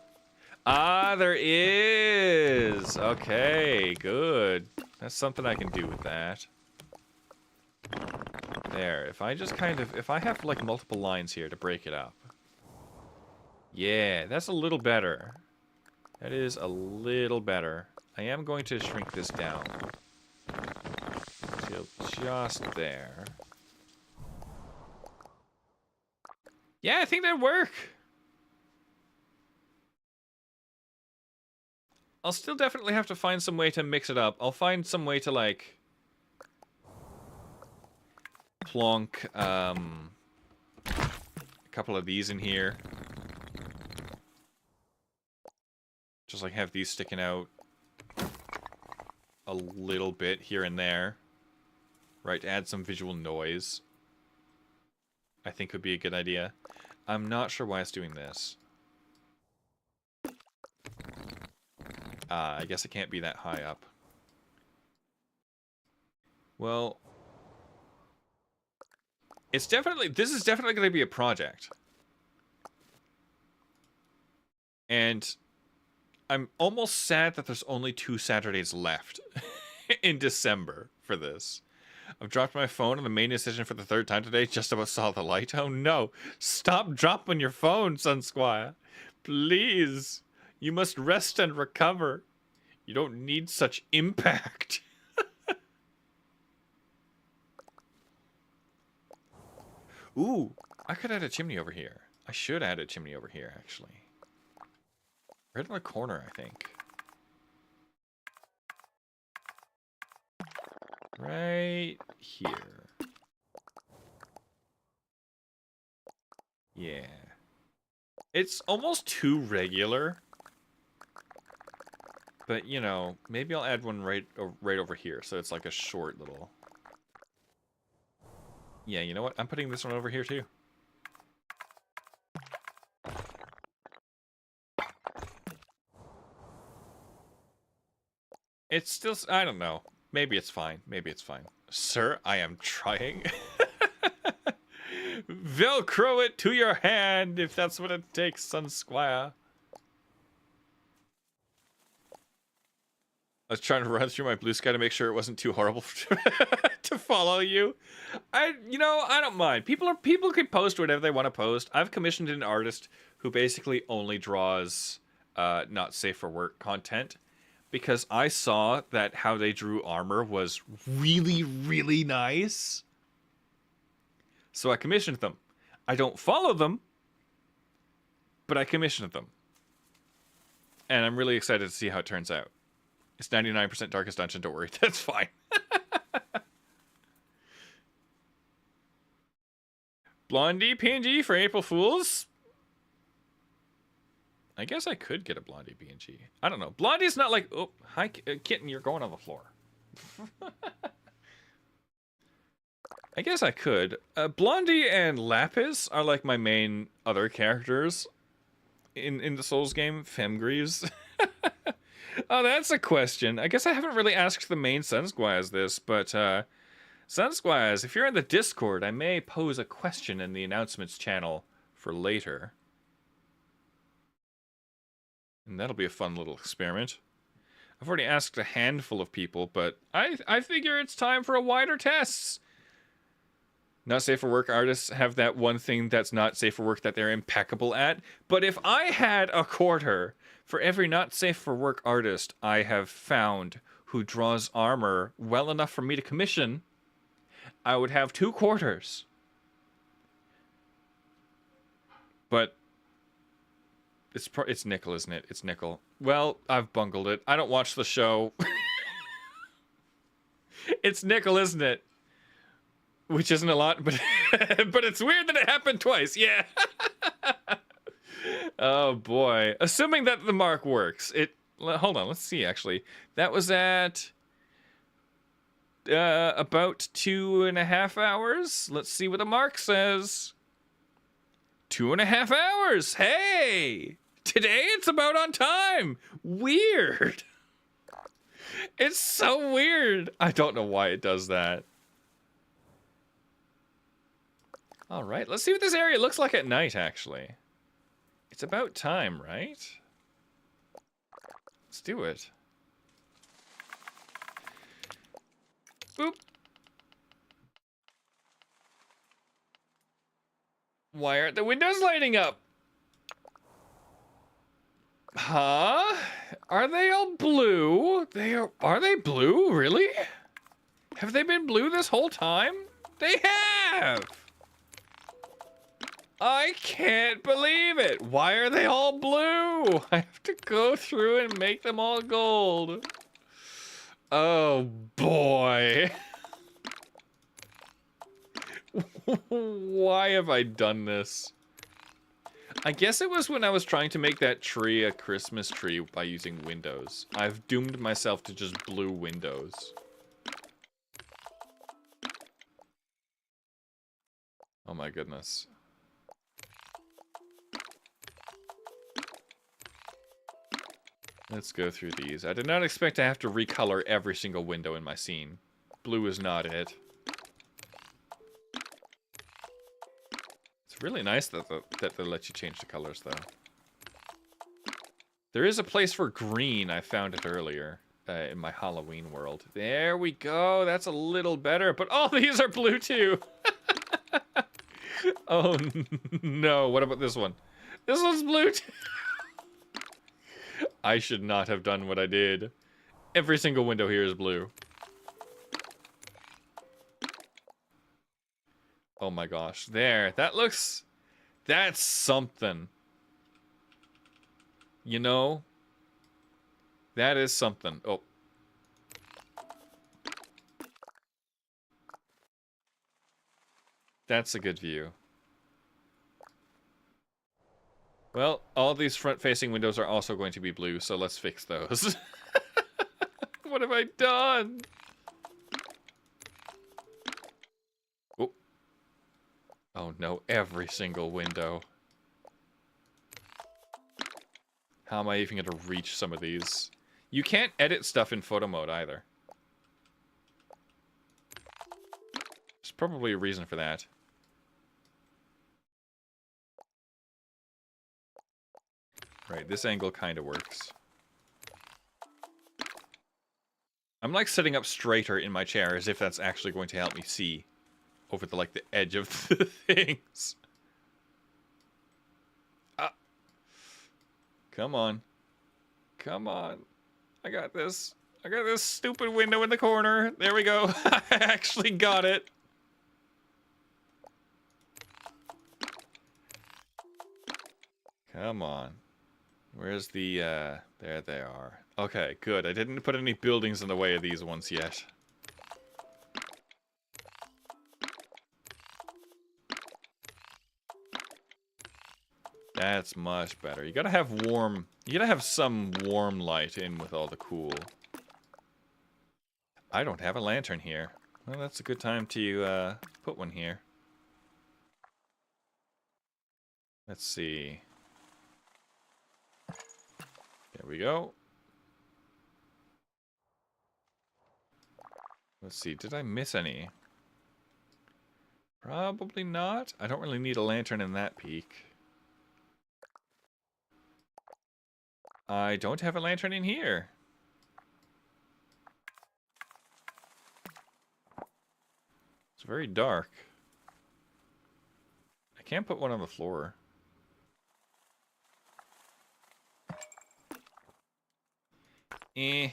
Ah, there is! Okay, good. That's something I can do with that. There, if I just kind of... If I have, like, multiple lines here to break it up. Yeah, that's a little better. That is a little better. I am going to shrink this down. Till just there. Yeah, I think that'd work. I'll still definitely have to find some way to mix it up. I'll find some way to, like, plonk, a couple of these in here. Just, like, have these sticking out a little bit here and there. Right, to add some visual noise. I think would be a good idea. I'm not sure why it's doing this. I guess it can't be that high up. Well, it's definitely, this is definitely going to be a project. And I'm almost sad that there's only 2 Saturdays left in December for this. I've dropped my phone on the main decision for the 3rd time today, just about saw the light. Oh no, stop dropping your phone, Sun Squire. Please, you must rest and recover. You don't need such impact. Ooh, I could add a chimney over here. I should add a chimney over here, actually. Right in the corner, I think. Right here. Yeah. It's almost too regular. But, you know, maybe I'll add one right over here, so it's like a short little... Yeah, you know what? I'm putting this one over here, too. It's still... I don't know. Maybe it's fine. Maybe it's fine. Sir, I am trying. Velcro it to your hand, if that's what it takes, Sun Squire. I was trying to run through my blue sky to make sure it wasn't too horrible to follow you. You know, I don't mind. People can post whatever they want to post. I've commissioned an artist who basically only draws not safe for work content because I saw that how they drew armor was really, really nice. So I commissioned them. I don't follow them, but I commissioned them. And I'm really excited to see how it turns out. It's 99% Darkest Dungeon, don't worry, that's fine. Blondie PNG for April Fools? I guess I could get a Blondie PNG. I don't know. Blondie's not like, oh, hi, kitten, you're going on the floor. I guess I could. Blondie and Lapis are like my main other characters in the Souls game, Greaves. Oh, that's a question. I guess I haven't really asked the main Sun Squires this, but Sun Squires, if you're in the Discord, I may pose a question in the announcements channel for later. And that'll be a fun little experiment. I've already asked a handful of people, but I figure it's time for a wider test. Not safe for work artists have that one thing that's not safe for work that they're impeccable at. But if I had a quarter for every not safe for work artist I have found who draws armor well enough for me to commission, I would have 2 quarters. But it's nickel, isn't it? It's nickel. Well, I've bungled it. I don't watch the show. It's nickel, isn't it? Which isn't a lot, but but it's weird that it happened twice. Yeah. Oh boy. Assuming that the mark works. Hold on, let's see actually. That was at about 2.5 hours. Let's see what the mark says. 2.5 hours. Hey! Today it's about on time. Weird. It's so weird. I don't know why it does that. All right, let's see what this area looks like at night, actually. It's about time, right? Let's do it. Boop. Why aren't the windows lighting up? Huh? Are they all blue? Are they blue? Really? Have they been blue this whole time? They have! I can't believe it. Why are they all blue? I have to go through and make them all gold. Oh, boy. Why have I done this? I guess it was when I was trying to make that tree a Christmas tree by using windows. I've doomed myself to just blue windows. Oh my goodness. Let's go through these. I did not expect to have to recolor every single window in my scene. Blue is not it. It's really nice that they let you change the colors, though. There is a place for green. I found it earlier in my Halloween world. There we go. That's a little better. But all these are blue, too. Oh, no. What about this one? This one's blue, too. I should not have done what I did. Every single window here is blue. Oh my gosh. There. That looks... That's something. You know? That is something. Oh. That's a good view. Well, all these front-facing windows are also going to be blue, so let's fix those. What have I done? Oh. Oh no, every single window. How am I even going to reach some of these? You can't edit stuff in photo mode either. There's probably a reason for that. Right, this angle kind of works. I'm like sitting up straighter in my chair as if that's actually going to help me see over the like the edge of the things. Ah. Come on. Come on. I got this. I got this stupid window in the corner. There we go. I actually got it. Come on. Where's the, there they are. Okay, good. I didn't put any buildings in the way of these ones yet. That's much better. You gotta have warm... You gotta have some warm light in with all the cool. I don't have a lantern here. Well, that's a good time to, put one here. Let's see. There we go. Let's see, did I miss any? Probably not. I don't really need a lantern in that peak. I don't have a lantern in here. It's very dark. I can't put one on the floor. Eh.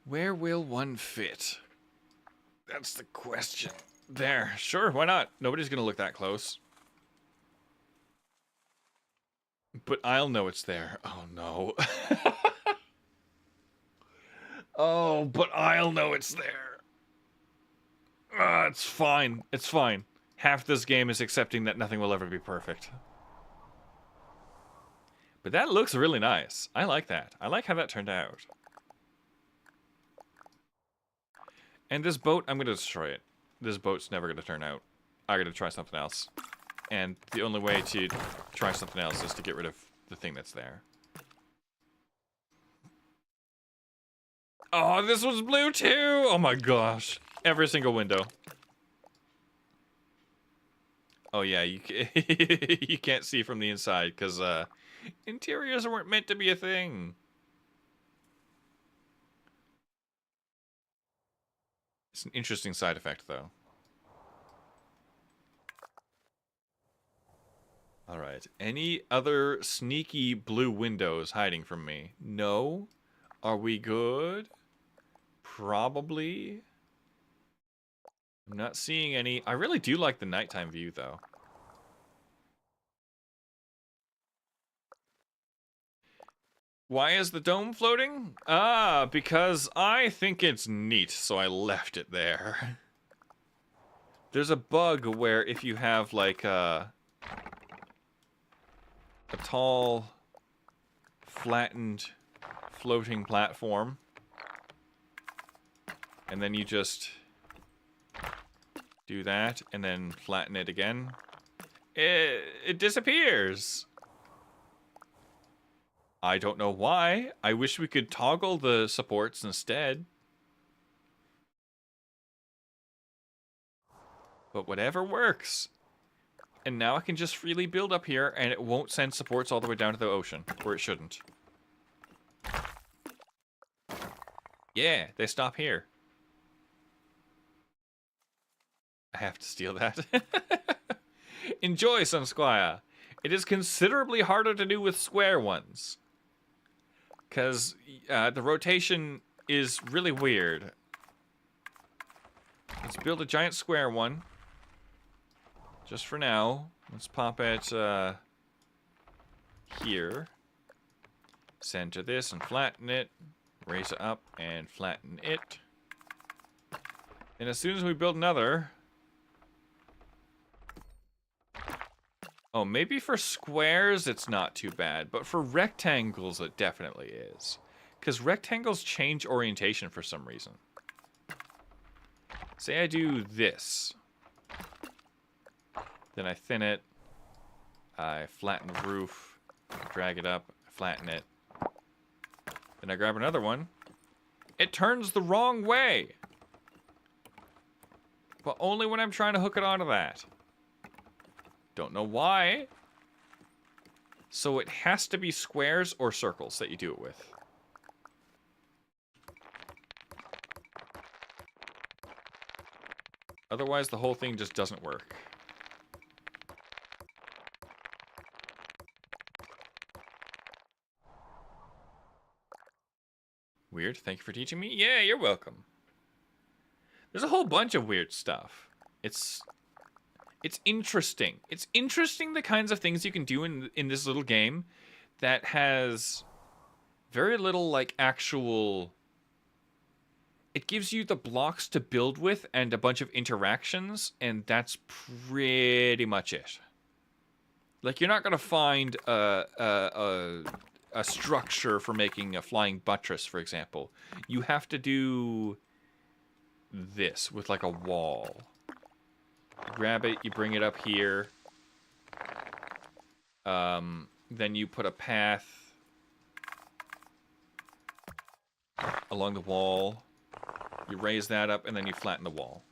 Where will one fit? That's the question. There. Sure, why not? Nobody's gonna look that close. But I'll know it's there. Oh, no. Oh, but I'll know it's there. It's fine. It's fine. Half this game is accepting that nothing will ever be perfect. But that looks really nice. I like that. I like how that turned out. And this boat, I'm going to destroy it. This boat's never going to turn out. I got to try something else. And the only way to try something else is to get rid of the thing that's there. Oh, this one's blue too! Oh my gosh. Every single window. Oh yeah, you can't see from the inside because interiors weren't meant to be a thing. It's an interesting side effect, though. Alright, any other sneaky blue windows hiding from me? No? Are we good? Probably. I'm not seeing any. I really do like the nighttime view, though. Why is the dome floating? Ah, because I think it's neat, so I left it there. There's a bug where if you have, like, a tall, flattened, floating platform, and then you just do that, and then flatten it again, it disappears. I don't know why. I wish we could toggle the supports instead. But whatever works. And now I can just freely build up here, and it won't send supports all the way down to the ocean, where it shouldn't. Yeah, they stop here. I have to steal that. Enjoy, Sun Squire. It is considerably harder to do with square ones. Because the rotation is really weird. Let's build a giant square one. Just for now. Let's pop it here. Center this and flatten it. Raise it up and flatten it. And as soon as we build another... Oh, maybe for squares it's not too bad, but for rectangles it definitely is. Because rectangles change orientation for some reason. Say I do this. Then I thin it. I flatten the roof. Drag it up. Flatten it. Then I grab another one. It turns the wrong way. But only when I'm trying to hook it onto that. Don't know why. So it has to be squares or circles that you do it with. Otherwise, the whole thing just doesn't work. Weird. Thank you for teaching me. Yeah, you're welcome. There's a whole bunch of weird stuff. It's interesting. It's interesting the kinds of things you can do in this little game that has very little, like, actual... It gives you the blocks to build with and a bunch of interactions, and that's pretty much it. Like, you're not going to find a structure for making a flying buttress, for example. You have to do this with, like, a wall. You grab it, you bring it up here. Then you put a path along the wall. You raise that up, and then you flatten the wall.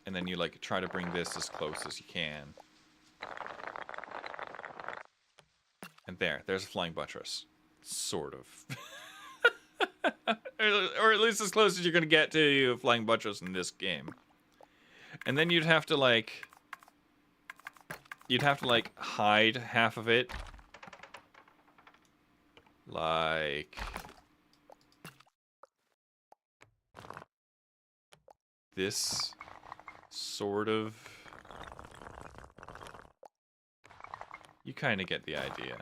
And then you, like, try to bring this as close as you can. And there's a flying buttress. Sort of. Or at least as close as you're going to get to a flying buttress in this game. And then you'd have to, like, hide half of it. Like... this sort of... You kind of get the idea.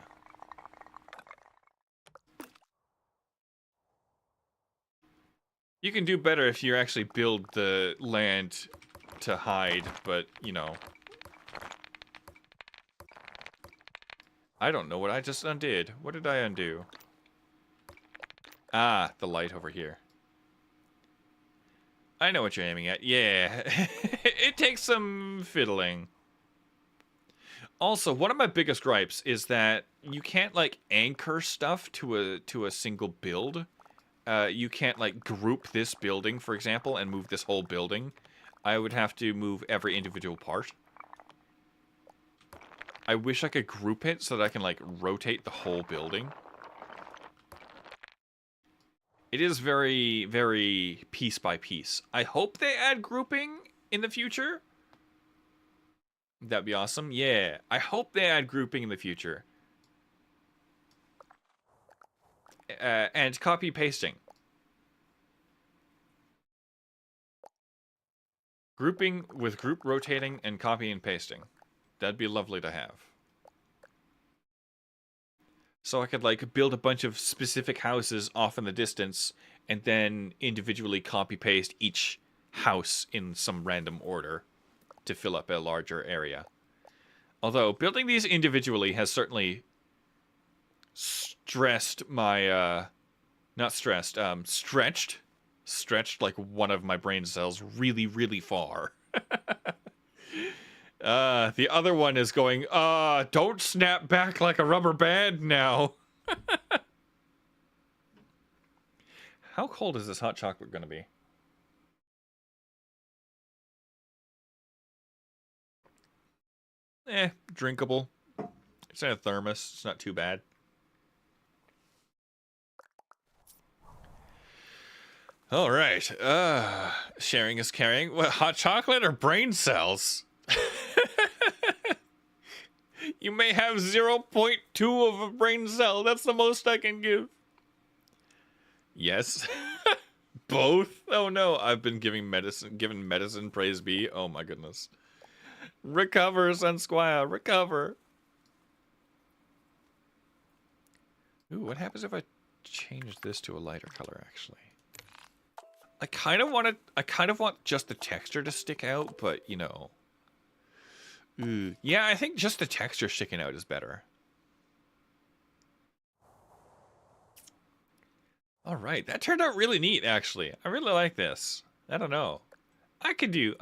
You can do better if you actually build the land to hide, but, you know. I don't know what I just undid. What did I undo? Ah, the light over here. I know what you're aiming at. Yeah. It takes some fiddling. Also, one of my biggest gripes is that you can't, like, anchor stuff to a single build. You can't, like, group this building, for example, and move this whole building. I would have to move every individual part. I wish I could group it so that I can, like, rotate the whole building. It is very, very piece by piece. I hope they add grouping in the future. That'd be awesome. Yeah, I hope they add grouping in the future. And copy pasting. Grouping with group rotating and copy and pasting. That'd be lovely to have. So I could like build a bunch of specific houses off in the distance and then individually copy paste each house in some random order to fill up a larger area. Although building these individually has certainly stressed my stretched like one of my brain cells really, really far. The other one is going, don't snap back like a rubber band now. How cold is this hot chocolate going to be? Drinkable. It's in a thermos. It's not too bad. All right. Sharing is caring. What, hot chocolate or brain cells? You may have 0.2 of a brain cell. That's the most I can give. Yes. Both? Oh no, I've been given medicine, praise be. Oh my goodness. Recover, Sun Squire, recover. Ooh, what happens if I change this to a lighter color, actually? I kind of want just the texture to stick out, but, you know. Ooh. Yeah, I think just the texture sticking out is better. All right, that turned out really neat, actually. I really like this. I don't know. I can do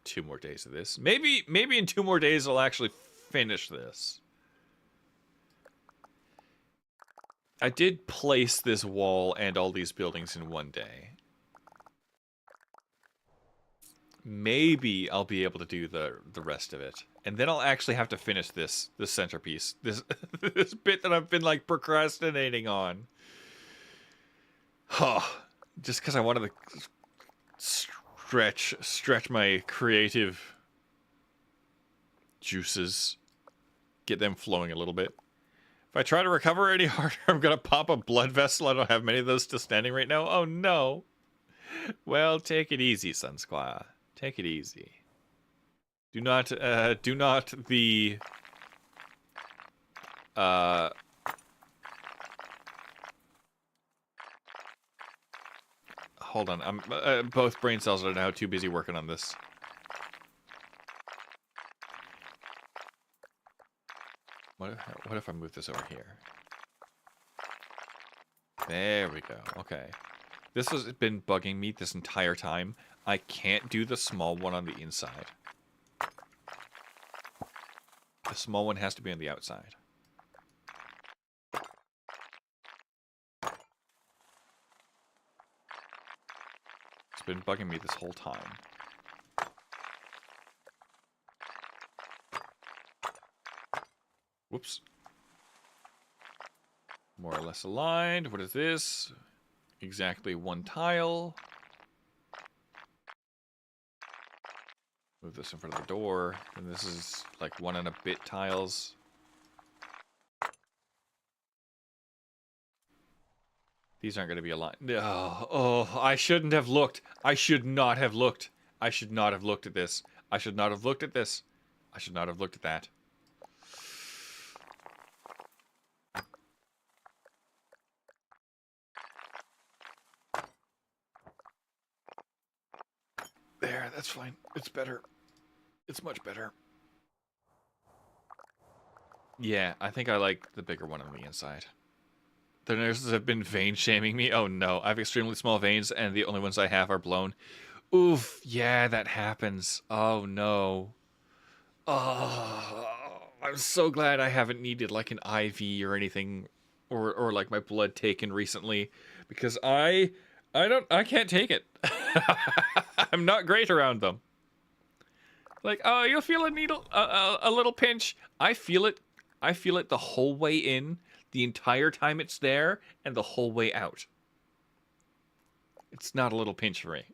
2 more days of this. Maybe in 2 more days I'll actually finish this. I did place this wall and all these buildings in 1 day. Maybe I'll be able to do the rest of it. And then I'll actually have to finish this centerpiece. This this bit that I've been like procrastinating on. Huh. Just because I wanted to stretch my creative juices. Get them flowing a little bit. If I try to recover any harder, I'm gonna pop a blood vessel. I don't have many of those still standing right now. Oh no. Well, take it easy, Sun Squire. Take it easy. Do not the hold on. I'm both brain cells are now too busy working on this. What if I move this over here? There we go. Okay. This has been bugging me this entire time. I can't do the small one on the inside. The small one has to be on the outside. It's been bugging me this whole time. Whoops. More or less aligned. What is this? Exactly 1 tile. Move this in front of the door. And this is like 1 and a bit tiles. These aren't going to be aligned. Oh, I shouldn't have looked. I should not have looked. I should not have looked at this. I should not have looked at this. I should not have looked at that. There, that's fine. It's better. It's much better. Yeah, I think I like the bigger one on the inside. The nurses have been vein shaming me. Oh no, I have extremely small veins and the only ones I have are blown. Oof, yeah, that happens. Oh no. Oh, I'm so glad I haven't needed like an IV or anything or like my blood taken recently because I can't take it. I'm not great around them. Like, oh, you'll feel a needle, a little pinch. I feel it the whole way in, the entire time it's there, and the whole way out. It's not a little pinch for me.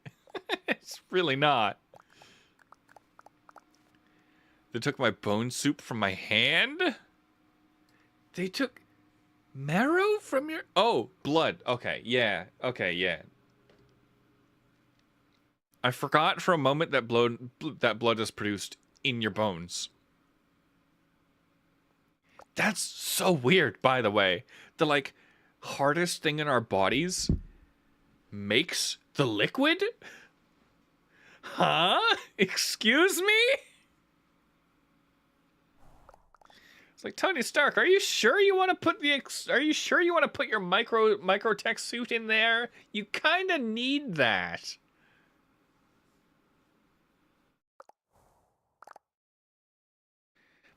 It's really not. They took my bone soup from my hand? They took marrow from your... Oh, blood. Okay, yeah. Okay, yeah. I forgot for a moment that blood is produced in your bones. That's so weird, by the way. The, like, hardest thing in our bodies makes the liquid? Huh? Excuse me? It's like, Tony Stark, are you sure you want to put your microtech suit in there? You kind of need that.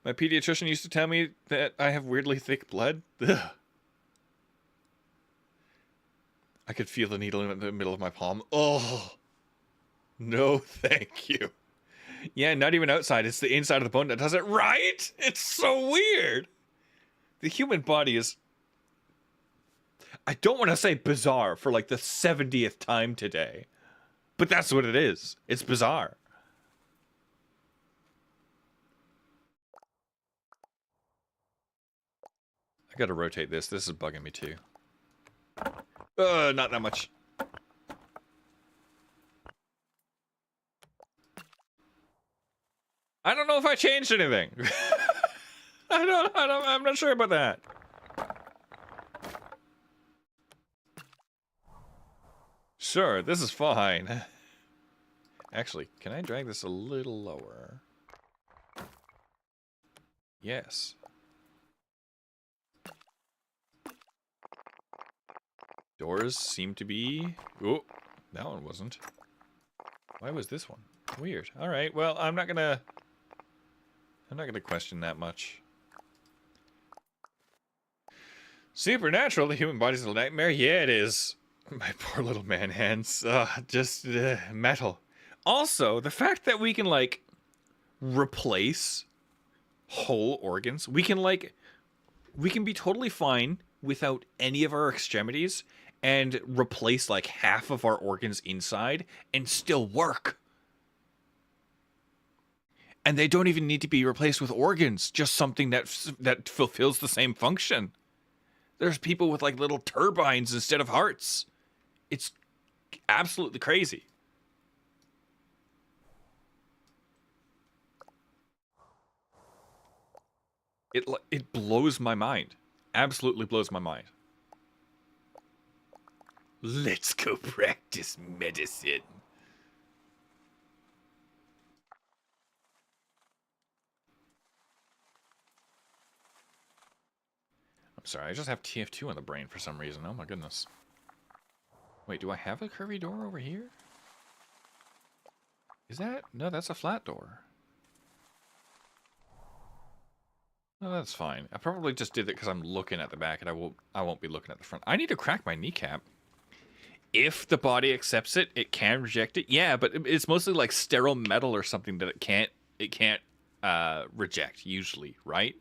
My pediatrician used to tell me that I have weirdly thick blood. Ugh. I could feel the needle in the middle of my palm. Oh, no, thank you. Yeah, not even outside. It's the inside of the bone that does it, right? It's so weird. The human body is... I don't want to say bizarre for like the 70th time today. But that's what it is. It's bizarre. I gotta rotate this. This is bugging me too. Not that much. I don't know if I changed anything. I'm not sure about that. Sure, this is fine. Actually, can I drag this a little lower? Yes. Doors seem to be... Oh, that one wasn't. Why was this one? Weird. Alright, well, I'm not gonna question that much. Supernatural, the human body's a nightmare? Yeah, it is. My poor little man hands. Just metal. Also, the fact that we can, like, replace whole organs. We can be totally fine without any of our extremities and replace, like, half of our organs inside and still work. And they don't even need to be replaced with organs, just something that fulfills the same function. There's people with, like, little turbines instead of hearts. It's absolutely crazy. It blows my mind. Absolutely blows my mind. Let's go practice medicine. I'm sorry, I just have TF2 on the brain for some reason. Oh my goodness. Wait, do I have a curvy door over here? Is that? No, that's a flat door. No, that's fine. I probably just did it because I'm looking at the back and I won't be looking at the front. I need to crack my kneecap. If the body accepts it, it can reject it. Yeah, but it's mostly like sterile metal or something that it can't reject usually, right?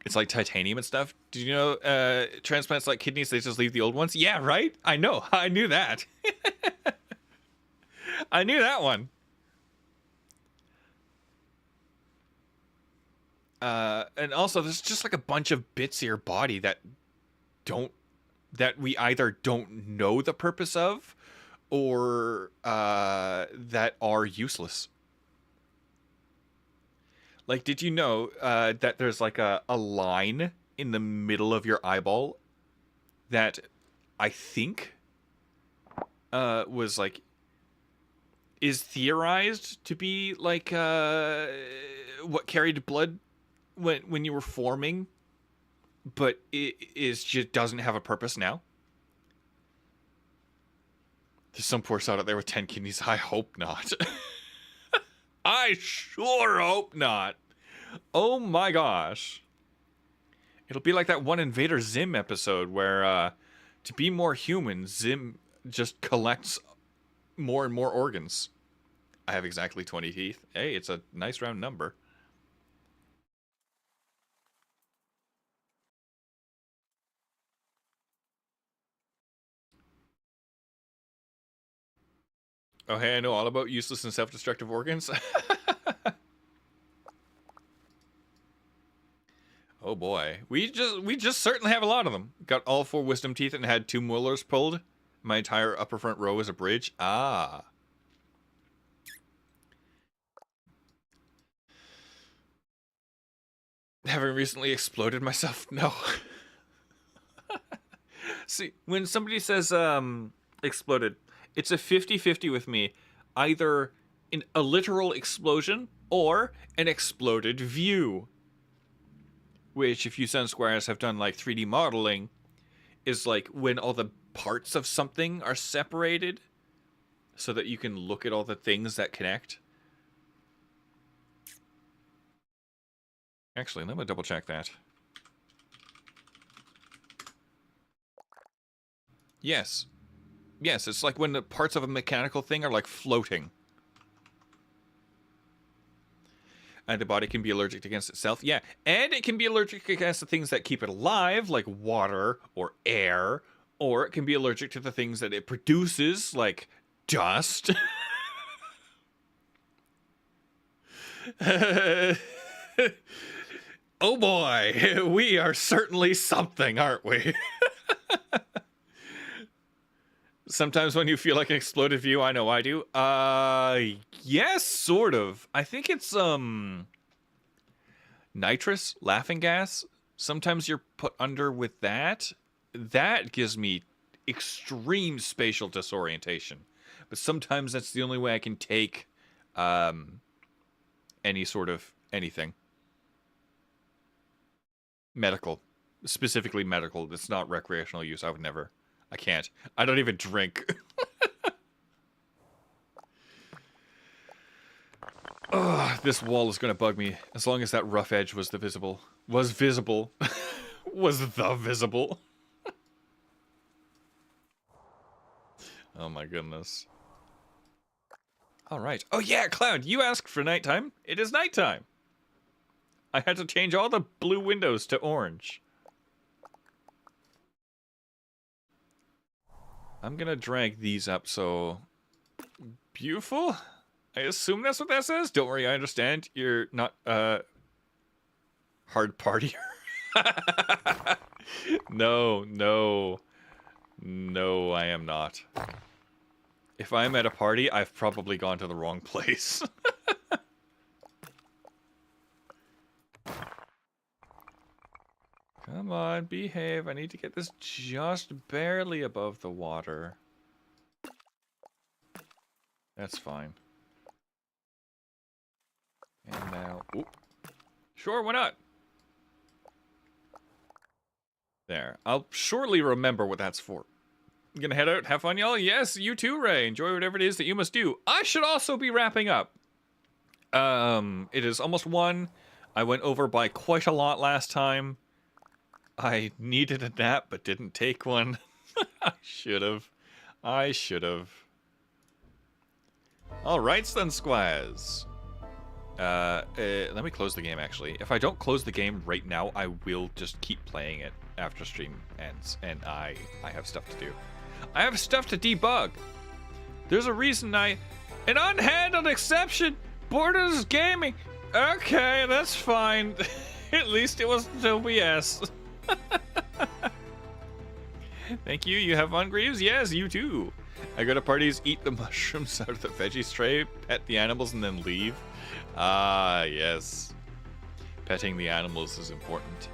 It's like titanium and stuff. Did you know transplants like kidneys, they just leave the old ones? Yeah, right? I know. I knew that. I knew that one. And also, there's just like a bunch of bits of your body that we either don't know the purpose of or that are useless. Like, did you know that there's like a line in the middle of your eyeball that I think was like is theorized to be like what carried blood when you were forming, but it is just doesn't have a purpose now. There's some poor sod out there with 10 kidneys. I hope not. I sure hope not. Oh my gosh. It'll be like that one Invader Zim episode where to be more human, Zim just collects more and more organs. I have exactly 20 teeth. Hey, it's a nice round number. Oh, hey, I know all about useless and self-destructive organs. Oh boy. We just certainly have a lot of them. Got all 4 wisdom teeth and had 2 molars pulled. My entire upper front row is a bridge. Ah. Having recently exploded myself? No. See, when somebody says exploded, it's a 50-50 with me. Either a literal explosion or an exploded view. Which, if you Sun Squires have done like 3D modeling, is like when all the parts of something are separated so that you can look at all the things that connect. Actually, let me double check that. Yes. Yes, it's like when the parts of a mechanical thing are like floating. And the body can be allergic against itself. Yeah, and it can be allergic against the things that keep it alive, like water or air. Or it can be allergic to the things that it produces, like dust. Oh boy, we are certainly something, aren't we? Sometimes when you feel like an exploded view, I know I do. Yes, sort of. I think it's, nitrous, laughing gas. Sometimes you're put under with that. That gives me extreme spatial disorientation. But sometimes that's the only way I can take, any sort of anything. Medical. Specifically medical. It's not recreational use. I would never. I can't. I don't even drink. Ugh, this wall is going to bug me. As long as that rough edge was visible. Was visible. Was the visible. Oh my goodness. Alright. Oh yeah, Cloud, you asked for nighttime. It is nighttime. I had to change all the blue windows to orange. I'm gonna drag these up so... Beautiful? I assume that's what that says? Don't worry, I understand. You're not, hard partier. No, no. No, I am not. If I'm at a party, I've probably gone to the wrong place. Come on, behave. I need to get this just barely above the water. That's fine. And now... Oop. Sure, why not? There. I'll surely remember what that's for. Gonna head out, have fun, y'all? Yes, you too, Ray. Enjoy whatever it is that you must do. I should also be wrapping up. It is almost 1. I went over by quite a lot last time. I needed a nap, but didn't take one. I should've. I should've. Alright, Sun Squires. Let me close the game, actually. If I don't close the game right now, I will just keep playing it after stream ends, and I have stuff to do. I have stuff to debug. There's a reason an unhandled exception. Borders Gaming. Okay, that's fine. At least it wasn't OBS. Thank you. You have fun, Greaves? Yes, you too. I go to parties, eat the mushrooms out of the veggies tray, pet the animals, and then leave. Ah, yes. Petting the animals is important.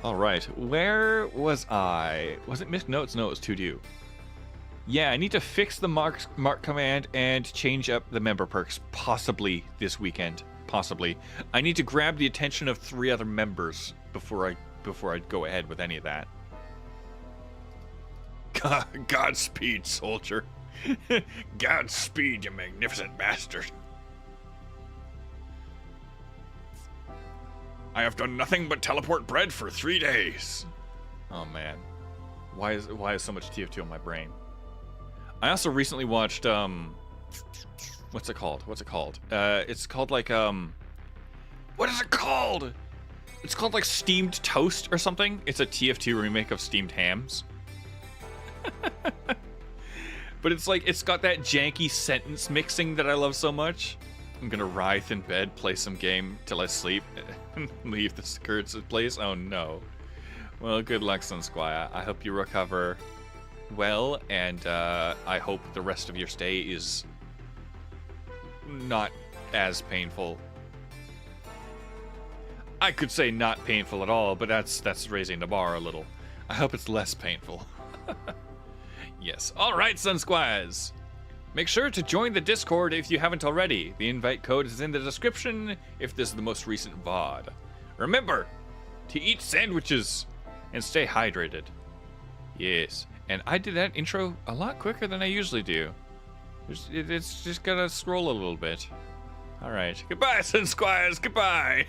Alright, where was I? Was it missed notes? No, it was to do. Yeah, I need to fix the mark command and change up the member perks, possibly this weekend. Possibly. I need to grab the attention of 3 other members before I go ahead with any of that. Godspeed, soldier. Godspeed, you magnificent bastard. I have done nothing but teleport bread for 3 days. Oh man, why is so much TF2 on my brain? I also recently watched what's it called? It's called like what is it called? It's called like Steamed Toast or something. It's a TF2 remake of Steamed Hams. But it's like, it's got that janky sentence mixing that I love so much. I'm gonna writhe in bed, play some game till I sleep, and leave this cursed place. Oh no. Well, good luck, Sun Squire. I hope you recover well, and I hope the rest of your stay is not as painful. I could say not painful at all, but that's raising the bar a little. I hope it's less painful. Yes. All right, Sun Squires. Make sure to join the Discord if you haven't already. The invite code is in the description if this is the most recent VOD. Remember to eat sandwiches and stay hydrated. Yes. And I did that intro a lot quicker than I usually do. It's just gotta scroll a little bit. All right. Goodbye, Sun Squires. Goodbye.